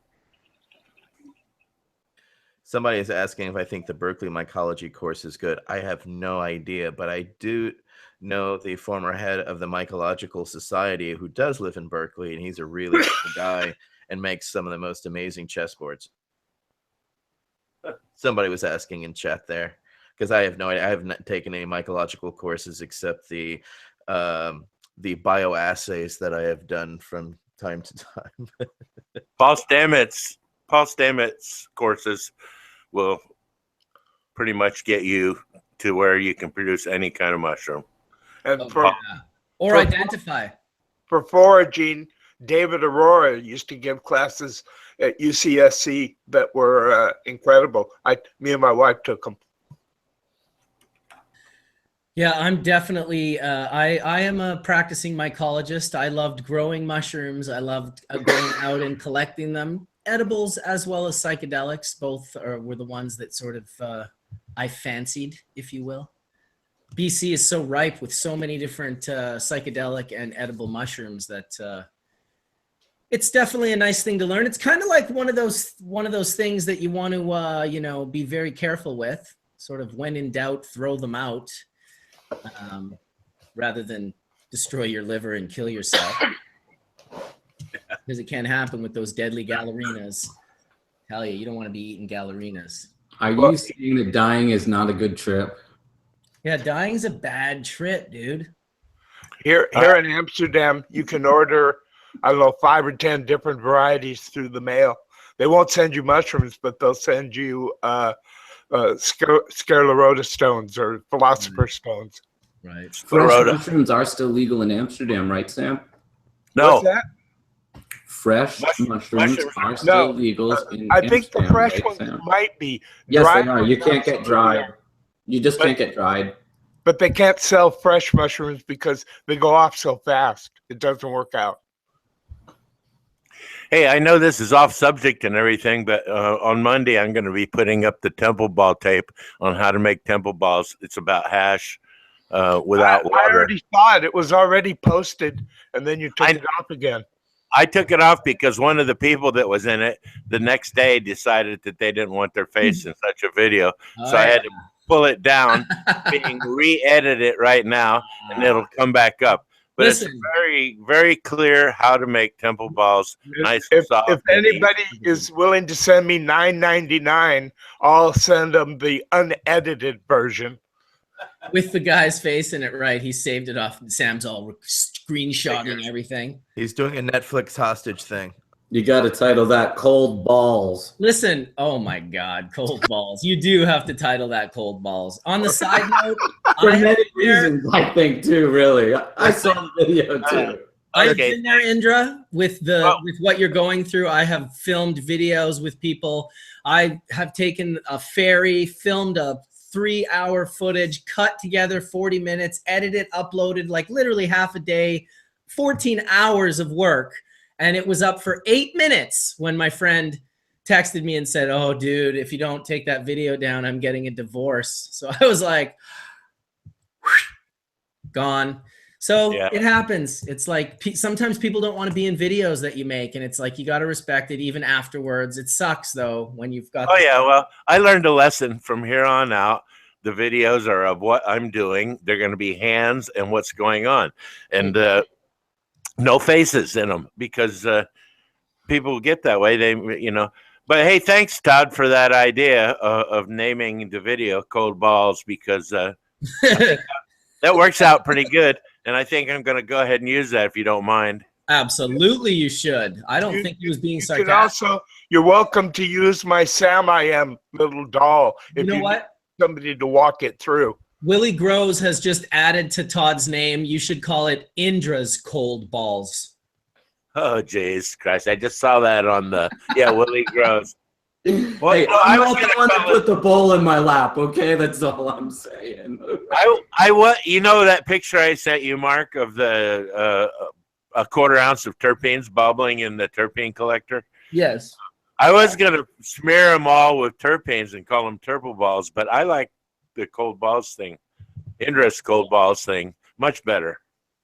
Somebody is asking if I think the Berkeley mycology course is good. I have no idea, but I do know the former head of the Mycological Society who does live in Berkeley, and he's a really cool guy and makes some of the most amazing chessboards. Somebody was asking in chat there, because I have no idea. I haven't taken any mycological courses except the bioassays that I have done from time to time. Paul Stamets courses will pretty much get you to where you can produce any kind of mushroom. And or identify. For foraging, David Aurora used to give classes at UCSC that were incredible. Me and my wife took them. Yeah, I'm definitely, I am a practicing mycologist. I loved growing mushrooms. I loved going out and collecting them. Edibles as well as psychedelics, were the ones that sort of I fancied, if you will. BC is so ripe with so many different psychedelic and edible mushrooms that it's definitely a nice thing to learn. It's kind of like one of those things that you want to be very careful with. Sort of when in doubt, throw them out. Rather than destroy your liver and kill yourself, because it can happen with those deadly gallerinas. Tell you don't want to be eating gallerinas. Are you saying that dying is not a good trip? Yeah, dying's a bad trip, dude. Here in Amsterdam, you can order, I don't know, 5 or 10 different varieties through the mail. They won't send you mushrooms, but they'll send you Scarlaroda stones or philosopher's stones. Right. Fresh mushrooms are still legal in Amsterdam, right, Sam? No. What's that? Fresh mushrooms are still legal in I think Amsterdam, the fresh right, ones Sam? might be. Yes, Dried they are. You ones can't get dried. absolutely are. You just can't get dried. But they can't sell fresh mushrooms because they go off so fast. It doesn't work out. Hey, I know this is off subject and everything, but on Monday I'm going to be putting up the temple ball tape on how to make temple balls. It's about hash without water. I already saw it. It was already posted, and then you took it off again. I took it off because one of the people that was in it the next day decided that they didn't want their face in such a video. So I had to pull it down, being re-edited right now, and it'll come back up. But it's very, very clear how to make temple balls nice and soft. If anybody is willing to send me $9.99, I'll send them the unedited version. With the guy's face in it, right? He saved it off. Sam's all screenshotting everything. He's doing a Netflix hostage thing. You got to title that Cold Balls. Listen, oh my God, Cold Balls. You do have to title that Cold Balls. On the side note, For many reasons, I think, too, really. I saw the video, too. I've been there, Indra, with what you're going through. I have filmed videos with people. I have taken a ferry, filmed a 3-hour footage, cut together 40 minutes, edited, uploaded, like literally half a day, 14 hours of work. And it was up for 8 minutes when my friend texted me and said, "Oh, dude, if you don't take that video down, I'm getting a divorce." So I was like, gone. So it happens. It's like sometimes people don't want to be in videos that you make, and it's like you got to respect it even afterwards. It sucks though when you've got. Oh yeah, well, I learned a lesson from here on out. The videos are of what I'm doing. They're going to be hands and what's going on, and no faces in them because people get that way. But hey, thanks, Todd, for that idea of naming the video "Cold Balls" because that works out pretty good. And I think I'm going to go ahead and use that if you don't mind. Absolutely, you should. I don't think he was being sarcastic. You're welcome to use my Sam I Am little doll. If you know what? Need somebody to walk it through. Willie Groves has just added to Todd's name. You should call it Indra's Cold Balls. Oh, jeez Christ. I just saw that on the, Willie Groves. Well, hey, I'm not the one that put the bowl in my lap, okay? That's all I'm saying. That picture I sent you, Mark, of the a quarter ounce of terpenes bubbling in the terpene collector? Yes. I was going to smear them all with terpenes and call them turple balls, but I like the cold balls thing, Indra's cold balls thing, much better.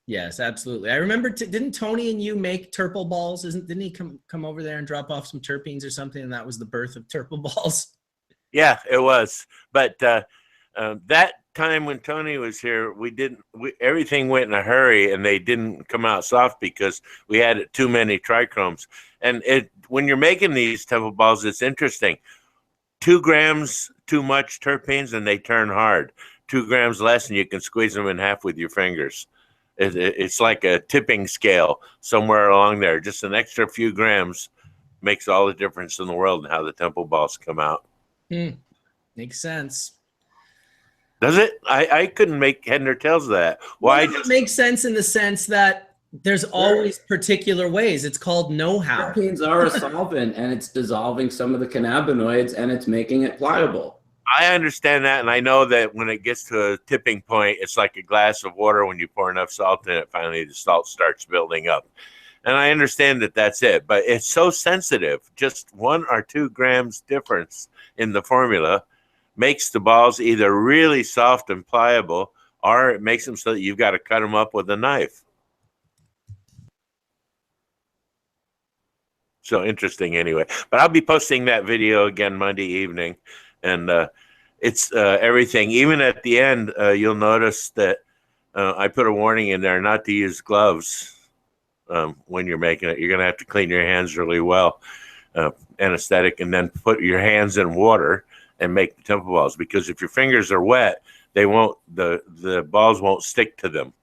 Yes, absolutely. I remember, didn't Tony and you make Turple Balls? Didn't he come over there and drop off some terpenes or something? And that was the birth of Turple Balls. Yeah, it was. But that time when Tony was here, everything went in a hurry and they didn't come out soft because we had too many trichromes. And when you're making these temple balls, it's interesting. 2 grams too much terpenes and they turn hard. 2 grams less and you can squeeze them in half with your fingers. It's like a tipping scale somewhere along there. Just an extra few grams makes all the difference in the world in how the temple balls come out. Makes sense. Does it? I couldn't make head nor tails of that. Why? Well, it makes sense in the sense that there's always particular ways. It's called know-how. Terpenes are a solvent, and it's dissolving some of the cannabinoids, and it's making it pliable. I understand that, and I know that when it gets to a tipping point, it's like a glass of water. When you pour enough salt in it, finally the salt starts building up. And I understand that that's it, but it's so sensitive. Just 1 or 2 grams difference in the formula makes the balls either really soft and pliable, or it makes them so that you've got to cut them up with a knife. So interesting anyway. But I'll be posting that video again Monday evening. And it's everything. Even at the end, you'll notice that I put a warning in there not to use gloves when you're making it. You're going to have to clean your hands really well, anesthetic, and then put your hands in water and make the temple balls. Because if your fingers are wet, they won't. The balls won't stick to them.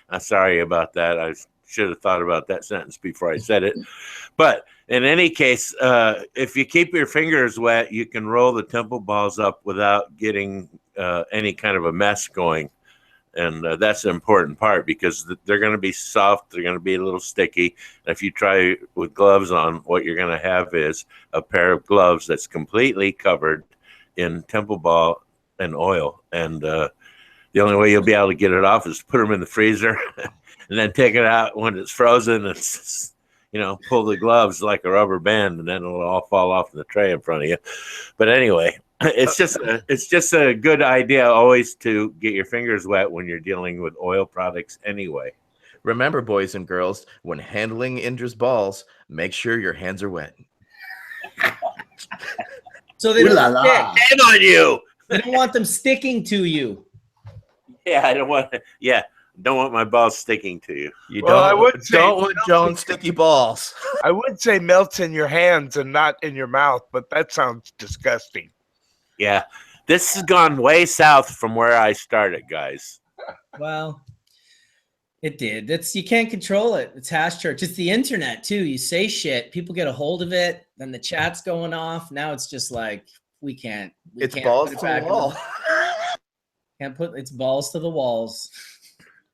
I'm sorry about that. I should have thought about that sentence before I said it. But in any case, if you keep your fingers wet, you can roll the temple balls up without getting any kind of a mess going. And that's an important part, because they're going to be soft. They're going to be a little sticky. And if you try with gloves on, what you're going to have is a pair of gloves that's completely covered in temple ball and oil. And the only way you'll be able to get it off is to put them in the freezer and then take it out when it's frozen and, pull the gloves like a rubber band, and then it'll all fall off in the tray in front of you. But anyway, it's just a good idea always to get your fingers wet when you're dealing with oil products anyway. Remember, boys and girls, when handling Indra's balls, make sure your hands are wet. So they don't stick. Shame on you. You don't want them sticking to you. Yeah, I don't want. Yeah, don't want my balls sticking to you. You Well, don't want John's sticky balls. I would say melts in your hands and not in your mouth, but that sounds disgusting. Yeah, this has gone way south from where I started, guys. Well, it did. You can't control it. It's hash church. It's the internet too. You say shit, people get a hold of it, then the chat's going off. Now it's just like we can't balls put to it back the wall. It's balls to the walls.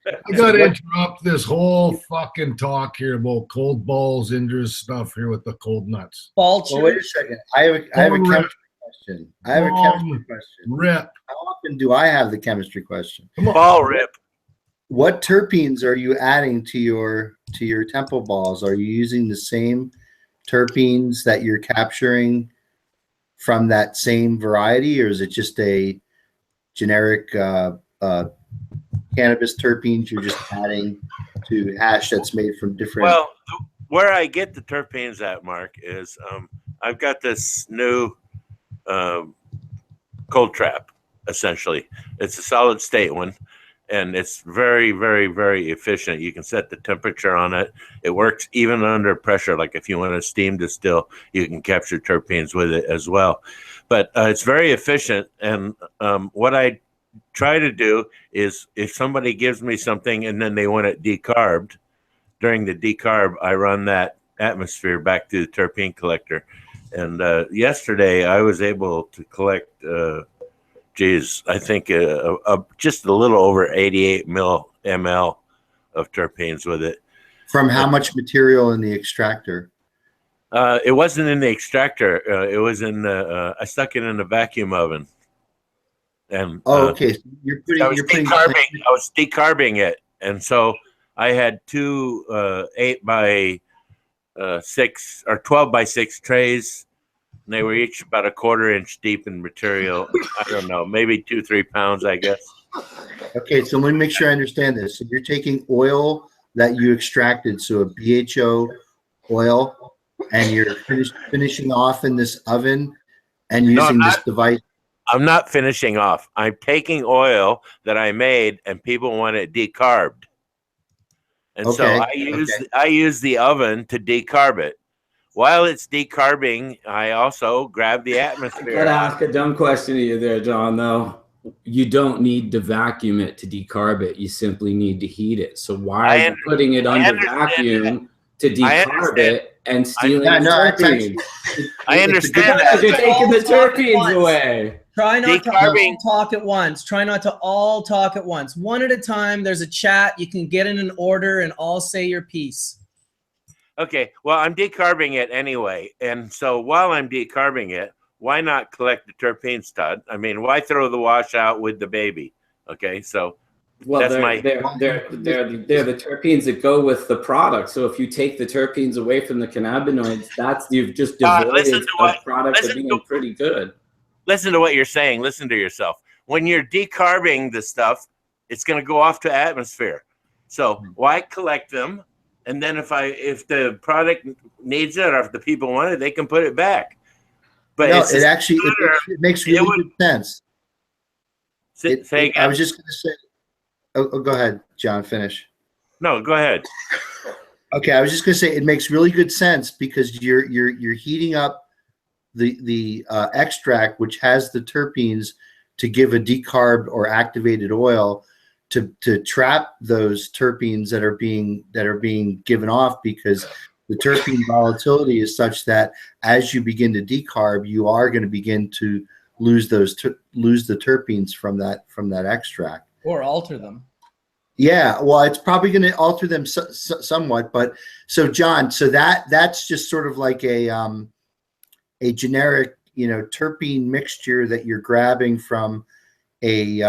I got to interrupt this whole fucking talk here about cold balls, Indra's stuff here with the cold nuts. Ball Well, wait a second. I have a chemistry question. Rip. How often do I have the chemistry question? Ball rip. What terpenes are you adding to your temple balls? Are you using the same terpenes that you're capturing from that same variety, or is it just a generic cannabis terpenes you're just adding to hash that's made from different? Well, where I get the terpenes at, Mark, is I've got this new cold trap. Essentially, it's a solid state one, and it's very, very, very efficient. You can set the temperature on it. It works even under pressure. Like if you want to steam distill, you can capture terpenes with it as well. But it's very efficient. And what I try to do is, if somebody gives me something and then they want it decarbed, during the decarb, I run that atmosphere back to the terpene collector. And yesterday I was able to collect, I think just a little over 88 ml of terpenes with it. From how much material in the extractor? It wasn't in the extractor. It was in I stuck it in the vacuum oven. And okay. I was decarbing it, and so I had two 8 by 6 or 12 by 6 trays. And they were each about a 1/4 inch deep in material. I don't know, maybe 2-3 pounds, I guess. Okay, so let me make sure I understand this. So you're taking oil that you extracted, so a BHO oil, and you're finishing off in this oven and using this device. I'm not finishing off. I'm taking oil that I made, and people want it decarbed. And so I use the oven to decarb it. While it's decarbing, I also grab the atmosphere. I gotta ask a dumb question to you there, John, though. You don't need to vacuum it to decarb it. You simply need to heat it. So why are you putting it under vacuum to decarb it and stealing the terpenes? I understand that. You're taking the terpenes away. Try not to all talk at once. Try not to all talk at once. One at a time. There's a chat. You can get in an order and all say your piece. Okay, well, I'm decarbing it anyway. And so while I'm decarbing it, why not collect the terpenes, Todd? I mean, why throw the wash out with the baby? Okay, so Well, that's they're the terpenes that go with the product. So if you take the terpenes away from the cannabinoids, you've just devoided a product of being pretty good. Listen to what you're saying. Listen to yourself. When you're decarbing the stuff, it's going to go off to atmosphere. So why collect them? And then if the product needs it, or if the people want it, they can put it back. But no, it makes really good sense. I was just going to say. Oh, go ahead, John. Finish. No, go ahead. Okay, I was just going to say it makes really good sense because you're heating up the extract, which has the terpenes, to give a decarbed or activated oil to trap those terpenes that are being given off, because the terpene volatility is such that as you begin to decarb, you are going to begin to lose the terpenes from that extract. Or alter them. Yeah, well, it's probably going to alter them somewhat. But so, John, that's just sort of like a generic, terpene mixture that you're grabbing from a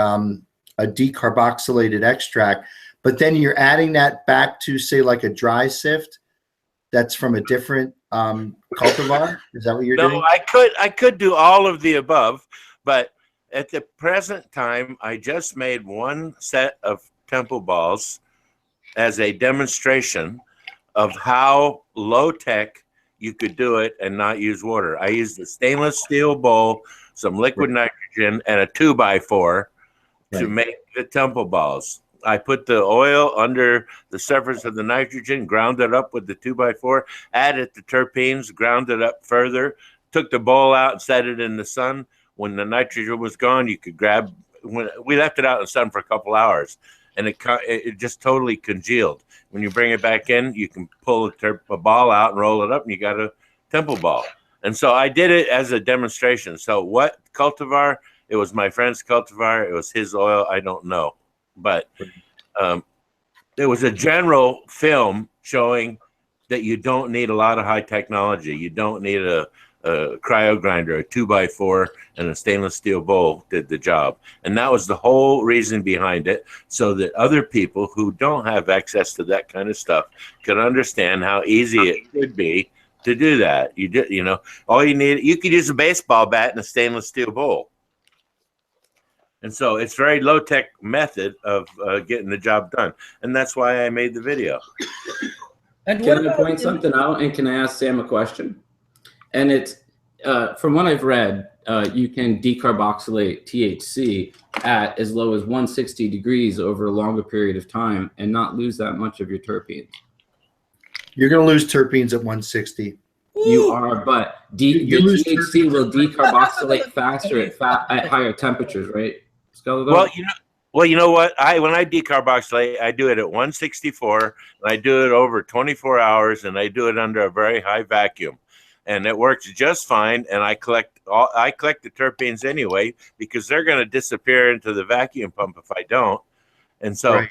decarboxylated extract, but then you're adding that back to, say, like a dry sift that's from a different cultivar. Is that what you're doing? No, I could do all of the above, but at the present time, I just made one set of temple balls as a demonstration of how low tech you could do it and not use water. I used a stainless steel bowl, some liquid nitrogen, and a 2x4 to make the temple balls. I put the oil under the surface of the nitrogen, ground it up with the 2x4, added the terpenes, ground it up further, took the bowl out and set it in the sun. When the nitrogen was gone, you could grab. We left it out in the sun for a couple hours, and it just totally congealed. When you bring it back in, you can pull a ball out and roll it up, and you got a temple ball. And so I did it as a demonstration. So what cultivar? It was my friend's cultivar. It was his oil. I don't know, but it was a general film showing that you don't need a lot of high technology. You don't need a cryo grinder, a 2x4, and a stainless steel bowl did the job. And that was the whole reason behind it, so that other people who don't have access to that kind of stuff could understand how easy it could be to do that. All you need, you could use a baseball bat and a stainless steel bowl. And so it's very low tech method of getting the job done. And that's why I made the video. And can I point something out, and can I ask Sam a question? And it's, from what I've read, you can decarboxylate THC at as low as 160 degrees over a longer period of time and not lose that much of your terpenes. You're going to lose terpenes at 160. You are, but your THC will decarboxylate faster at higher temperatures, right? Well, you know what? When I decarboxylate, I do it at 164, and I do it over 24 hours, and I do it under a very high vacuum. And it works just fine. And I collect the terpenes anyway, because they're going to disappear into the vacuum pump if I don't. And so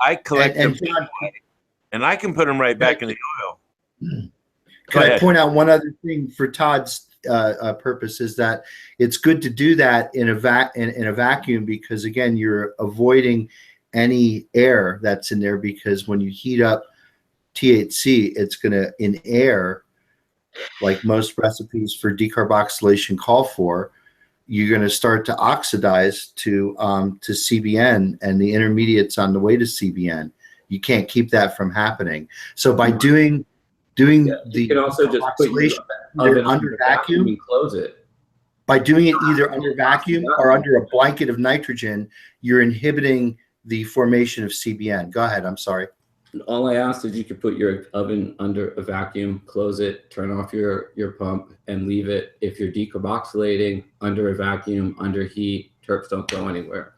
I collect them anyway, and I can put them right back in the oil. Can I point out one other thing for Todd's purpose is that it's good to do that in a vacuum, because again, you're avoiding any air that's in there, because when you heat up THC, it's going to, in air, like most recipes for decarboxylation call for, you're going to start to oxidize to CBN and the intermediates on the way to CBN. You can't keep that from happening. So by doing the you can also just put your under vacuum and close it. By doing it either under vacuum or under a blanket of nitrogen, you're inhibiting the formation of CBN. Go ahead. I'm sorry. All I asked is you could put your oven under a vacuum, close it, turn off your pump, and leave it. If you're decarboxylating under a vacuum, under heat, terps don't go anywhere.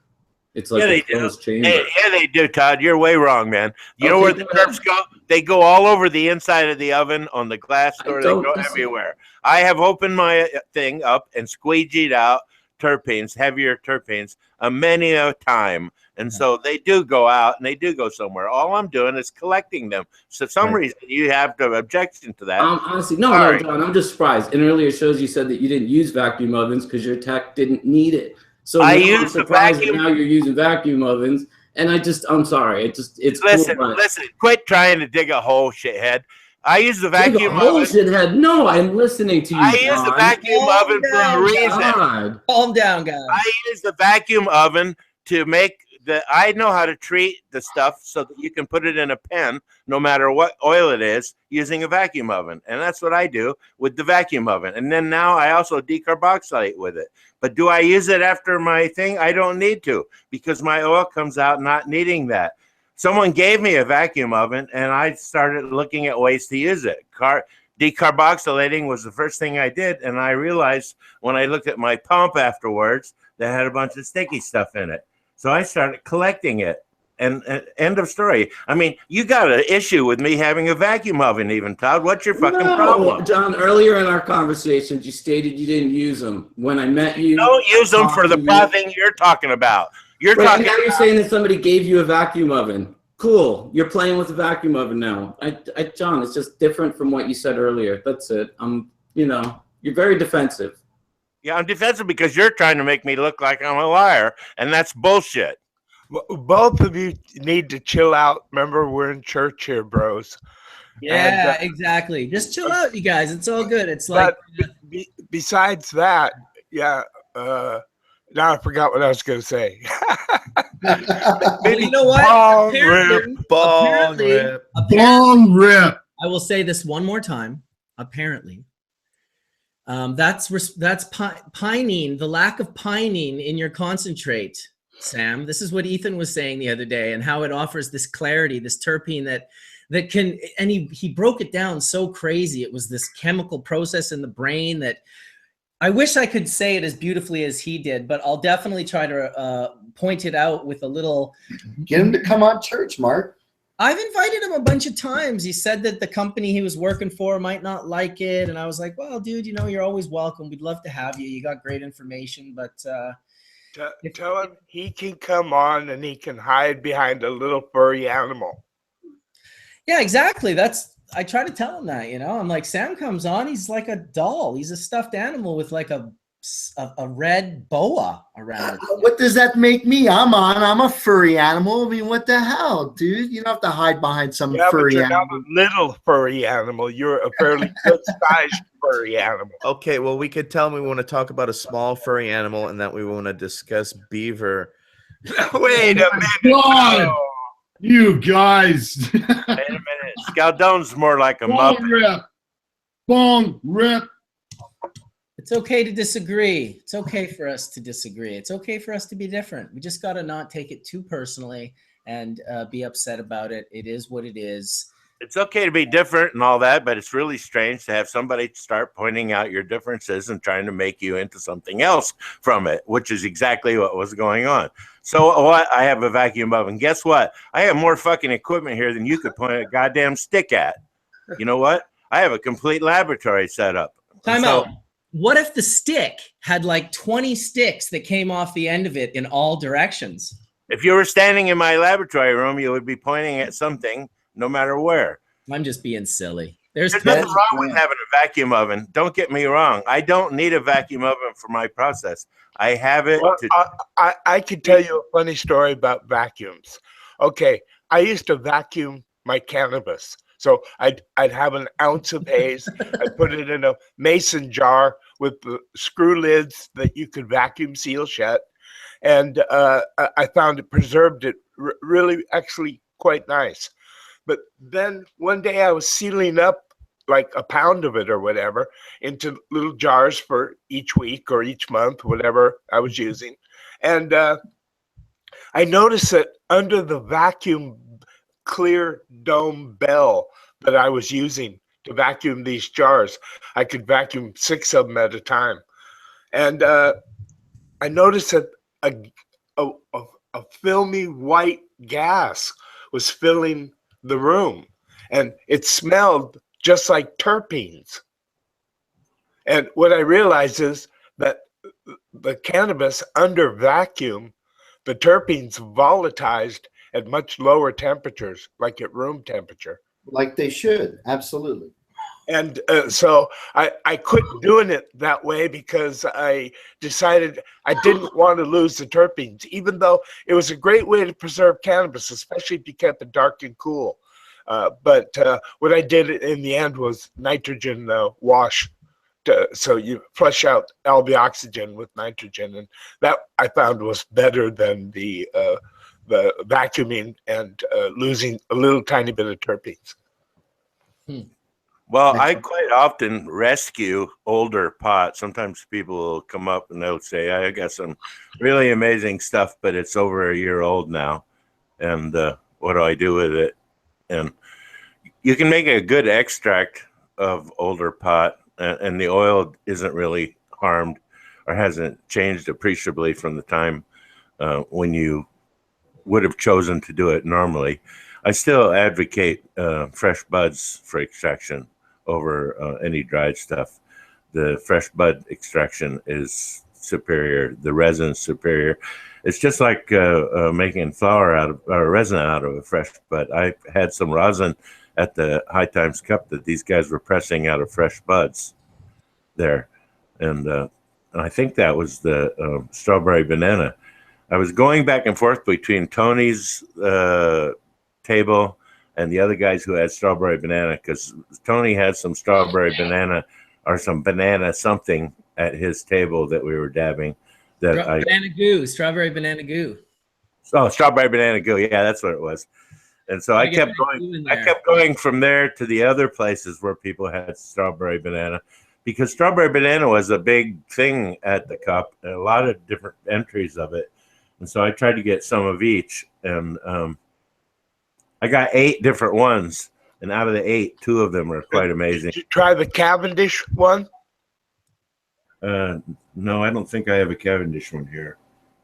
It's like a closed chamber. Yeah, they do, Todd. You're way wrong, man. You know where the terps go? They go all over the inside of the oven, on the glass door. They go everywhere. I have opened my thing up and squeegeed out terpenes, heavier terpenes, many a time. And so they do go out and they do go somewhere. All I'm doing is collecting them. So for some reason you have an objection to that. Honestly, no, John, I'm just surprised. In earlier shows, you said that you didn't use vacuum ovens because your tech didn't need it. So I'm surprised that now you're using vacuum ovens. And I'm sorry. It's listen, cool, listen, quit trying to dig a hole, shithead. I use the vacuum oven. Shithead. No, I'm listening to you. I use the vacuum oven for a reason. Calm down, guys. I use the vacuum oven to make I know how to treat the stuff so that you can put it in a pen, no matter what oil it is, using a vacuum oven. And that's what I do with the vacuum oven. And then now I also decarboxylate with it. But do I use it after my thing? I don't need to, because my oil comes out not needing that. Someone gave me a vacuum oven and I started looking at ways to use it. Decarboxylating was the first thing I did. And I realized when I looked at my pump afterwards, that had a bunch of sticky stuff in it. So I started collecting it, and end of story. I mean, you got an issue with me having a vacuum oven even, Todd. What's your fucking problem? John, earlier in our conversations, you stated you didn't use them. When I met you... Don't use them for the thing you're talking about. You're saying that somebody gave you a vacuum oven. Cool. You're playing with a vacuum oven now. John, it's just different from what you said earlier. That's it. You're very defensive. Yeah, I'm defensive because you're trying to make me look like I'm a liar, and that's bullshit. Both of you need to chill out. Remember, we're in church here, bros. Yeah, exactly. Just chill out, you guys. It's all good. It's like... besides that, yeah, now I forgot what I was going to say. You know what? Bong rip. I will say this one more time. Apparently, that's pining, the lack of pining in your concentrate, Sam. This is what Ethan was saying the other day, and how it offers this clarity, this terpene that can, and he broke it down so crazy. It was this chemical process in the brain that I wish I could say it as beautifully as he did, but I'll definitely try to point it out with a little. Get him to come on church, Mark. I've invited him a bunch of times. He said that the company he was working for might not like it. And I was like, well, dude, you're always welcome. We'd love to have you. You got great information, but tell him he can come on and he can hide behind a little furry animal. Yeah, exactly. I try to tell him that, I'm like, Sam comes on, he's like a doll. He's a stuffed animal with like a red boa around it. What does that make me? I'm a furry animal. I mean, what the hell, dude? You don't have to hide behind some furry animal. Not a little furry animal. You're a fairly good sized furry animal. Okay, well, we could tell him we want to talk about a small furry animal and that we want to discuss beaver. Wait a minute. God, you guys. Wait a minute. Scaldone's more like a muppet. Bong rip. It's okay to disagree. It's okay for us to disagree. It's okay for us to be different. We just got to not take it too personally and be upset about it. It is what it is. It's okay to be different and all that, but it's really strange to have somebody start pointing out your differences and trying to make you into something else from it, which is exactly what was going on. So what? I have a vacuum oven. Guess what? I have more fucking equipment here than you could point a goddamn stick at. You know what? I have a complete laboratory set up. Time out. What if the stick had like 20 sticks that came off the end of it in all directions? If you were standing in my laboratory room, you would be pointing at something no matter where. I'm just being silly. There's nothing wrong with having a vacuum oven. Don't get me wrong. I don't need a vacuum oven for my process. I have it. Well, I could tell you a funny story about vacuums. Okay, I used to vacuum my cannabis. So I'd have an ounce of haze. I'd put it in a mason jar with the screw lids that you could vacuum seal shut. And I found it preserved it really actually quite nice. But then one day I was sealing up like a pound of it or whatever into little jars for each week or each month, whatever I was using. And I noticed that under the vacuum clear dome bell that I was using to vacuum these jars, I could vacuum 6 of them at a time. And I noticed that a filmy white gas was filling the room, and it smelled just like terpenes. And what I realized is that the cannabis under vacuum, the terpenes volatilized at much lower temperatures, like at room temperature. Like they should. Absolutely. And so I quit doing it that way because I decided I didn't want to lose the terpenes, even though it was a great way to preserve cannabis, especially if you kept it dark and cool. But what I did in the end was nitrogen wash. So you flush out all the oxygen with nitrogen, and that I found was better than the vacuuming and losing a little tiny bit of terpenes. Well, I quite often rescue older pots. Sometimes people will come up and they'll say, I got some really amazing stuff, but it's over a year old now. And what do I do with it? And you can make a good extract of older pot, and the oil isn't really harmed or hasn't changed appreciably from the time when you would have chosen to do it normally. I still advocate fresh buds for extraction over any dried stuff. The fresh bud extraction is superior. The resin's superior. It's just like making flour out of or resin out of a fresh bud. I had some rosin at the High Times Cup that these guys were pressing out of fresh buds there, and I think that was the strawberry banana. I was going back and forth between Tony's table and the other guys who had strawberry banana, because Tony had some strawberry banana or some banana something at his table that we were dabbing. Banana goo, strawberry banana goo. Oh, strawberry banana goo. Yeah, that's what it was. And so I kept going. I kept going from there to the other places where people had strawberry banana, because strawberry banana was a big thing at the cup, and a lot of different entries of it. And so I tried to get some of each, and I got 8 different ones, and out of the 8, 2 of them were quite amazing. Did you try the Cavendish one? No, I don't think I have a Cavendish one here.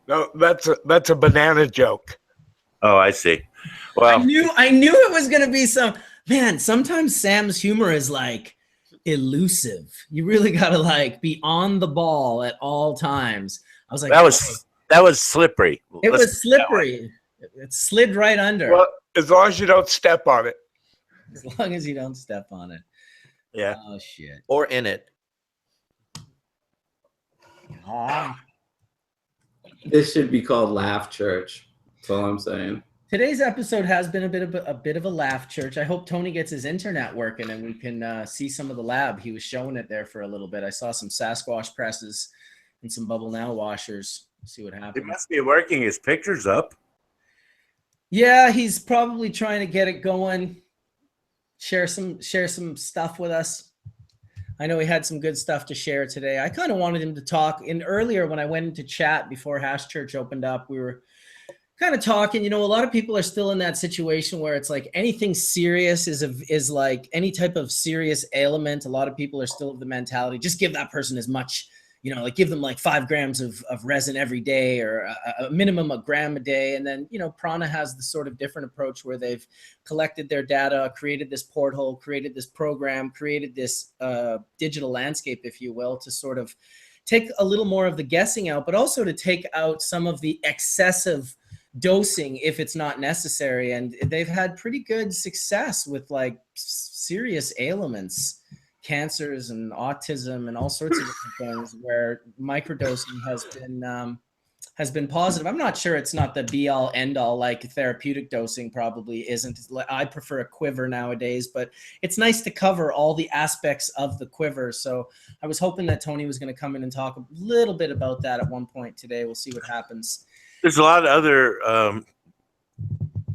No, that's a banana joke. Oh, I see. Well, I knew it was gonna be some man. Sometimes Sam's humor is like elusive. You really gotta like be on the ball at all times. I was like, that was slippery. It was slippery. It slid right under. Well, as long as you don't step on it. As long as you don't step on it. Yeah. Oh shit. Or in it. This should be called Laugh Church. That's all I'm saying. Today's episode has been a bit of a laugh church. I hope Tony gets his internet working and we can see some of the lab. He was showing it there for a little bit. I saw some Sasquatch presses and some Bubble Now washers. See what happens. It must be working. His picture's up. Yeah, he's probably trying to get it going. Share some stuff with us. I know he had some good stuff to share today. I kind of wanted him to talk. Earlier when I went into chat before Hash Church opened up, we were kind of talking. You know, a lot of people are still in that situation where it's like anything serious is like any type of serious ailment. A lot of people are still of the mentality, just give that person as much, you know, like give them like 5 grams of resin every day, or a minimum a gram a day. And then, you know, Prana has the sort of different approach where they've collected their data, created this porthole, created this program, created this digital landscape, if you will, to sort of take a little more of the guessing out, but also to take out some of the excessive dosing if it's not necessary. And they've had pretty good success with like serious ailments, cancers and autism and all sorts of different things where microdosing has been positive. I'm not sure it's not the be all end all, like therapeutic dosing probably isn't. I prefer a quiver nowadays, but it's nice to cover all the aspects of the quiver. So I was hoping that Tony was going to come in and talk a little bit about that at one point today. We'll see what happens. There's a lot of other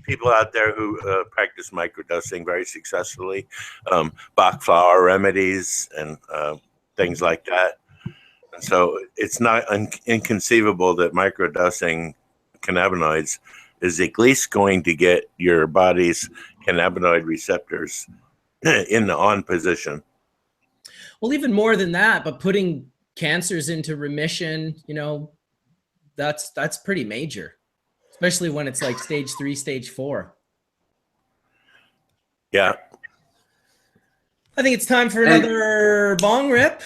people out there who practice microdosing very successfully. Bach flower remedies and things like that. And so it's not inconceivable that microdosing cannabinoids is at least going to get your body's cannabinoid receptors in the on position. Well, even more than that, but putting cancers into remission, you know, that's pretty major, especially when it's like stage 3, stage 4. Yeah. I think it's time for another bong rip.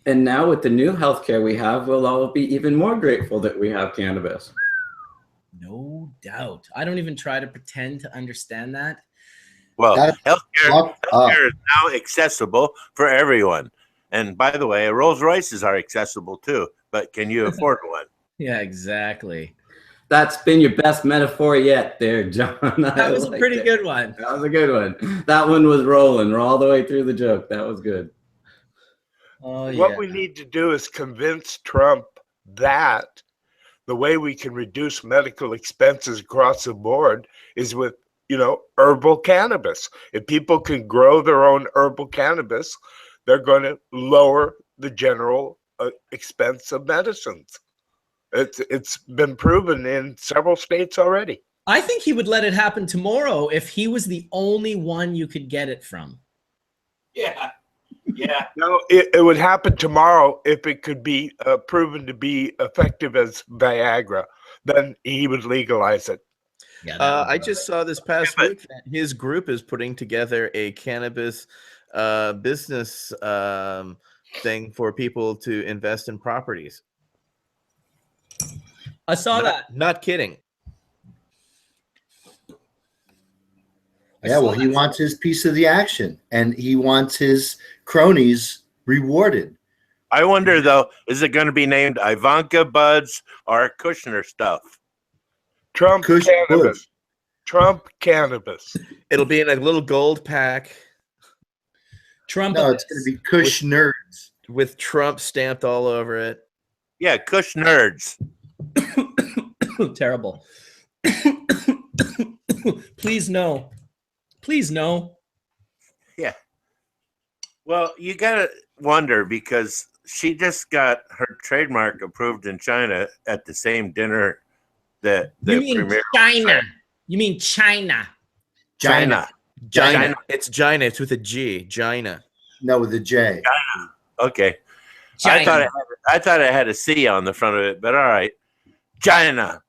And now with the new healthcare we have, we'll all be even more grateful that we have cannabis. No doubt. I don't even try to pretend to understand that. Well, That's healthcare up. is now accessible for everyone. And by the way, Rolls Royces are accessible too, but can you afford one? Yeah, exactly. That's been your best metaphor yet there, John. That was a pretty good one. That was a good one. That one was rolling. We're all the way through the joke. That was good. Oh, yeah. What we need to do is convince Trump that the way we can reduce medical expenses across the board is with, herbal cannabis. If people can grow their own herbal cannabis, they're going to lower the general expense of medicines. It's been proven in several states already. I think he would let it happen tomorrow if he was the only one you could get it from. Yeah. Yeah. No, it would happen tomorrow if it could be proven to be effective as Viagra. Then he would legalize it. Yeah, I just saw this past week that his group is putting together a cannabis business thing for people to invest in properties. I saw that. Not kidding. Yeah, well, he wants his piece of the action, and he wants his cronies rewarded. I wonder, though, is it going to be named Ivanka Buds or Kushner stuff? Trump Kush cannabis. Bush. Trump cannabis. It'll be in a little gold pack. Trump. No, it's going to be Kush Nerds. With Trump stamped all over it. Yeah, Kush Nerds. Terrible. Please no. Please no. Yeah. Well, you got to wonder because she just got her trademark approved in China at the same dinner that the You mean premier. China. You mean China. China. Gina. It's Gina. It's with a G. Gina. No, with a J. Okay. China. I thought it had a C on the front of it, but all right. China.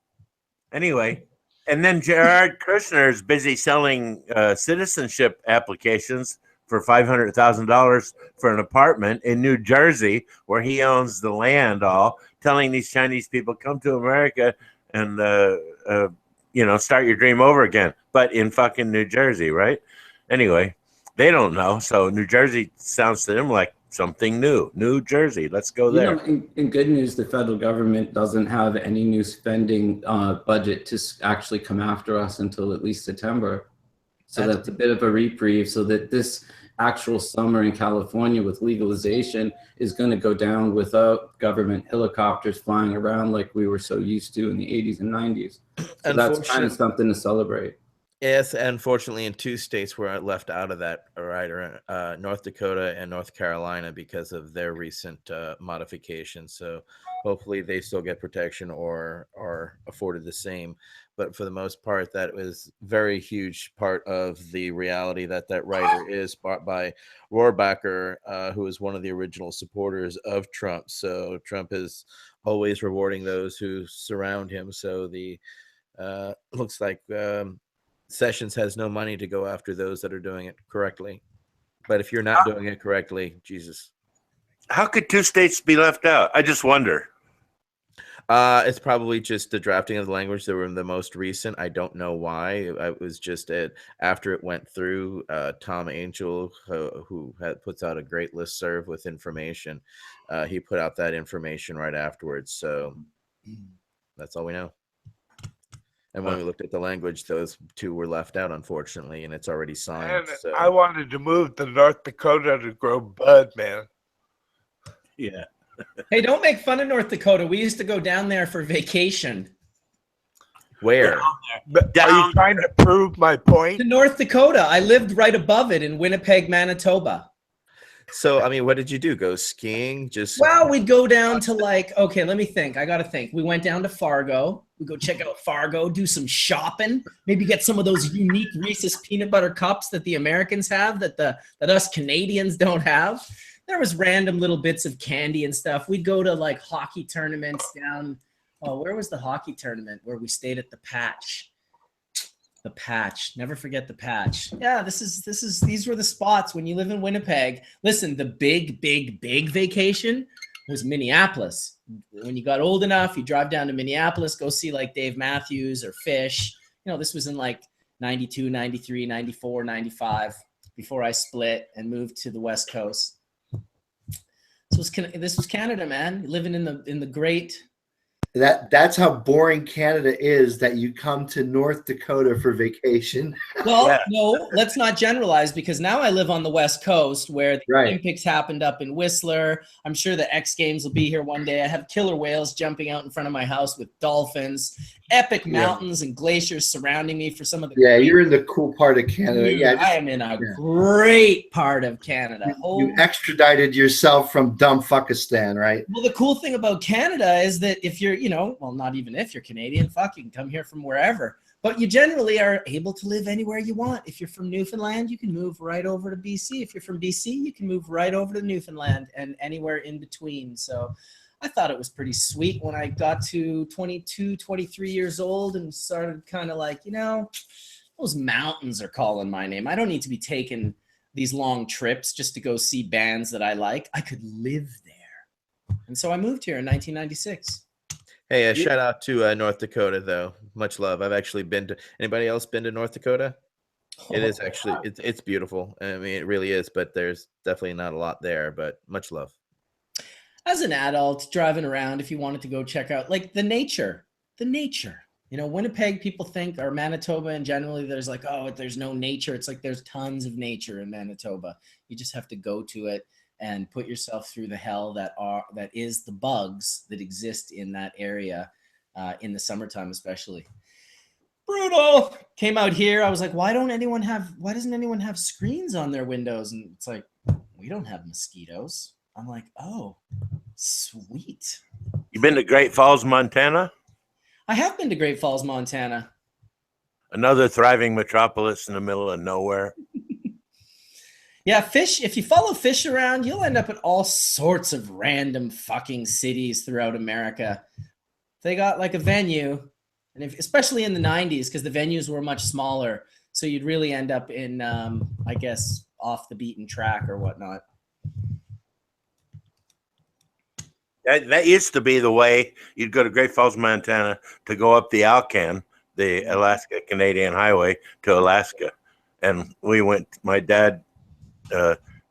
Anyway, and then Jared Kushner is busy selling citizenship applications for $500,000 for an apartment in New Jersey where he owns the land all, telling these Chinese people, come to America and, start your dream over again. But in fucking New Jersey, right? Anyway, they don't know. So New Jersey sounds to them like something new. New Jersey, let's go there. In good news, the federal government doesn't have any new spending budget to actually come after us until at least September. So that's a bit of a reprieve, so that this actual summer in California with legalization is going to go down without government helicopters flying around like we were so used to in the 80s and 90s. So that's kind of something to celebrate. Yes, unfortunately, in two states were left out of that, right? North Dakota and North Carolina because of their recent modifications. So hopefully they still get protection or are afforded the same. But for the most part, that was very huge part of the reality that writer is bought by Rohrbacher, who is one of the original supporters of Trump. So Trump is always rewarding those who surround him. So the looks like Sessions has no money to go after those that are doing it correctly. But if you're not doing it correctly, Jesus. How could two states be left out? I just wonder. It's probably just the drafting of the language. They were the most recent. I don't know why. It was just after it went through. Tom Angel, who puts out a great listserv with information, he put out that information right afterwards. So that's all we know. And when we looked at the language, those two were left out, unfortunately, and it's already signed. And So. I wanted to move to North Dakota to grow bud, man. Yeah. Hey, don't make fun of North Dakota. We used to go down there for vacation. Where? But are you trying to prove my point? To North Dakota. I lived right above it in Winnipeg, Manitoba. So, I mean, what did you do? Go skiing? Just Well, we'd go down to okay, let me think. I got to think. We went down to Fargo. We go check out Fargo, do some shopping, maybe get some of those unique Reese's peanut butter cups that the Americans have that us Canadians don't have. There was random little bits of candy and stuff. We'd go to hockey tournaments down. Oh, where was the hockey tournament where we stayed at the Patch? The Patch. Never forget the Patch. Yeah, these were the spots when you live in Winnipeg. Listen, the big vacation was Minneapolis. When you got old enough, you drive down to Minneapolis, go see like Dave Matthews or Fish. You know, this was in like 92, 93, 94, 95, before I split and moved to the West Coast. This was Canada, man. Living in the great. That's how boring Canada is, that you come to North Dakota for vacation. Well, no, let's not generalize, because now I live on the West Coast where the Olympics happened up in Whistler. I'm sure the X Games will be here one day. I have killer whales jumping out in front of my house with dolphins, epic mountains and glaciers surrounding me for some of the. Yeah, you're in the cool part of Canada. Yeah, I am in a great part of Canada. You extradited yourself from dumb Fuckistan, right? Well, the cool thing about Canada is that if you're, well, not even if you're Canadian, you can come here from wherever. But you generally are able to live anywhere you want. If you're from Newfoundland, you can move right over to BC. If you're from BC, you can move right over to Newfoundland and anywhere in between. So I thought it was pretty sweet when I got to 22, 23 years old and started kind of like, those mountains are calling my name. I don't need to be taking these long trips just to go see bands that I like. I could live there. And so I moved here in 1996. Hey, shout out to North Dakota, though. Much love. I've actually been to. Anybody else been to North Dakota? It is actually it's beautiful. I mean, it really is. But there's definitely not a lot there. But much love. As an adult, driving around, if you wanted to go check out like the nature. Winnipeg, people think, or Manitoba, and generally there's like, oh, there's no nature. It's like there's tons of nature in Manitoba. You just have to go to it and put yourself through the hell that is the bugs that exist in that area in the summertime, especially. Brutal. Came out here. I was like, why doesn't anyone have screens on their windows? And it's like, we don't have mosquitoes. I'm like, oh, sweet. You been to Great Falls, Montana? I have been to Great Falls, Montana. Another thriving metropolis in the middle of nowhere. Yeah, Fish, if you follow Fish around, you'll end up at all sorts of random fucking cities throughout America. They got like a venue, and especially in the 90s, because the venues were much smaller. So you'd really end up in, I guess, off the beaten track or whatnot. That used to be the way. You'd go to Great Falls, Montana to go up the Alcan, the Alaska-Canadian highway to Alaska. And we went, my dad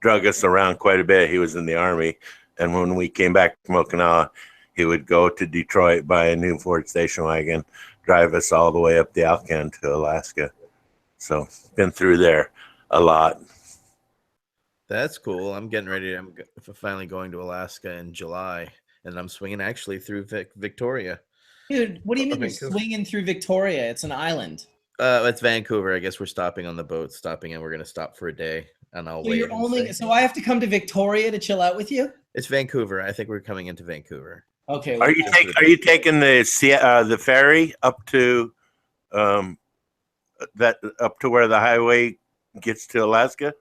drug us around quite a bit. He was in the Army. And when we came back from Okinawa, he would go to Detroit, buy a new Ford station wagon, drive us all the way up the Alcan to Alaska. So been through there a lot. That's cool. I'm getting ready. I'm finally going to Alaska in July, and I'm swinging actually through Victoria. Dude, what do you mean you're swinging through Victoria? It's an island. It's Vancouver. I guess we're stopping on the boat, and we're going to stop for a day, and I'll wait. So I have to come to Victoria to chill out with you? It's Vancouver. I think we're coming into Vancouver. Okay. Are you taking the ferry up to up to where the highway gets to Alaska?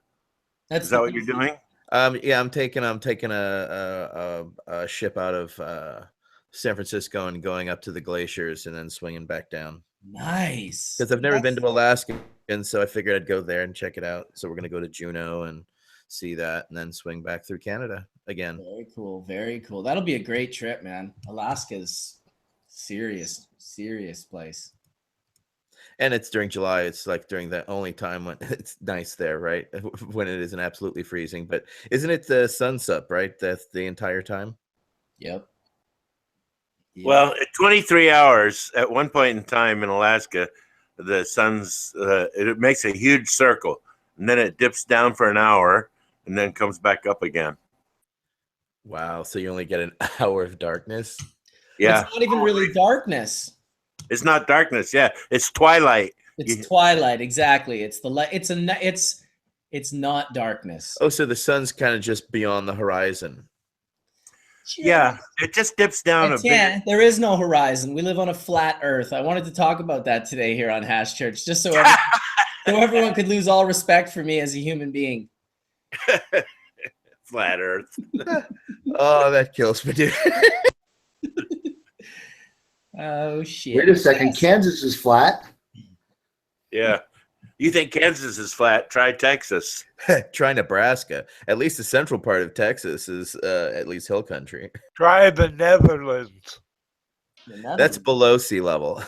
Is that what you're doing? Yeah, I'm taking a ship out of San Francisco and going up to the glaciers and then swinging back down. Nice. Because I've never been to Alaska, and so I figured I'd go there and check it out. So we're gonna go to Juneau and see that, and then swing back through Canada again. Very cool. Very cool. That'll be a great trip, man. Alaska's serious place. And it's during July. It's like during the only time when it's nice there, right? When it isn't absolutely freezing. But isn't it the sun's up, right? That's the entire time. Yep. Well, at 23 hours at one point in time in Alaska, the sun's it makes a huge circle, and then it dips down for an hour, and then comes back up again. Wow! So you only get an hour of darkness. Yeah, it's not even really darkness. It's not darkness. Yeah, it's twilight. It's twilight. Exactly. It's the light. It's not darkness. Oh, so the sun's kind of just beyond the horizon. Yeah, it just dips down a bit. There is no horizon. We live on a flat Earth. I wanted to talk about that today here on Hash Church, just so everyone could lose all respect for me as a human being. Flat Earth. Oh, that kills me, dude. Oh shit! Wait a second. Yes. Kansas is flat. Yeah. You think Kansas is flat? Try Texas. Try Nebraska. At least the central part of Texas is at least hill country. Try the Netherlands. That's below sea level.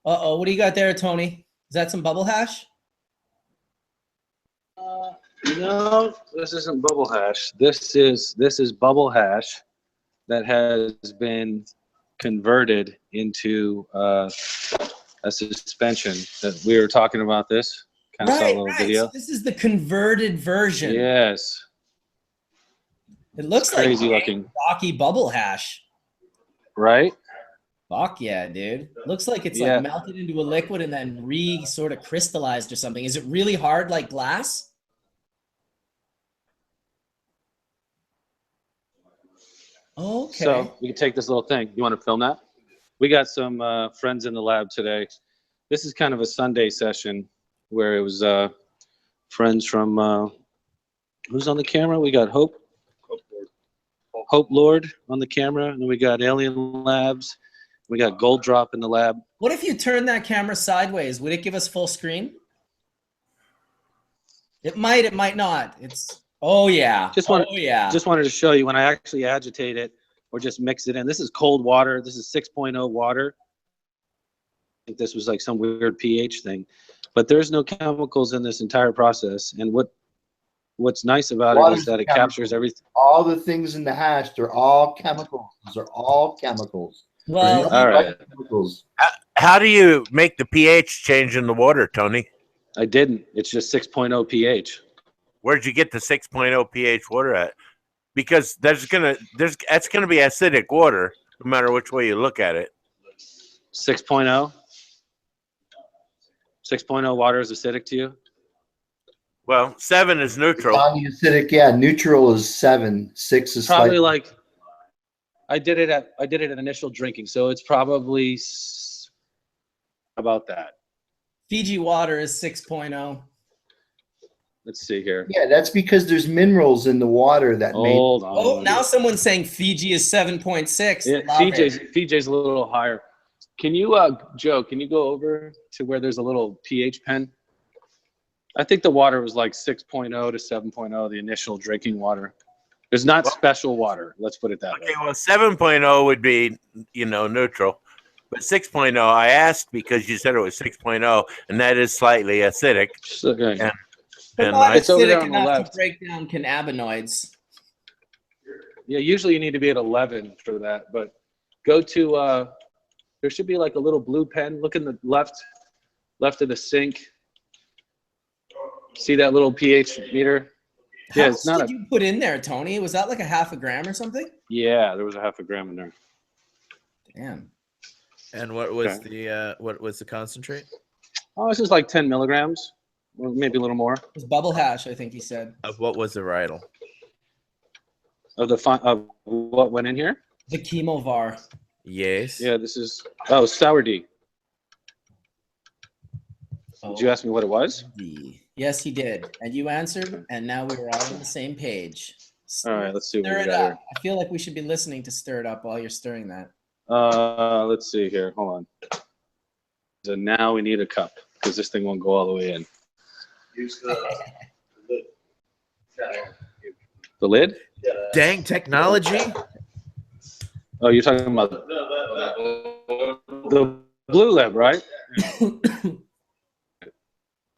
Uh-oh, what do you got there, Tony? Is that some bubble hash? No, this isn't bubble hash. This is bubble hash that has been converted into a suspension. That we were talking about this. Kind of saw a little video. So this is the converted version. Yes. It looks It's crazy like looking. rocky bubble hash. Right? Fuck yeah, dude. Looks like it's Yeah. like melted into a liquid and then sort of crystallized or something. Is it really hard like glass? Okay. So we can take this little thing. You want to film that? We got some friends in the lab today. This is kind of a Sunday session where it was friends from who's on the camera? We got Hope Lord on the camera, and then we got Alien Labs. We got Gold Drop in the lab. What if you turn that camera sideways? Would it give us full screen? It might not. Oh yeah. Just wanted to show you when I actually agitate it or just mix it in. This is cold water. This is 6.0 water. I think this was like some weird pH thing, but there's no chemicals in this entire process. And what's nice about it is that it captures everything. All the things in the hash, they're all chemicals. Those are all chemicals. Well, all right. Chemicals. How do you make the pH change in the water, Tony? I didn't. It's just 6.0 pH. Where'd you get the 6.0 pH water at? Because that's gonna be acidic water, no matter which way you look at it. 6.0. 6.0 water is acidic to you? Well, 7 is neutral. Acidic, yeah. Neutral is 7. 6 is Probably slightly. like I did it at initial drinking, so it's probably about that. Fiji water is 6.0. Let's see here. Yeah, that's because there's minerals in the water that Hold on. Oh, now someone's saying Fiji is 7.6. Yeah, Love it. FJ's a little higher. Can you, Joe? Can you go over to where there's a little pH pen? I think the water was like 6.0 to 7.0, the initial drinking water. There's not special water. Let's put it that way. Okay, well, 7.0 would be, neutral. But 6.0, I asked because you said it was 6.0, and that is slightly acidic. Okay. But not It's over there acidic on the enough left. to break down cannabinoids. Yeah, usually you need to be at 11 for that. But go to, there should be like a little blue pen. Look in the left of the sink. See that little pH meter? How Yeah, much it's not did you put in there, Tony? Was that like a half a gram or something? Yeah, there was a half a gram in there. Damn. And what was the concentrate? Oh, this is like 10 milligrams, or maybe a little more. It was bubble hash, I think he said. Of what was the varietal? Of what went in here? The chemovar. Yes. Yeah, this is sour D. Did you ask me what it was? Yes, he did. And you answered, and now we were all on the same page. All right, let's see what Stir we it got up. here. I feel like we should be listening to Stir It Up while you're stirring that. Let's see here. Hold on. So now we need a cup because this thing won't go all the way in. Use the lid. The lid? Dang technology. Oh, you're talking about the blue lid, right?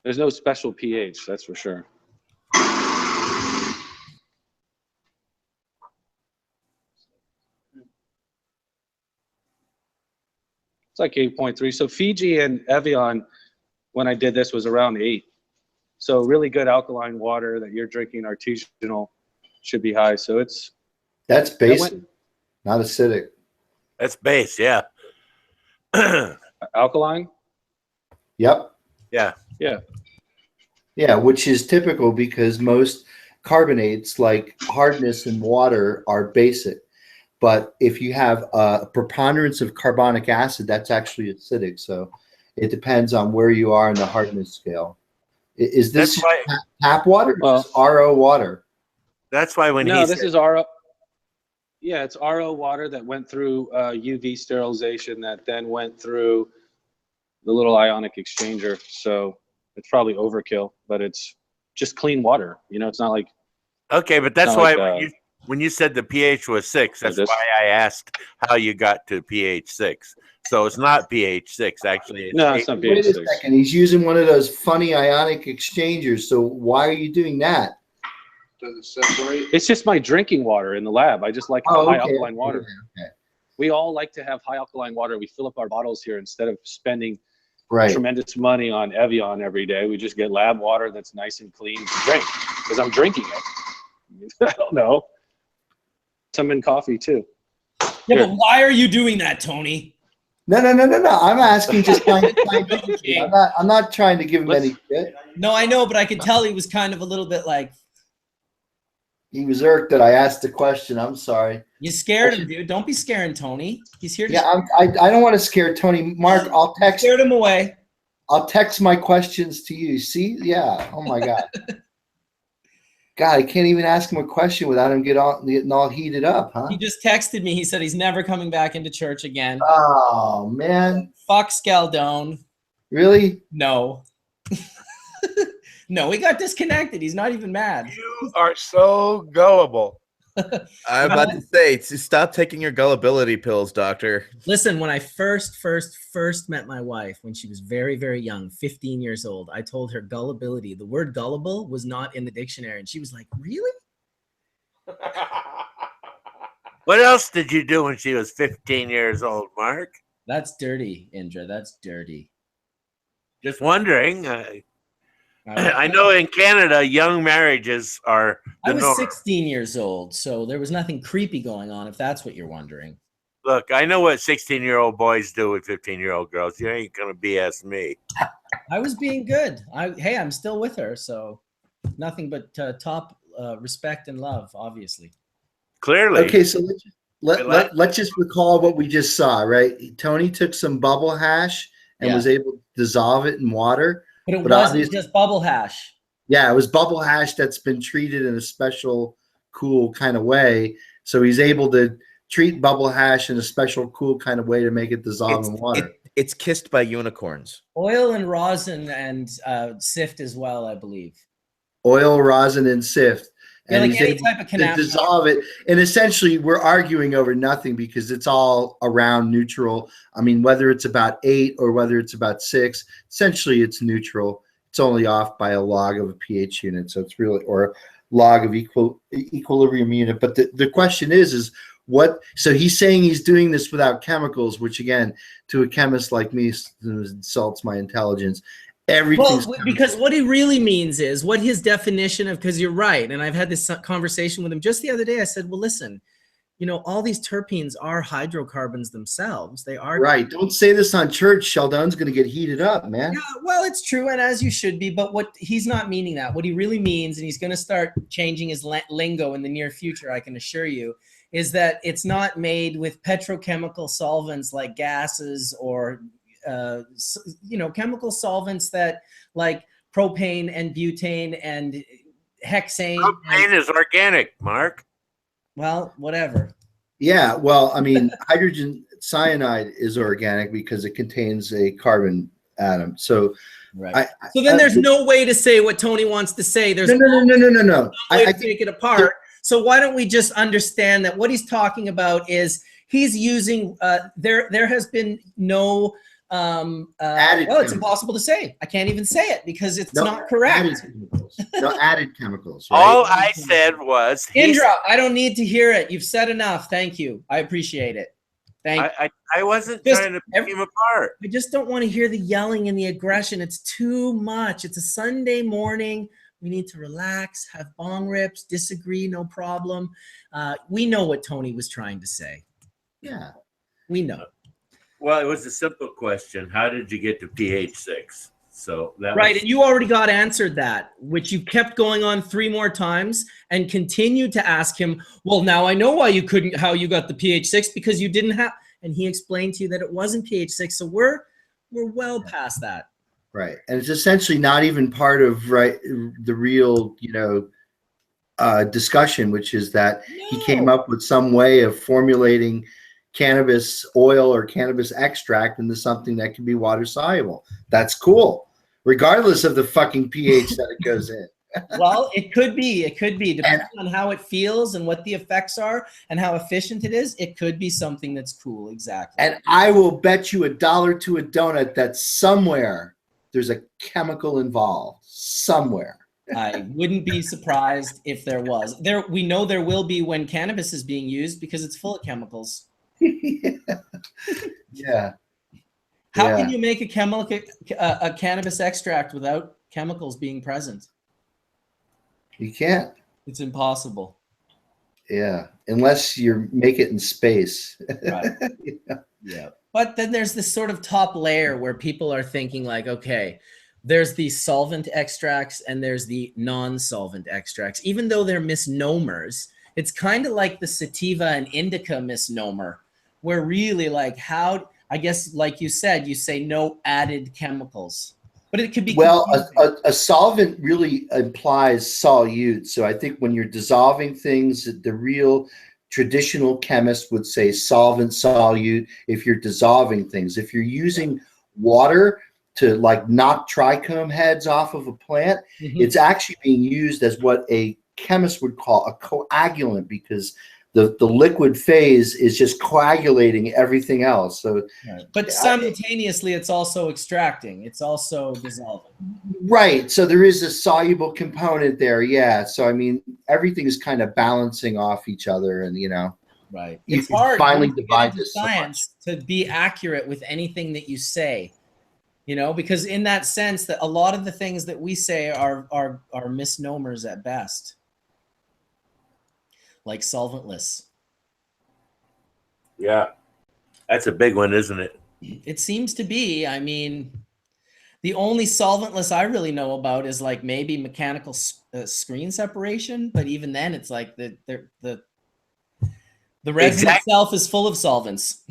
There's no special pH, that's for sure. It's like 8.3. So Fiji and Evian, when I did this, was around 8. So really good alkaline water that you're drinking, artisanal, should be high. So That's basic, not acidic. That's base, yeah. alkaline. Yep. Yeah. Yeah. Yeah, which is typical because most carbonates like hardness and water are basic. But if you have a preponderance of carbonic acid, that's actually acidic. So it depends on where you are in the hardness scale. Is this tap water or is this RO water? That's why when this is RO. Yeah, it's RO water that went through UV sterilization that then went through the little ionic exchanger. So it's probably overkill, but it's just clean water. You know, it's not like. Okay, but that's Not why like, when you said the pH was 6, that's this. why I asked how you got to pH 6. So it's not pH 6, actually. It's No, it's not Wait pH a 6. second. He's using one of those funny ionic exchangers. So why are you doing that? Does it separate? It's just my drinking water in the lab. I just like high alkaline water. Okay. We all like to have high alkaline water. We fill up our bottles here instead of spending Right. tremendous money on Evian every day. We just get lab water that's nice and clean to drink because I'm drinking it. I don't know. Some in coffee too. Yeah, but why are you doing that, Tony? No. I'm asking just scientifically. I'm not trying to give him any shit. No, I know, but I could tell he was kind of a little bit like, He was irked that I asked the question. I'm sorry. you scared him, dude. Don't be scaring Tony. He's here to Yeah, I don't want to scare Tony. Mark, I'll text. scared him away. I'll text my questions to you. See? Yeah. Oh my God. God, I can't even ask him a question without him getting all heated up, huh? He just texted me. He said he's never coming back into church again. Oh man. Fuck Scaldone. Really? No. No, he got disconnected. He's not even mad. You are so gullible. I'm about to say, stop taking your gullibility pills, doctor. Listen, when I first met my wife, when she was very, very young, 15 years old, I told her gullibility. The word gullible was not in the dictionary. And she was like, really? What else did you do when she was 15 years old, Mark? That's dirty, Indra. That's dirty. Just wondering. I know in Canada, young marriages are the I was norm. 16 years old, so there was nothing creepy going on, if that's what you're wondering. Look, I know what 16-year-old boys do with 15-year-old girls. You ain't going to BS me. I was being good. Hey, I'm still with her, so nothing but top respect and love, obviously. Clearly. Okay, so let's just recall what we just saw, right? Tony took some bubble hash and was able to dissolve it in water. But it wasn't just bubble hash. Yeah, it was bubble hash that's been treated in a special, cool kind of way. So he's able to treat bubble hash in a special, cool kind of way to make it dissolve in water. It's kissed by unicorns. Oil and rosin and sift as well, I believe. Oil, rosin, and sift. Yeah, And like he's any able type of to cannabis. dissolve it. And essentially, we're arguing over nothing because it's all around neutral. I mean, whether it's about 8 or whether it's about 6, essentially it's neutral. It's only off by a log of a pH unit. So it's really, or a log of equilibrium unit. But the question is what, so he's saying he's doing this without chemicals, which again, to a chemist like me, insults my intelligence. Everything's because what he really means is what his definition of, because you're right, and I've had this conversation with him just the other day. I said, well, listen, you know, all these terpenes are hydrocarbons themselves. They are right. Don't say this on church. Sheldon's going to get heated up, man. Yeah, well, it's true, and as you should be. But what he's not meaning that. What he really means, and he's going to start changing his lingo in the near future, I can assure you, is that it's not made with petrochemical solvents like gases or chemical solvents that like propane and butane and hexane. Propane is organic, Mark. Well, whatever. Yeah, well, I mean, hydrogen cyanide is organic because it contains a carbon atom. So, right. So then there's no way to say what Tony wants to say. There's no. I take it apart. So why don't we just understand that what he's talking about is he's using there has been no it's impossible to say. I can't even say it because it's not correct. Added chemicals. Right? All I said was Indra, I don't need to hear it. You've said enough. Thank you. I appreciate it. I wasn't trying to pick him apart. I just don't want to hear the yelling and the aggression. It's too much. It's a Sunday morning. We need to relax, have bong rips, disagree, no problem. We know what Tony was trying to say. Yeah. We know. Well, it was a simple question. How did you get to pH 6? So that right, and you already got answered that, which you kept going on 3 more times and continued to ask him, well, now I know why you couldn't, how you got the pH 6, because you didn't have, and he explained to you that it wasn't pH 6. So we're well past that. Right, and it's essentially not even part of the real, discussion, which is that he came up with some way of formulating cannabis oil or cannabis extract into something that can be water soluble. That's cool, regardless of the fucking pH that it goes in. Well, it could be depending on how it feels and what the effects are and how efficient it is. It could be something that's cool. Exactly. And I will bet you $1 to a donut that somewhere there's a chemical involved somewhere. I wouldn't be surprised if there was. We know there will be when cannabis is being used because it's full of chemicals. Yeah. How can you make a cannabis extract without chemicals being present? You can't. It's impossible. Yeah, unless you make it in space. Right. Yeah. But then there's this sort of top layer where people are thinking like, okay, there's the solvent extracts and there's the non-solvent extracts. Even though they're misnomers, it's kind of like the sativa and indica misnomer, where really like how, I guess, like you said, you say no added chemicals. But it could be a solvent really implies solute. So I think when you're dissolving things, the real traditional chemist would say solvent, solute. If you're dissolving things, if you're using water to like knock trichome heads off of a plant, it's actually being used as what a chemist would call a coagulant, because the liquid phase is just coagulating everything else. So, but simultaneously, it's also extracting. It's also dissolving. Right. So there is a soluble component there. Yeah. So I mean, everything is kind of balancing off each other, and right. You it's hard finally divide this science to be accurate with anything that you say. Because in that sense, that a lot of the things that we say are misnomers at best. Like solventless. Yeah, that's a big one, isn't it? It seems to be. I mean, the only solventless I really know about is like maybe mechanical screen separation, but even then, it's like the resin itself is full of solvents.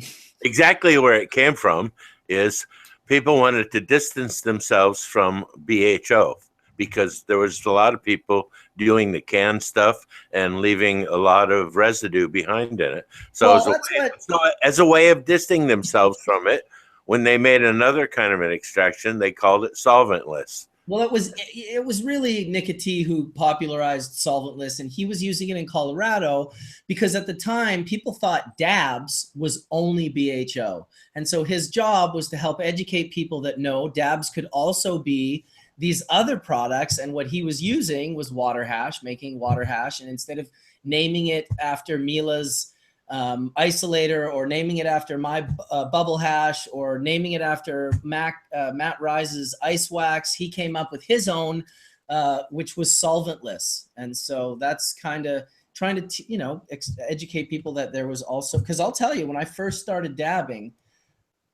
Exactly where it came from is people wanted to distance themselves from BHO, because there was a lot of people doing the canned stuff and leaving a lot of residue behind in it. So, as a way of distancing themselves from it, when they made another kind of an extraction, they called it solventless. Well, it was really Nicotine who popularized solventless, and he was using it in Colorado because at the time people thought dabs was only BHO. And so his job was to help educate people that no, dabs could also be these other products, and what he was using was water hash, making water hash, and instead of naming it after Mila's isolator or naming it after my bubble hash or naming it after Matt Rise's ice wax, he came up with his own, which was solventless. And so that's kind of trying to educate people that there was also, because I'll tell you, when I first started dabbing,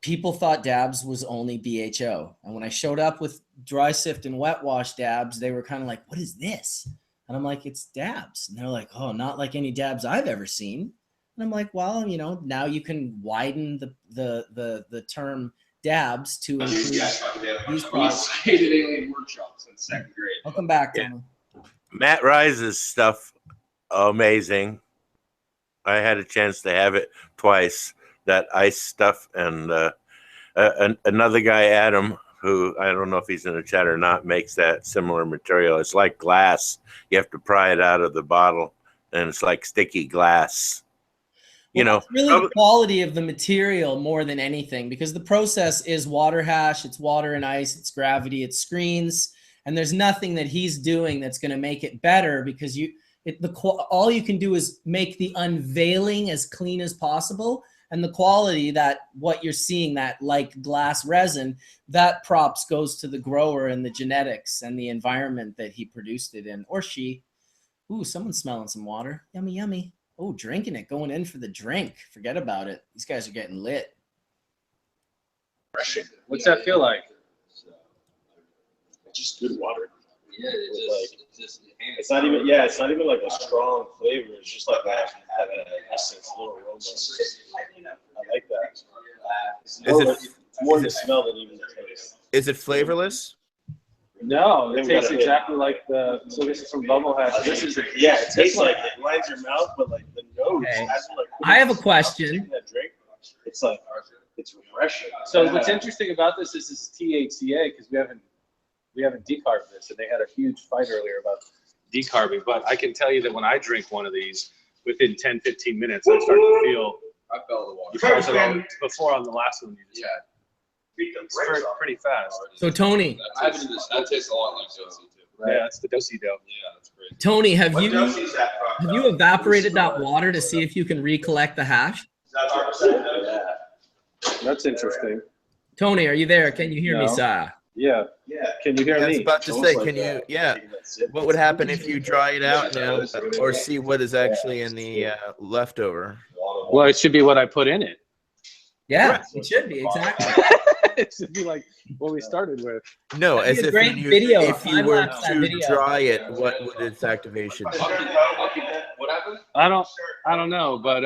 people thought dabs was only BHO. And when I showed up with dry sift and wet wash dabs, they were kind of like, what is this? And I'm like, it's dabs. And they're like, oh, not like any dabs I've ever seen. And I'm like, well, now you can widen the term dabs to include these products. I hated alien workshops in second grade. Welcome back, Tony. Matt Rise's stuff, amazing. I had a chance to have it twice, that ice stuff, and another guy, Adam, who I don't know if he's in the chat or not, makes that similar material. It's like glass. You have to pry it out of the bottle, and it's like sticky glass. It's really the quality of the material more than anything, because the process is water hash, it's water and ice, it's gravity, it's screens, and there's nothing that he's doing that's going to make it better, because all you can do is make the unveiling as clean as possible. And the quality, that what you're seeing, that like glass resin, that props goes to the grower and the genetics and the environment that he produced it in, or she. Ooh, someone's smelling some water. Yummy, yummy. Oh, drinking it, going in for the drink. Forget about it. These guys are getting lit. What's that feel like? It's just good water. Yeah, it's not even like a strong flavor. It's just like that essence, a little aroma. I like that. It's more the smell than even the taste. Is it flavorless? No, it tastes exactly like so this is from Bubble Hash. This is it tastes like it lines your mouth, but like the nose. Okay. I have a question. it's like it's refreshing. So what's interesting about this is THCA, because we haven't decarbed this, and they had a huge fight earlier about decarbing. But I can tell you that when I drink one of these, within 10, 15 minutes, I start to feel. I fell in the water. You felt it on, before on the last one you just had. It's pretty fast. So Tony, That tastes a lot like Josie too. Right. Yeah, it's the Dosey dough. Yeah, that's great. Tony, have What you Josie's that from? evaporated that water to see if you can recollect the hash? Is that 100% Yeah. That's interesting. Tony, are you there? Can you hear me, No. sir? Yeah. Yeah. Can you hear I was me? about to say, can you? Yeah. What would happen if you dry it out now, or see what is actually in the leftover? Well, it should be what I put in it. Yeah, it should be exactly. It should be like what we started with. No, That'd as be a if great you, video, if you were time-lapse that to video. dry it, what would its activation be? What happened? I don't know, but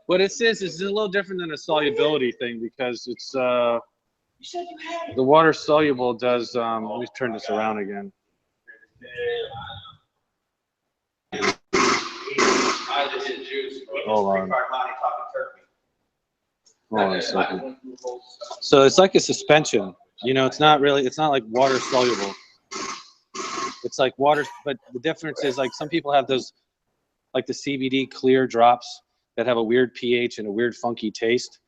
what it says is a little different than a solubility thing, because it's the water soluble does. Let me turn this around again. Hold on. Hold on a second. So it's like a suspension. You know, it's not like water soluble. It's like water, but the difference is, like, some people have those, like the CBD clear drops that have a weird pH and a weird funky taste.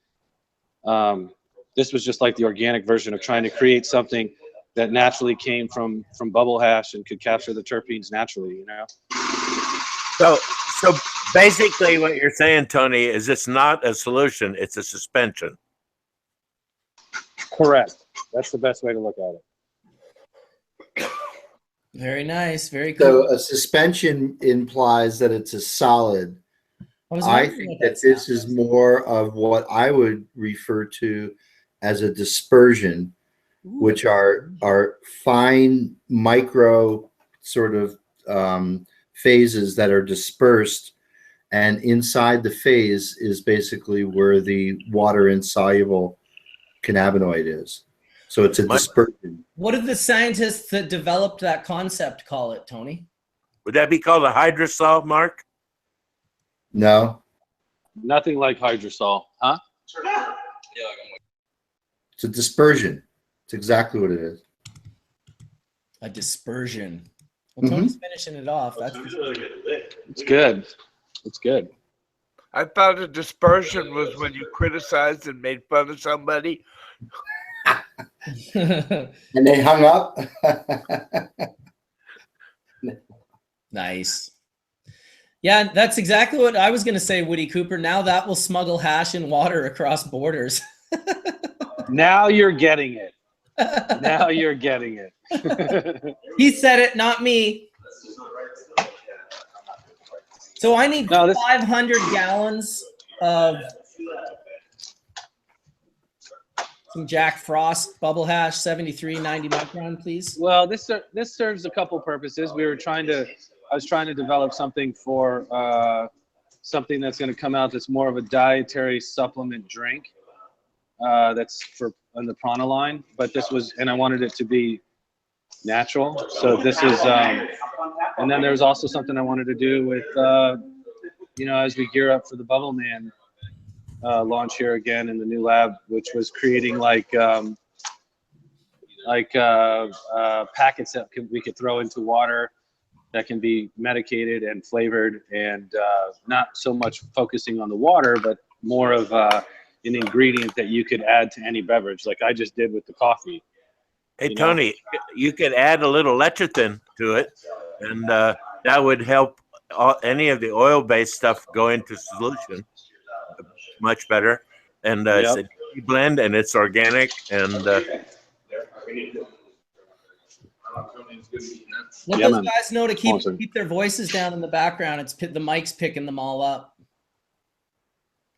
This was just like the organic version of trying to create something that naturally came from bubble hash and could capture the terpenes naturally, you know? So basically what you're saying, Tony, is it's not a solution, it's a suspension. Correct. That's the best way to look at it. Very nice. Very cool. So a suspension implies that it's a solid. I think that this is more of what I would refer to as a dispersion, which are fine micro sort of phases that are dispersed, and inside the phase is basically where the water insoluble cannabinoid is. So it's a dispersion. What did the scientists that developed that concept call it, Tony? Would that be called a hydrosol, Mark? No, Nothing like hydrosol, huh? it's a dispersion. It's exactly what it is. A dispersion. Well, Tony's finishing it off. That's for sure. It's good. It's good. I thought a dispersion was when you criticized and made fun of somebody. And they hung up. Nice. Yeah, that's exactly what I was going to say, Woody Cooper. Now that will smuggle hash and water across borders. Now you're getting it. Now you're getting it. He said it, not me. So I need 500 gallons of some Jack Frost bubble hash, 7390 micron, please. Well, this serves a couple purposes. I was trying to develop something for something that's going to come out that's more of a dietary supplement drink. That's on the Prana line, but this was, and I wanted it to be natural. So this is, and then there's also something I wanted to do with, as we gear up for the Bubble Man launch here again in the new lab, which was creating packets that we could throw into water that can be medicated and flavored, and not so much focusing on the water, but more of an ingredient that you could add to any beverage, like I just did with the coffee. Hey, Tony, you could add a little lecithin to it, and that would help any of the oil-based stuff go into solution much better. And it's a tea blend, and it's organic, and Let those guys know to keep their voices down in the background. It's the mic's picking them all up.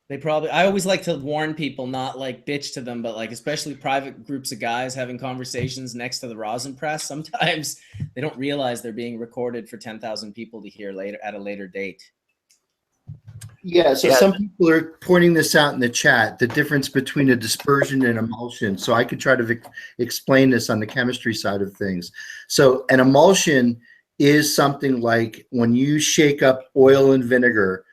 I always like to warn people, not like bitch to them, but like especially private groups of guys having conversations next to the rosin press. Sometimes they don't realize they're being recorded for 10,000 people to hear later at a later date. Yeah, so some people are pointing this out in the chat, the difference between a dispersion and emulsion. So I could try to explain this on the chemistry side of things. So an emulsion is something like when you shake up oil and vinegar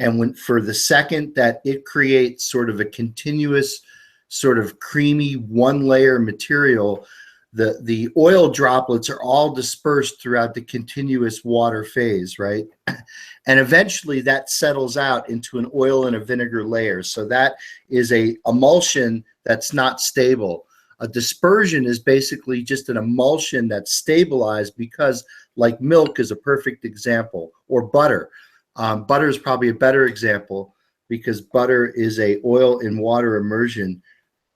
And when for the second that it creates sort of a continuous, sort of creamy one-layer material, the oil droplets are all dispersed throughout the continuous water phase, right? And eventually that settles out into an oil and a vinegar layer. So that is a emulsion that's not stable. A dispersion is basically just an emulsion that's stabilized because, like milk is a perfect example, or butter. Butter is probably a better example because butter is a oil in water immersion.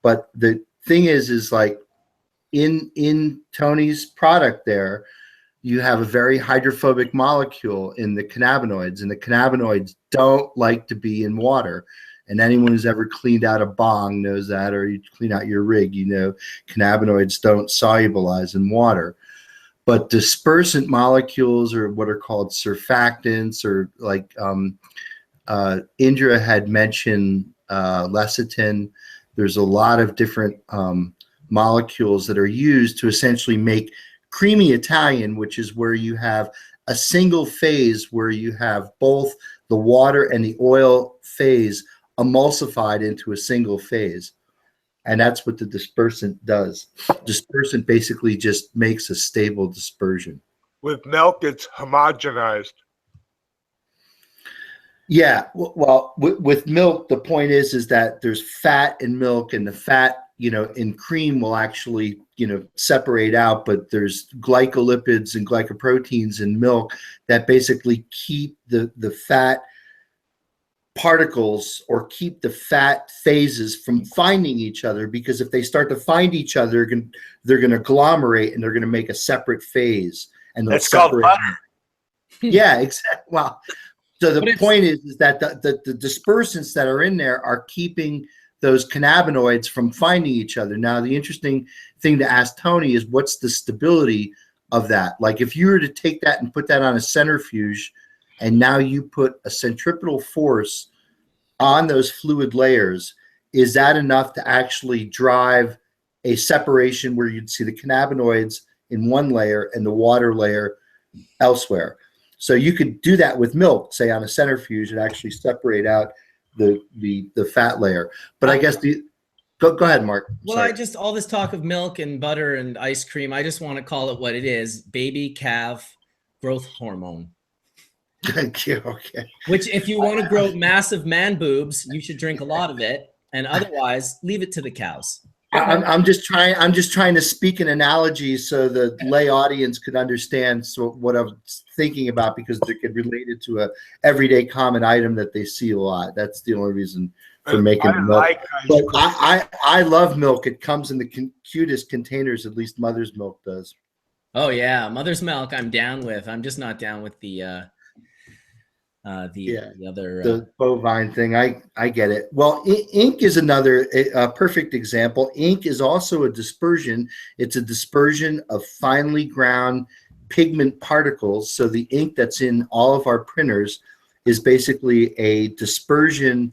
But the thing is like in Tony's product there, you have a very hydrophobic molecule in the cannabinoids, and the cannabinoids don't like to be in water. And anyone who's ever cleaned out a bong knows that, or you clean out your rig, you know, cannabinoids don't solubilize in water. But dispersant molecules, or what are called surfactants, or like Indra had mentioned lecithin. There's a lot of different molecules that are used to essentially make creamy Italian, which is where you have a single phase where you have both the water and the oil phase emulsified into a single phase. And that's what the dispersant does. Dispersant basically just makes a stable dispersion. With milk, it's homogenized. Yeah, well, with milk, the point is that there's fat in milk, and the fat, you know, in cream will actually, you know, separate out, but there's glycolipids and glycoproteins in milk that basically keep the fat particles, or keep the fat phases from finding each other, because if they start to find each other, they're going to agglomerate and they're going to make a separate phase, and they'll That's called separate. butter. Yeah, exactly. Well, so the point is that the dispersants that are in there are keeping those cannabinoids from finding each other. Now, the interesting thing to ask Tony is, what's the stability of that? Like, if you were to take that and put that on a centrifuge, and now you put a centripetal force on those fluid layers, is that enough to actually drive a separation where you'd see the cannabinoids in one layer and the water layer elsewhere? So you could do that with milk, say on a centrifuge, and actually separate out the fat layer. But I guess go ahead, Mark. Well, all this talk of milk and butter and ice cream, I just want to call it what it is: baby calf growth hormone. Thank you. Okay. Which, if you want to grow massive man boobs, you should drink a lot of it, and otherwise leave it to the cows. I'm just trying to speak an analogy so the lay audience could understand what I'm thinking about, because they could relate it to a everyday common item that they see a lot. That's the only reason for making milk. But I love milk. It comes in the cutest containers, at least Mother's Milk does. Oh yeah, Mother's Milk I'm down with. I'm just not down with the bovine thing. I get it. Well, ink is another perfect example. Ink is also a dispersion. It's a dispersion of finely ground pigment particles. So the ink that's in all of our printers is basically a dispersion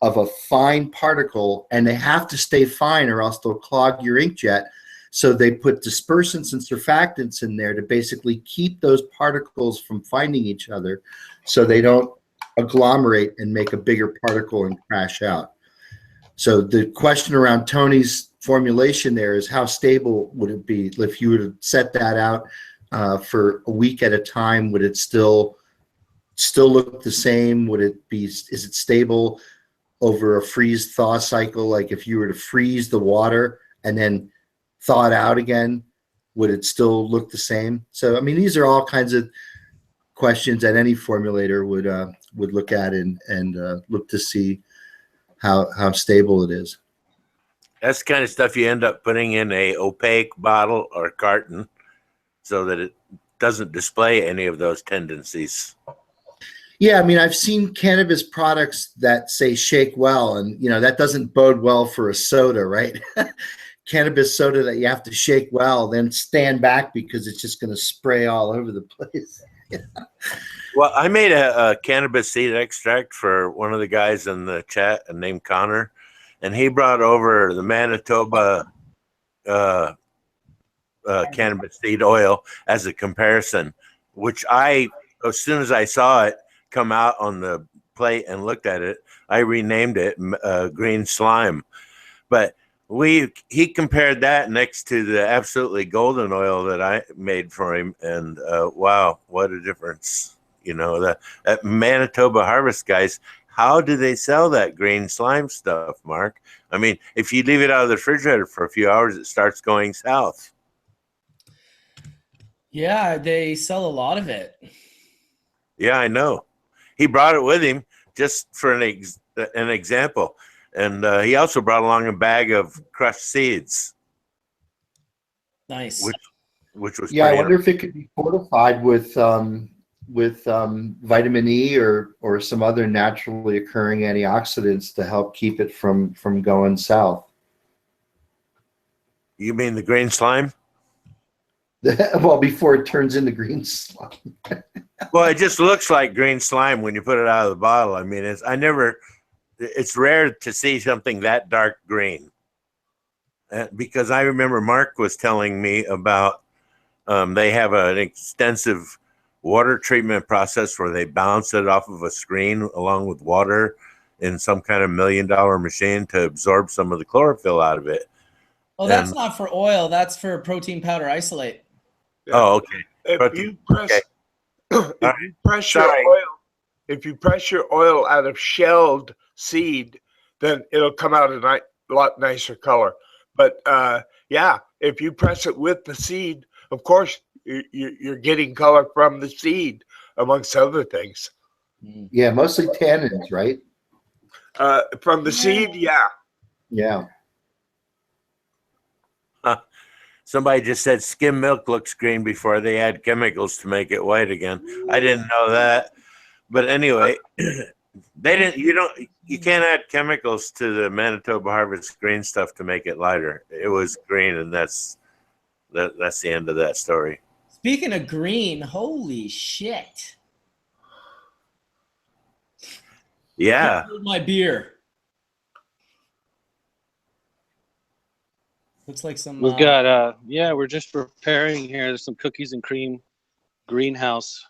of a fine particle, and they have to stay fine or else they'll clog your inkjet. So they put dispersants and surfactants in there to basically keep those particles from finding each other, so they don't agglomerate and make a bigger particle and crash out. So the question around Tony's formulation there is, how stable would it be if you were to set that out for a week at a time? Would it still look the same? Would it be? Is it stable over a freeze thaw cycle? Like, if you were to freeze the water and then thaw it out again, would it still look the same? So, I mean, these are all kinds of questions that any formulator would look at and look to see how stable it is. That's the kind of stuff you end up putting in a opaque bottle or carton so that it doesn't display any of those tendencies. Yeah, I mean, I've seen cannabis products that say shake well, and that doesn't bode well for a soda, right? Cannabis soda that you have to shake well, then stand back because it's just going to spray all over the place. Well, I made a cannabis seed extract for one of the guys in the chat named Connor, and he brought over the Manitoba cannabis seed oil as a comparison, which as soon as I saw it come out on the plate and looked at it. I renamed it green slime, but he compared that next to the absolutely golden oil that I made for him, and wow, what a difference! You know, that Manitoba Harvest guys. How do they sell that green slime stuff, Mark? I mean, if you leave it out of the refrigerator for a few hours, it starts going south. Yeah, they sell a lot of it. Yeah, I know. He brought it with him just for an example. And he also brought along a bag of crushed seeds. Nice. Which was I wonder if it could be fortified with vitamin E or some other naturally occurring antioxidants to help keep it from going south. You mean the green slime? Well, before it turns into green slime. Well, it just looks like green slime when you put it out of the bottle. I mean, it's rare to see something that dark green. Because I remember Mark was telling me about they have an extensive water treatment process where they bounce it off of a screen along with water in some kind of $1 million machine to absorb some of the chlorophyll out of it. Oh, that's not for oil. That's for protein powder isolate. Yeah. Oh, okay. If you press your oil out of shelled seed, then it'll come out a lot nicer color. But yeah, if you press it with the seed, of course you're getting color from the seed, amongst other things. Yeah, mostly tannins, right? From the seed, yeah. Yeah. Somebody just said skim milk looks green before they add chemicals to make it white again. I didn't know that. But anyway, you can't add chemicals to the Manitoba Harvest green stuff to make it lighter. It was green, and that's the end of that story. Speaking of green, holy shit. Yeah. My beer. Looks like some. We've got we're just preparing here. There's some cookies and cream greenhouse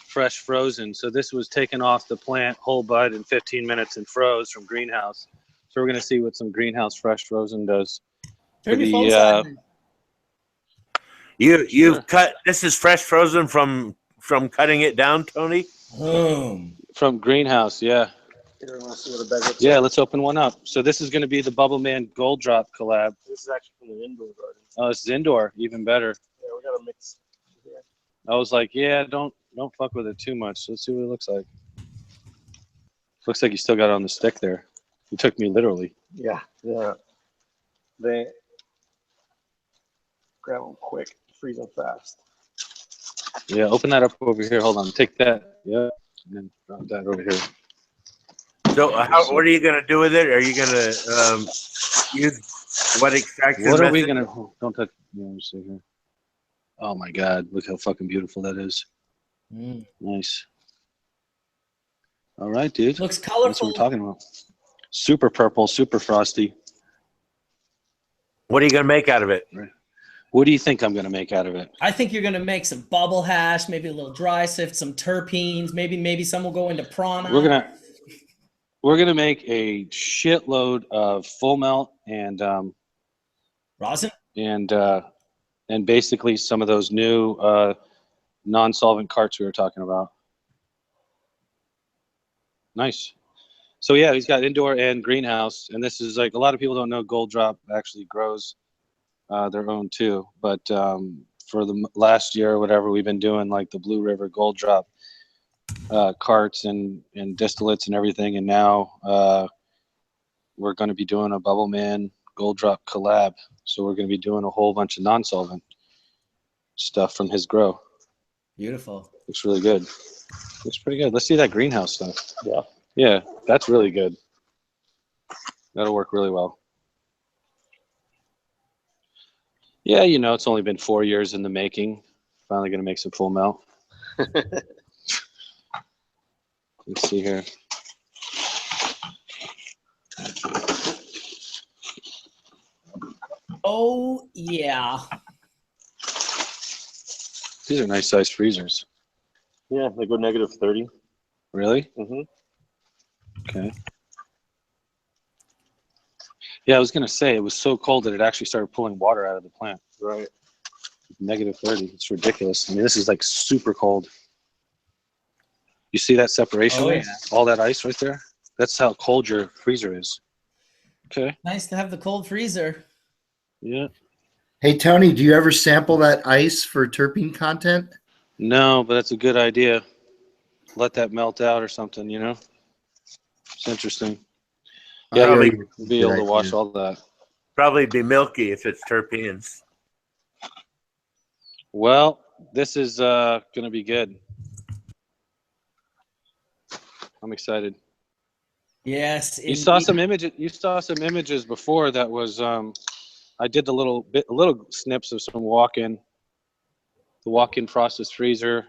fresh frozen. So this was taken off the plant whole bud in 15 minutes and froze from greenhouse. So we're gonna see what some greenhouse fresh frozen does. You've cut. This is fresh frozen from cutting it down, Tony. From greenhouse, yeah. Yeah, let's open one up. So this is going to be the Bubble Man Gold Drop collab. This is actually from the indoor garden. Oh, this is indoor, even better. Yeah, we got to mix. Yeah. I was like, yeah, don't fuck with it too much. Let's see what it looks like. Looks like you still got it on the stick there. You took me literally. Yeah. They grab them quick, freeze them fast. Yeah, open that up over here. Hold on, take that. Yeah, and then drop that over here. So what are you going to do with it? Are you going to use what extraction What are method? we going to, don't touch, let me see here. Oh my God, look how fucking beautiful that is. Nice. All right, dude. Looks colorful. That's what we're talking about. Super purple, super frosty. What are you going to make out of it? What do you think I'm going to make out of it? I think you're going to make some bubble hash, maybe a little dry sift, some terpenes. Maybe some will go into prana. We're gonna make a shitload of full melt and rosin and basically some of those new non-solvent carts we were talking about. Nice. So yeah, he's got indoor and greenhouse, and this is like a lot of people don't know Gold Drop actually grows their own too. But for the last year or whatever, we've been doing like the Blue River Gold Drop carts and distillates and everything, and now we're going to be doing a Bubble Man Gold Drop collab. So we're going to be doing a whole bunch of non-solvent stuff from his grow. Beautiful. Looks really good. Looks pretty good. Let's see that greenhouse stuff. Yeah, that's really good. That'll work really well. Yeah, you know, it's only been 4 years in the making. Finally going to make some full melt. Let's see here. Oh, yeah. These are nice sized freezers. Yeah, they go -30. Really? Mhm. Okay. Yeah, I was gonna say it was so cold that it actually started pulling water out of the plant. Right. -30. It's ridiculous. I mean, this is like super cold. You see that separation? Oh, yeah. All that ice right there? That's how cold your freezer is. Okay. Nice to have the cold freezer. Yeah. Hey, Tony, do you ever sample that ice for terpene content? No, but that's a good idea. Let that melt out or something, you know? It's interesting. Yeah, I I'll already- be able to good wash idea. all that. Probably be milky if it's terpenes. Well, this is going to be good. I'm excited. Yes. You saw some images. You saw some images before that was. I did a little snips of some walk-in process freezer,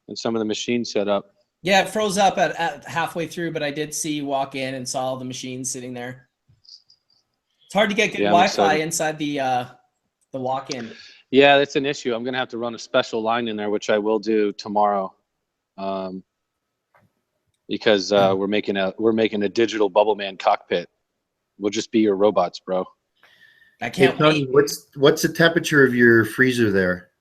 and some of the machine setup. Yeah, it froze up at halfway through, but I did see you walk in and saw all the machines sitting there. It's hard to get good Yeah, I'm Wi-Fi excited. inside the walk-in. Yeah, that's an issue. I'm gonna have to run a special line in there, which I will do tomorrow, because we're making a digital Bubble Man cockpit. We'll just be your robots, bro. I Hey, can't Tony, wait. what's the temperature of your freezer there?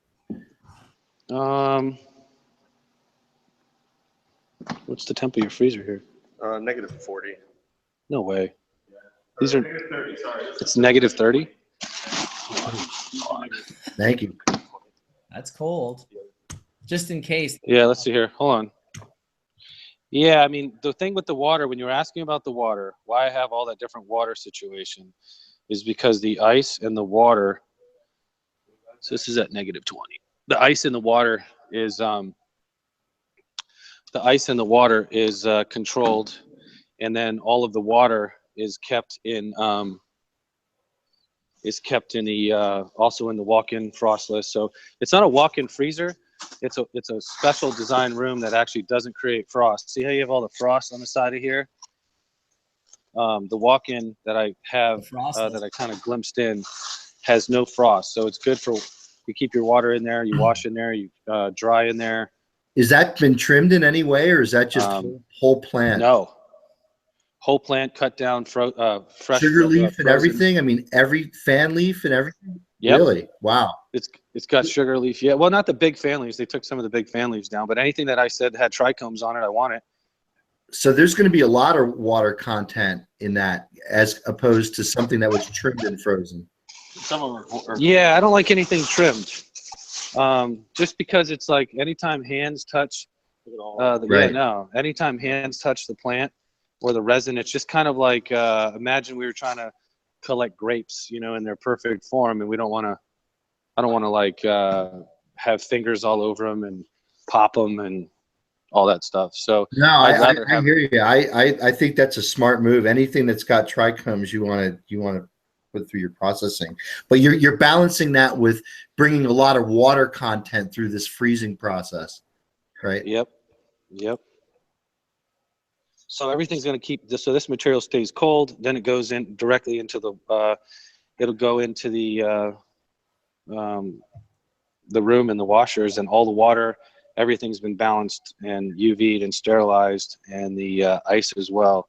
What's the temp of your freezer here? -40. No way. These are. -30. Sorry. It's -30. Thank you. That's cold. Just in case. Yeah, let's see here. Hold on. Yeah, I mean, the thing with the water, when you're asking about the water, why I have all that different water situation is because the ice and the water, so this is at -20. The ice in the water is controlled, and then all of the water is kept in also in the walk-in frostless. So it's not a walk-in freezer. It's a special design room that actually doesn't create frost. See how you have all the frost on the side of here? The walk-in that I have that I kind of glimpsed in has no frost, so it's good for you keep your water in there, you wash in there, you dry in there. Is that been trimmed in any way, or is that just whole plant? No, whole plant cut down, fresh sugar leaf and frozen. everything. I mean, every fan leaf and everything. Yep. Really? Wow. It's got sugar leaf. Yeah, well, not the big fan leaves. They took some of the big fan leaves down, but anything that I said had trichomes on it, I want it. So there's going to be a lot of water content in that, as opposed to something that was trimmed and frozen. Some of them are. Yeah, I don't like anything trimmed. Just because it's like anytime hands touch, anytime hands touch the plant or the resin, it's just kind of like imagine we were trying to collect grapes, you know, in their perfect form, and I don't want to like have fingers all over them and pop them and all that stuff. So no, I hear you. I think that's a smart move. Anything that's got trichomes, you want to put through your processing, but you're balancing that with bringing a lot of water content through this freezing process, right? Yep. So everything's going to keep this. So this material stays cold. Then it goes in directly into the. It'll go into the room and the washers, and all the water. Everything's been balanced and UV'd and sterilized, and the ice as well.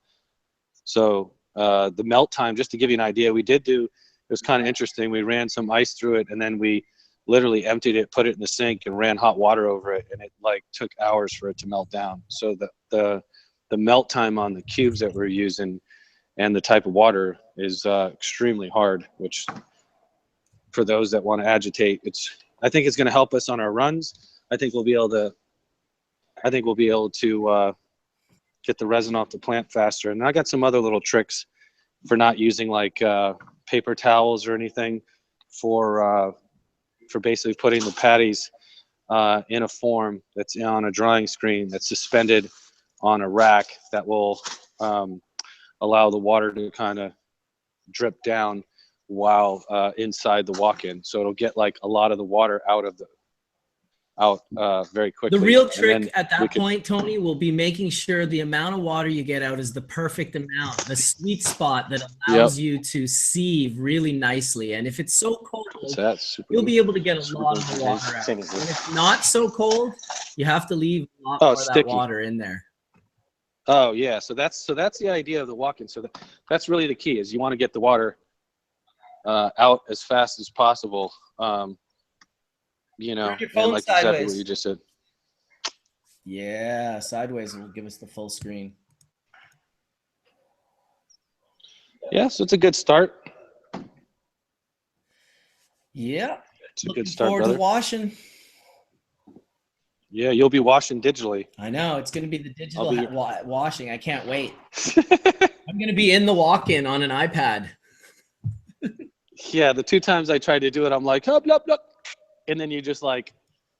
So the melt time, just to give you an idea, it was kind of interesting. We ran some ice through it, and then we literally emptied it, put it in the sink, and ran hot water over it, and it like took hours for it to melt down. So the melt time on the cubes that we're using and the type of water is extremely hard, which for those that want to agitate, I think it's going to help us on our runs. I think we'll be able to get the resin off the plant faster. And I got some other little tricks for not using like paper towels or anything for basically putting the patties in a form that's on a drying screen that's suspended on a rack that will allow the water to kind of drip down while inside the walk-in. So it'll get like a lot of the water out very quickly. The real trick at that point, Tony, will be making sure the amount of water you get out is the perfect amount, the sweet spot that allows you to sieve really nicely. And if it's so cold, you'll be able to get a lot of the water out. And if not so cold, you have to leave a lot more of that water in there. Oh yeah, so that's the idea of the walk-in. So that's really the key, is you want to get the water out as fast as possible. You know, Turn your and phone like exactly sideways. what you just said. Yeah, sideways will give us the full screen. Yeah, so it's a good start. Yeah. It's a Looking good start, forward brother. to washing. Yeah, you'll be washing digitally. I know it's going to be the digital I'll be- washing. I can't wait. I'm going to be in the walk-in on an iPad. Yeah, the 2 times I tried to do it, I'm like, hop, hop, hop. And then you just like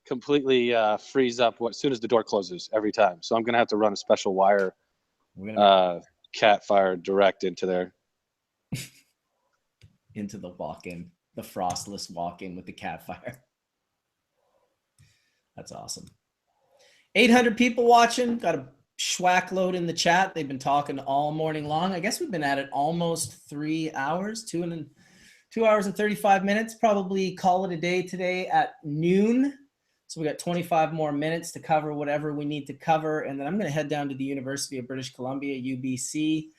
completely freeze up as soon as the door closes every time. So I'm gonna have to run a special wire, cat fire direct into there. Into the walk-in, the frostless walk-in with the cat fire. That's awesome. 800 people watching. Got a schwack load in the chat. They've been talking all morning long. I guess we've been at it almost 3 hours, 2 hours and 35 minutes. Probably call it a day today at noon. So we got 25 more minutes to cover whatever we need to cover. And then I'm going to head down to the University of British Columbia, UBC,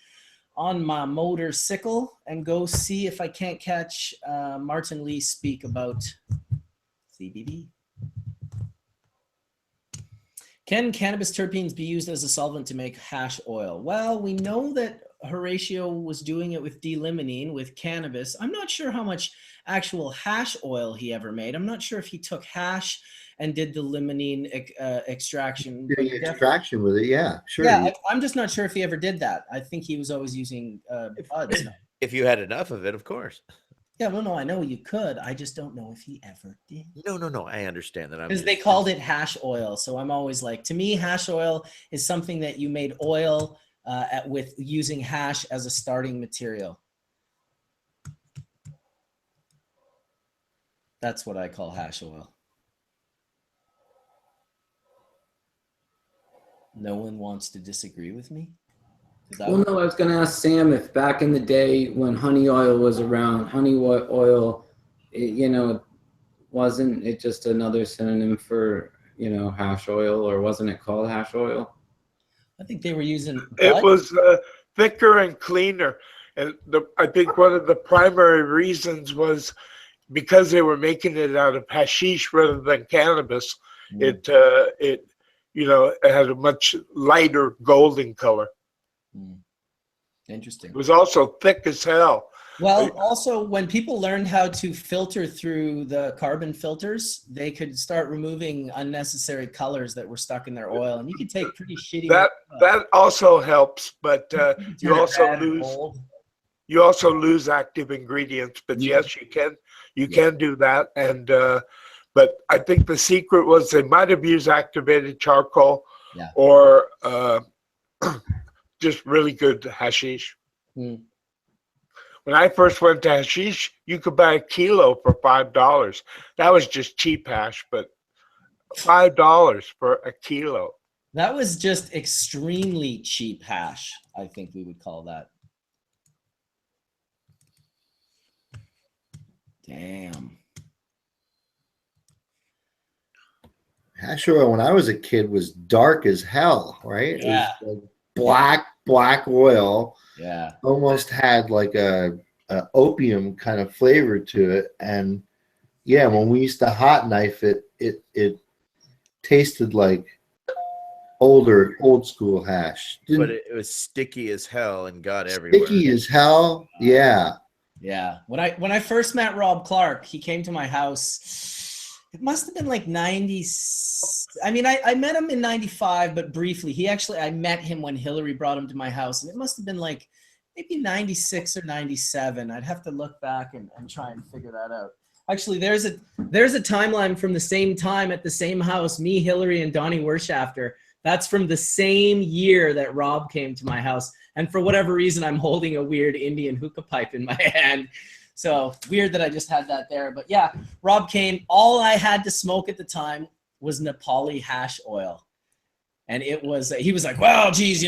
on my motorcycle and go see if I can't catch Martin Lee speak about CBD. Can cannabis terpenes be used as a solvent to make hash oil? Well, we know that Horatio was doing it with D-limonene with cannabis. I'm not sure how much actual hash oil he ever made. I'm not sure if he took hash and did the limonene extraction. Extraction with it, yeah, sure. Yeah, I'm just not sure if he ever did that. I think he was always using buds. If you had enough of it, of course. Yeah, well, no, I know you could. I just don't know if he ever did. No, I understand that. Because they called it hash oil. So I'm always like, to me, hash oil is something that you made oil with using hash as a starting material. That's what I call hash oil. No one wants to disagree with me? Well, no, I was going to ask Sam if back in the day when honey oil was around, honey oil, wasn't it just another synonym for, hash oil, or wasn't it called hash oil? I think they were using It was thicker and cleaner. And I think one of the primary reasons was because they were making it out of hashish rather than cannabis. It had a much lighter golden color. Interesting. It was also thick as hell. Well, also when people learned how to filter through the carbon filters, they could start removing unnecessary colors that were stuck in their oil, and you could take pretty shitty. That also helps, but you also lose active ingredients. But yes, you can do that. And but I think the secret was they might have used activated charcoal, or just really good hashish. When I first went to hashish, you could buy a kilo for $5. That was just cheap hash, but $5 for a kilo. That was just extremely cheap hash, I think we would call that. Damn. Hash oil when I was a kid was dark as hell, right? Yeah. It was like black oil. Yeah. Almost had like a opium kind of flavor to it. And yeah, when we used to hot knife it, it tasted like old school hash. But it was sticky as hell and got everywhere. Sticky as hell. Yeah. Yeah. When I first met Rob Clark, he came to my house. It must have been like 90. I mean, I met him in 95, but briefly. I met him when Hillary brought him to my house, and it must have been like maybe 96 or 97. I'd have to look back and try and figure that out. Actually, there's a timeline from the same time at the same house, me, Hillary, and Donnie Wershafter. That's from the same year that Rob came to my house. And for whatever reason, I'm holding a weird Indian hookah pipe in my hand. So weird that I just had that there. But yeah, Rob came. All I had to smoke at the time was Nepali hash oil. And he was like, well, geez,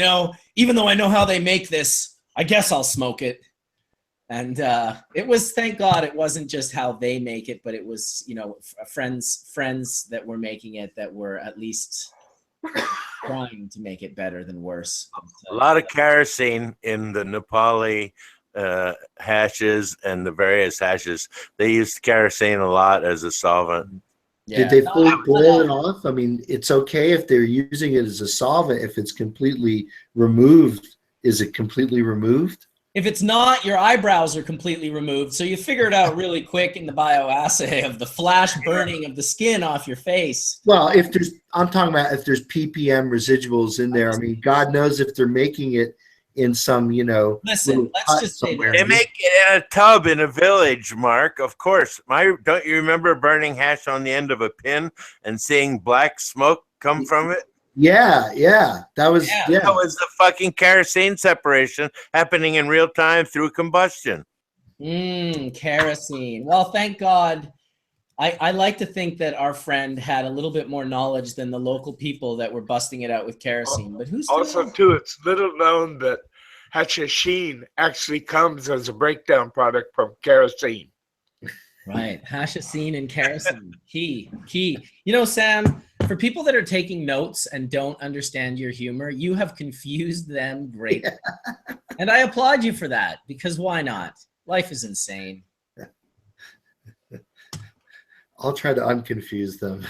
even though I know how they make this, I guess I'll smoke it. And it was, thank God, it wasn't just how they make it, but it was, friends that were making it that were at least trying to make it better than worse. A lot of kerosene in the Nepali hashes and the various hashes. They used kerosene a lot as a solvent. Yeah. Did they fully boil it off? I mean, it's okay if they're using it as a solvent. If it's completely removed, is it completely removed? If it's not, your eyebrows are completely removed. So you figure it out really quick in the bioassay of the flash burning of the skin off your face. Well, I'm talking about if there's ppm residuals in there. I mean, God knows if they're making it in some, Listen, let's just say somewhere. They make it in a tub in a village, Mark. Of course. Don't you remember burning hash on the end of a pin and seeing black smoke come from it? Yeah. That was That was the fucking kerosene separation happening in real time through combustion. Kerosene. Well, thank God. I like to think that our friend had a little bit more knowledge than the local people that were busting it out with kerosene. But who's Also, too, it's little known that hashishine actually comes as a breakdown product from kerosene. Right, hashishine and kerosene, key. Sam, for people that are taking notes and don't understand your humor, you have confused them greatly. Yeah. And I applaud you for that, because why not? Life is insane. I'll try to unconfuse them.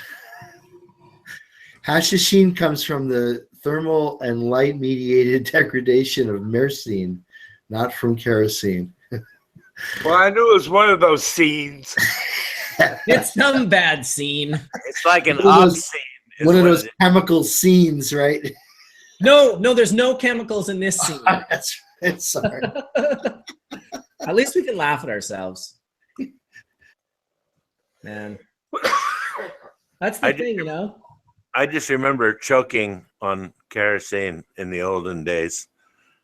Hashishine comes from the thermal and light mediated degradation of myrcene, not from kerosene. Well, I knew it was one of those scenes. It's some bad scene. It's like an off scene. One of those chemical scenes, right? No, there's no chemicals in this scene. That's right. Sorry. At least we can laugh at ourselves. Man. That's the thing, I just remember choking on kerosene in the olden days.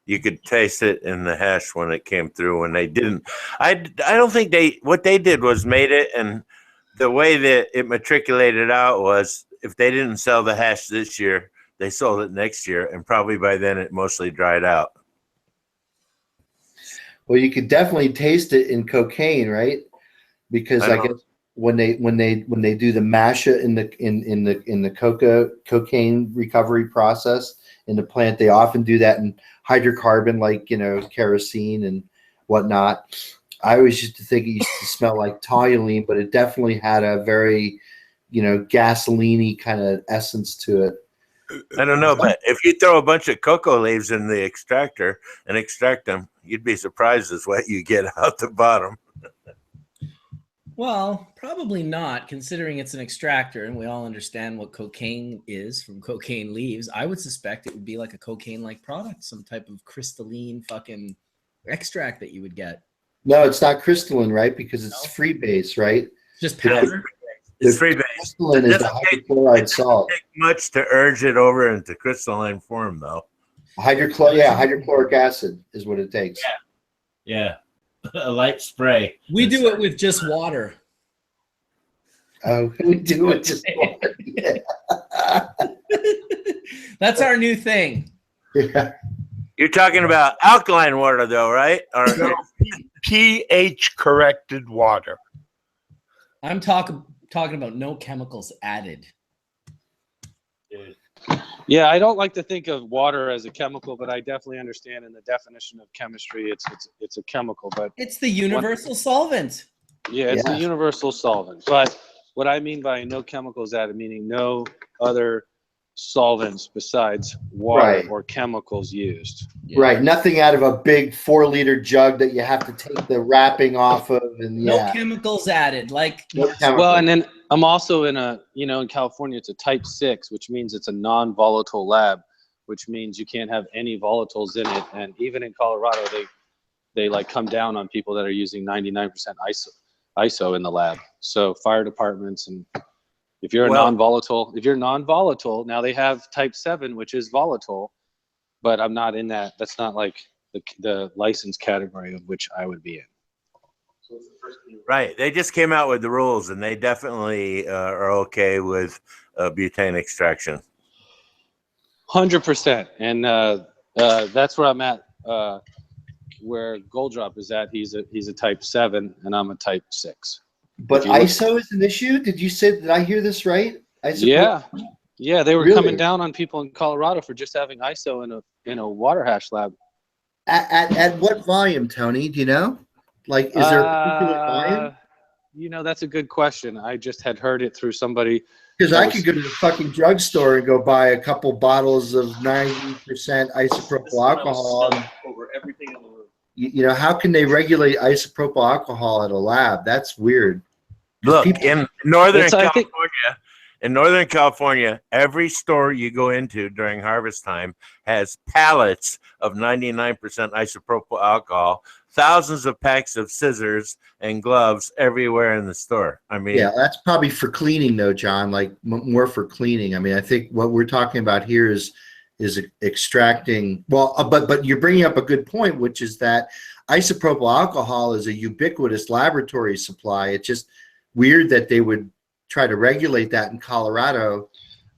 You could taste it in the hash when it came through. When they didn't, I don't think what they did was made it, and the way that it matriculated out was if they didn't sell the hash this year, they sold it next year, and probably by then it mostly dried out. Well, you could definitely taste it in cocaine, right? Because I guess when they do the masha in the cocaine recovery process in the plant, they often do that in hydrocarbon, like kerosene and whatnot. I always used to think it used to smell like toluene, but it definitely had a very gasoline-y kind of essence to it. I don't know, but if you throw a bunch of cocoa leaves in the extractor and extract them, you'd be surprised as what you get out the bottom. Well, probably not, considering it's an extractor and we all understand what cocaine is from cocaine leaves. I would suspect it would be like a cocaine-like product, some type of crystalline fucking extract that you would get. No, it's not crystalline, right? Because it's free base, right? Just powder? It's free base. Crystalline is the hydrochloride salt. It doesn't take much to urge it over into crystalline form, though. Hydrochloric acid is what it takes. Yeah. A light spray. We do it with just water. Oh, we do it just water. Yeah. That's our new thing. Yeah. You're talking about alkaline water, though, right? Or No, pH corrected water. I'm talking about no chemicals added. Yeah, I don't like to think of water as a chemical, but I definitely understand in the definition of chemistry, it's a chemical. But it's the universal solvent. Yeah, it's the universal solvent. But what I mean by no chemicals added, meaning no other solvents besides water or chemicals used. Yeah. Right, nothing out of a big 4-liter jug that you have to take the wrapping off of, and no chemicals added. Well, and then I'm also in in California, it's a type 6, which means it's a non-volatile lab, which means you can't have any volatiles in it. And even in Colorado, they like come down on people that are using 99% ISO in the lab. So fire departments, and if you're non-volatile, now they have type 7, which is volatile, but I'm not in that. That's not like the license category of which I would be in. Right. They just came out with the rules, and they definitely are okay with butane extraction. 100%. And that's where I'm at. Where Gold Drop is at, he's a type 7, and I'm a type 6. But ISO is an issue? Did I hear this right? Yeah. Yeah, they were Really? coming down on people in Colorado for just having ISO in a water hash lab. At what volume, Tony? Do you know? Like, is there a particular volume? You know, that's a good question. I just had heard it through somebody. Because that I was- could go to the fucking drugstore and go buy a couple bottles of 90% isopropyl alcohol. And, Over everything in the room. you know, how can they regulate isopropyl alcohol at a lab? That's weird. Look, in Northern It's- I think- California, every store you go into during harvest time has pallets of 99% isopropyl alcohol, thousands of packs of scissors and gloves everywhere in the store. I mean, Yeah, that's probably for cleaning, though, John. Like more for cleaning. I mean, I think what we're talking about here is extracting. Well, but you're bringing up a good point, which is that isopropyl alcohol is a ubiquitous laboratory supply. It's just weird that they would try to regulate that in Colorado.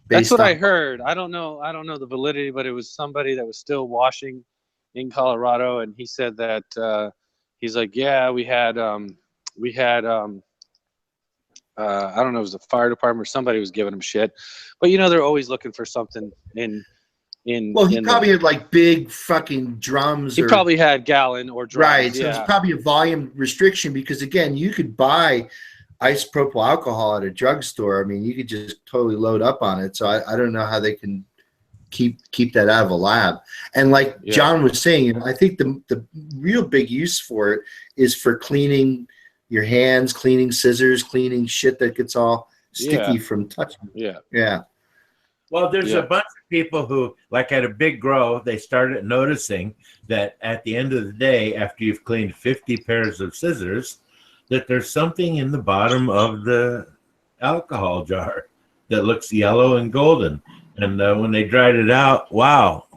That's what I heard. I don't know the validity, but it was somebody that was still washing in Colorado, and he said that he's like, yeah, we had I don't know, it was the fire department or somebody was giving him shit, but you know, they're always looking for something in. Well, he probably had like big fucking drums. He probably had gallon or drums. Right, so yeah. it's probably a volume restriction because again, you could buy isopropyl alcohol at a drugstore. I mean, you could just totally load up on it. So I don't know how they can keep that out of a lab. And like John was saying, you know, I think the real big use for it is for cleaning your hands, cleaning scissors, cleaning shit that gets all sticky from touching. Yeah. well, there's a bunch of people who, like at a big grow, they started noticing that at the end of the day, after you've cleaned 50 pairs of scissors, that there's something in the bottom of the alcohol jar that looks yellow and golden. And when they dried it out, wow.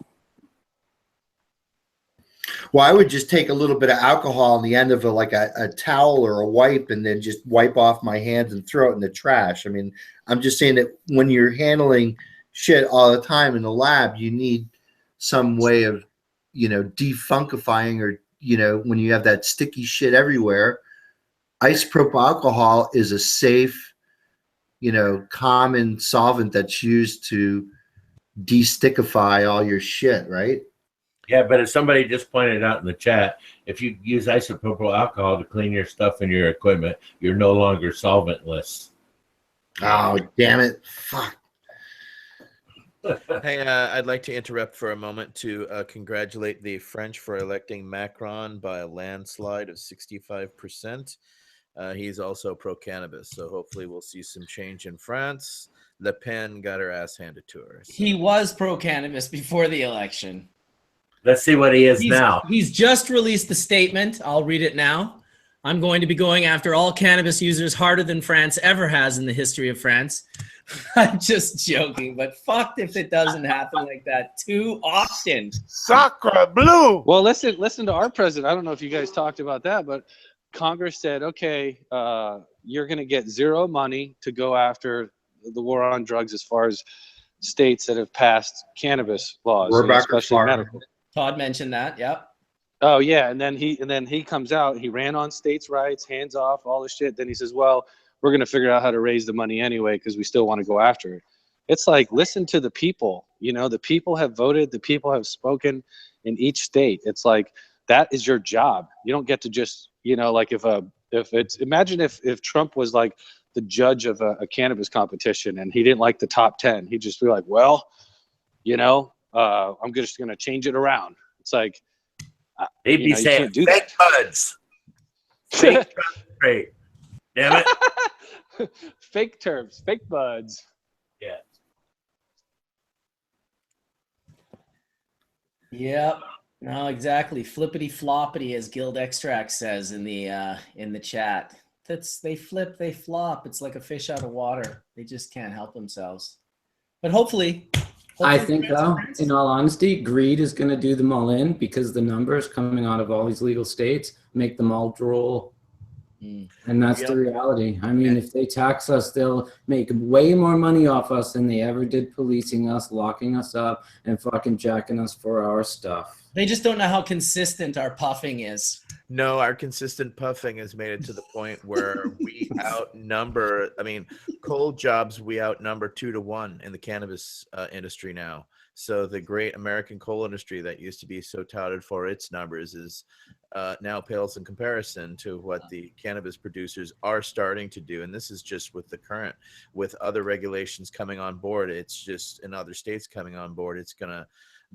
Well, I would just take a little bit of alcohol on the end of a towel or a wipe and then just wipe off my hands and throw it in the trash. I mean, I'm just saying that when you're handling shit all the time in the lab, you need some way of, you know, defuncifying or, you know, when you have that sticky shit everywhere. Isopropyl alcohol is a safe, you know, common solvent that's used to de-stickify all your shit, right? Yeah, but as somebody just pointed out in the chat, if you use isopropyl alcohol to clean your stuff and your equipment, you're no longer solventless. Oh, damn it. Fuck. Hey, I'd like to interrupt for a moment to congratulate the French for electing Macron by a landslide of 65%. He's also pro-cannabis, so hopefully we'll see some change in France. Le Pen got her ass handed to her. So. He was pro-cannabis before the election. Let's see what he is now. He's just released the statement. I'll read it now. I'm going to be going after all cannabis users harder than France ever has in the history of France. I'm just joking, but fucked if it doesn't happen like that too often. Sacre bleu. Well, listen to our president. I don't know if you guys talked about that, but Congress said, okay, you're going to get zero money to go after the war on drugs as far as states that have passed cannabis laws, especially medical. Todd mentioned that. Yep. Oh yeah, and then he comes out. He ran on states' rights, hands off, all this shit. Then he says, "Well, we're going to figure out how to raise the money anyway because we still want to go after it." It's like, listen to the people. You know, the people have voted. The people have spoken in each state. It's like that is your job. You don't get to just, you know, like imagine if Trump was like the judge of a cannabis competition and he didn't like the top 10. He'd just be like, well, you know, I'm just going to change it around. It's like, he'd be saying fake buds. Fake straight. Damn it. Fake terms, fake buds. Yeah. Yep. No, exactly. Flippity floppity, as Guild Extract says in the chat. They flip, they flop. It's like a fish out of water. They just can't help themselves. But hopefully I think, though, in all honesty, greed is going to do them all in because the numbers coming out of all these legal states make them all droll. And that's the reality. I mean, if they tax us, they'll make way more money off us than they ever did policing us, locking us up, and fucking jacking us for our stuff. They just don't know how consistent our puffing is. No, our consistent puffing has made it to the point where we outnumber. I mean, coal jobs, we outnumber 2 to 1 in the cannabis industry now. So the great American coal industry that used to be so touted for its numbers is now pales in comparison to what the cannabis producers are starting to do. And this is just with the current, with other regulations coming on board. It's just in other states coming on board. It's going to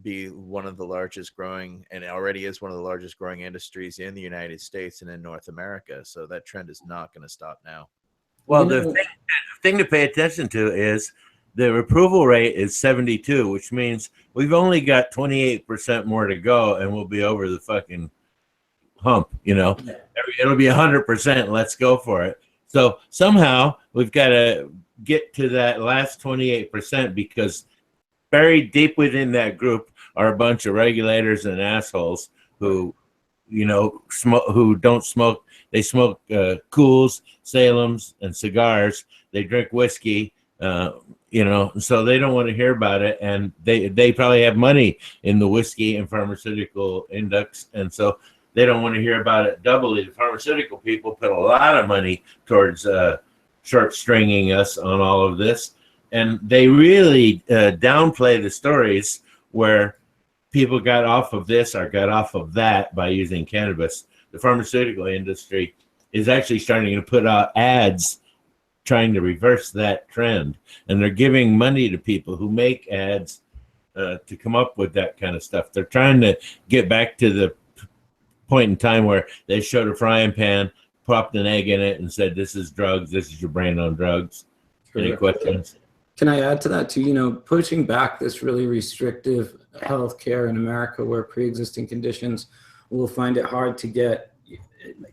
be one of the largest growing, and it already is one of the largest growing industries in the United States and in North America. So that trend is not going to stop now. Well, the thing to pay attention to is the approval rate is 72, which means we've only got 28% more to go, and we'll be over the fucking hump. You know, it'll be 100%. Let's go for it. So somehow we've got to get to that last 28% because buried deep within that group are a bunch of regulators and assholes who, you know, who don't smoke. They smoke Cools, Salems, and cigars. They drink whiskey, you know, so they don't want to hear about it. And they probably have money in the whiskey and pharmaceutical index. And so they don't want to hear about it doubly. The pharmaceutical people put a lot of money towards short stringing us on all of this. And they really downplay the stories where people got off of this or got off of that by using cannabis. The pharmaceutical industry is actually starting to put out ads trying to reverse that trend. And they're giving money to people who make ads to come up with that kind of stuff. They're trying to get back to the point in time where they showed a frying pan, popped an egg in it, and said, "This is drugs. This is your brain on drugs." Any questions? Can I add to that too? You know, pushing back this really restrictive healthcare in America, where pre-existing conditions will find it hard to get,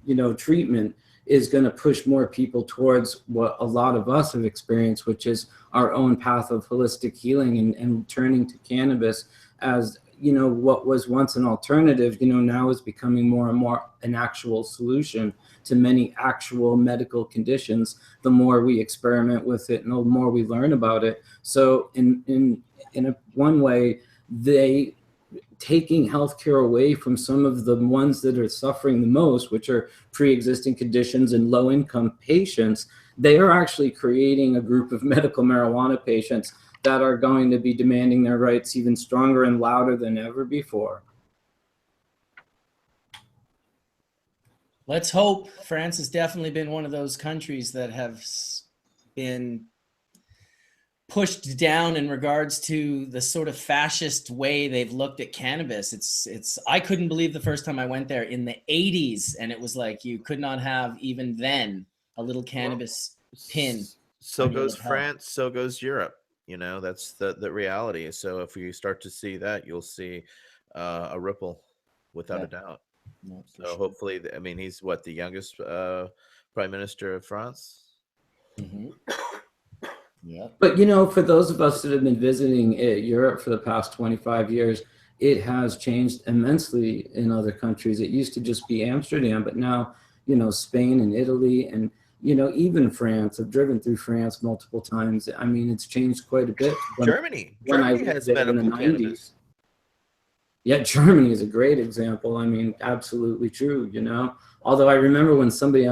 you know, treatment, is going to push more people towards what a lot of us have experienced, which is our own path of holistic healing and turning to cannabis as, you know, what was once an alternative, you know, now is becoming more and more an actual solution to many actual medical conditions. The more we experiment with it and the more we learn about it. So in one way, they taking healthcare away from some of the ones that are suffering the most, which are pre-existing conditions and low-income patients. They are actually creating a group of medical marijuana patients that are going to be demanding their rights even stronger and louder than ever before. Let's hope. France has definitely been one of those countries that have been pushed down in regards to the sort of fascist way they've looked at cannabis. It's I couldn't believe the first time I went there in the 80s, and it was like you could not have even then a little cannabis pin. So goes France, so goes Europe. You know, that's the reality. So if you start to see that, you'll see a ripple without a doubt. No, so hopefully, I mean, he's what, the youngest prime minister of France? Mm-hmm. Yeah. But, you know, for those of us that have been visiting Europe for the past 25 years, it has changed immensely in other countries. It used to just be Amsterdam, but now, you know, Spain and Italy and, you know, even France. I've driven through France multiple times. I mean, it's changed quite a bit. Germany has medical cannabis. Yeah, Germany is a great example. I mean, absolutely true, you know. Although I remember when somebody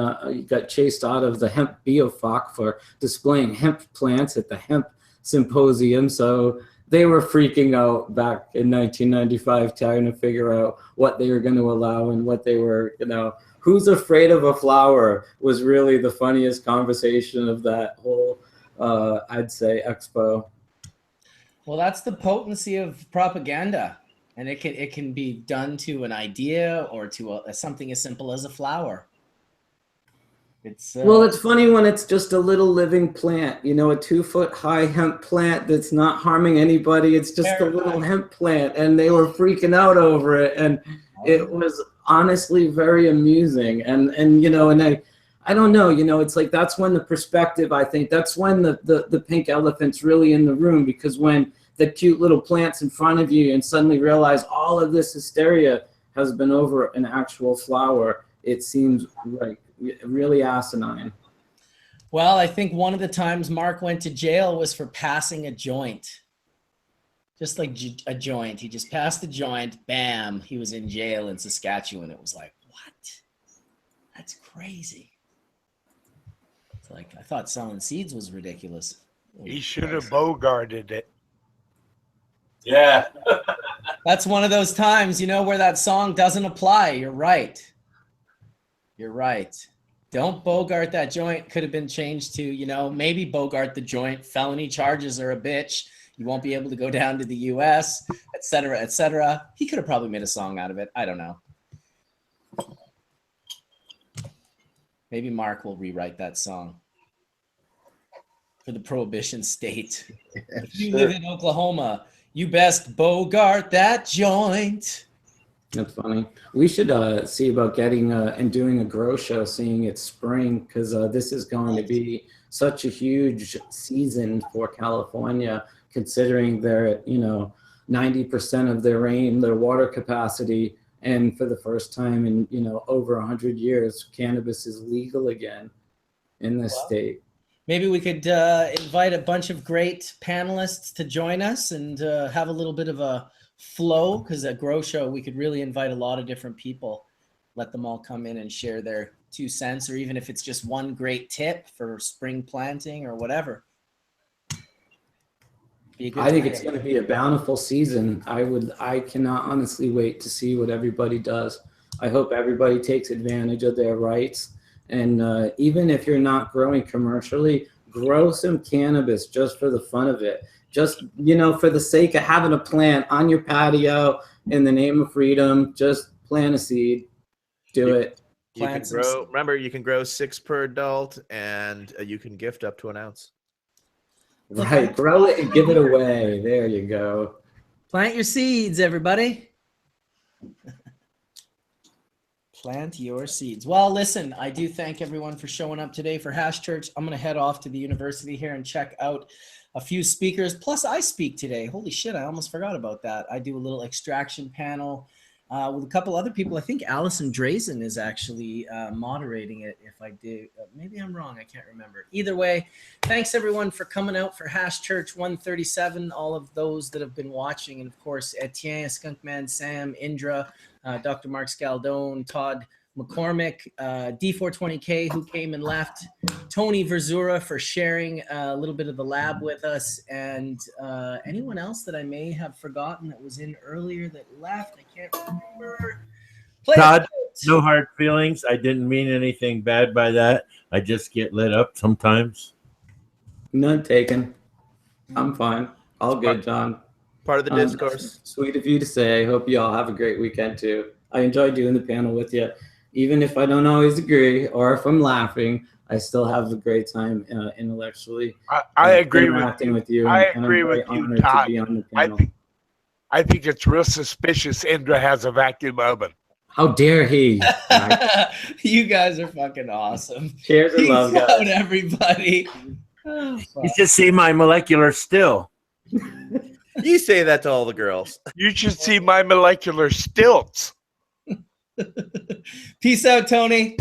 got chased out of the hemp biofach for displaying hemp plants at the hemp symposium. So they were freaking out back in 1995, trying to figure out what they were going to allow and what they were, you know. Who's afraid of a flower was really the funniest conversation of that whole, I'd say, expo. Well, that's the potency of propaganda. And it can be done to an idea or to something as simple as a flower. Well, it's funny when it's just a little living plant, you know, a 2-foot high hemp plant that's not harming anybody. It's just a little hemp plant, and they were freaking out over it, and it was honestly very amusing. And you know, and I don't know, you know, it's like that's when the perspective, I think that's when the pink elephant's really in the room, because when the cute little plants in front of you and suddenly realize all of this hysteria has been over an actual flower, it seems like really asinine. Well, I think one of the times Mark went to jail was for passing a joint. Just like a joint. He just passed the joint. Bam. He was in jail in Saskatchewan. It was like, what? That's crazy. It's like, I thought selling seeds was ridiculous. He should have bogarted it. Yeah. That's one of those times, you know, where that song doesn't apply. You're right. You're right. Don't bogart that joint. Could have been changed to, you know, maybe bogart the joint. Felony charges are a bitch. You won't be able to go down to the US, et cetera, et cetera. He could have probably made a song out of it. I don't know. Maybe Mark will rewrite that song for the prohibition state. If you live in Oklahoma, you best bogart that joint. That's funny. We should see about getting and doing a grow show, seeing it's spring, because this is going to be such a huge season for California, considering they're at, 90% of their rain, their water capacity, and for the first time in over 100 years, cannabis is legal again in this state. Maybe we could invite a bunch of great panelists to join us and have a little bit of a flow, because at Grow Show, we could really invite a lot of different people, let them all come in and share their 2 cents, or even if it's just one great tip for spring planting or whatever. I think it's going to be a bountiful season. I cannot honestly wait to see what everybody does. I hope everybody takes advantage of their rights. And even if you're not growing commercially, grow some cannabis just for the fun of it. Just, for the sake of having a plant on your patio in the name of freedom, just plant a seed. Do it. You can grow, remember, you can grow 6 per adult, and you can gift up to an ounce. Right. Grow it and give it away. There you go. Plant your seeds, everybody. Plant your seeds. Well, listen, I do thank everyone for showing up today for Hash Church. I'm going to head off to the university here and check out a few speakers. Plus, I speak today. Holy shit, I almost forgot about that. I do a little extraction panel with a couple other people. I think Allison Drazen is actually moderating it. If I do, maybe I'm wrong. I can't remember. Either way, thanks everyone for coming out for Hash Church 137. All of those that have been watching, and of course, Etienne, Skunkman, Sam, Indra, Dr. Mark Scaldone, Todd McCormick, D420K, who came and left, Tony Verzura for sharing a little bit of the lab with us, and anyone else that I may have forgotten that was in earlier that left. I can't remember. Todd, no hard feelings. I didn't mean anything bad by that. I just get lit up sometimes. None taken. I'm fine. All good, John. Part of the discourse. Sweet of you to say. I hope you all have a great weekend too. I enjoy doing the panel with you. Even if I don't always agree or if I'm laughing, I still have a great time intellectually. I agree with you. I agree with you, Todd. I think it's real suspicious Indra has a vacuum oven. How dare he? You guys are fucking awesome. Cheers and love, guys. Out, everybody. Oh, you should see my molecular still. You say that to all the girls. You should see my molecular stilts. Peace out, Tony.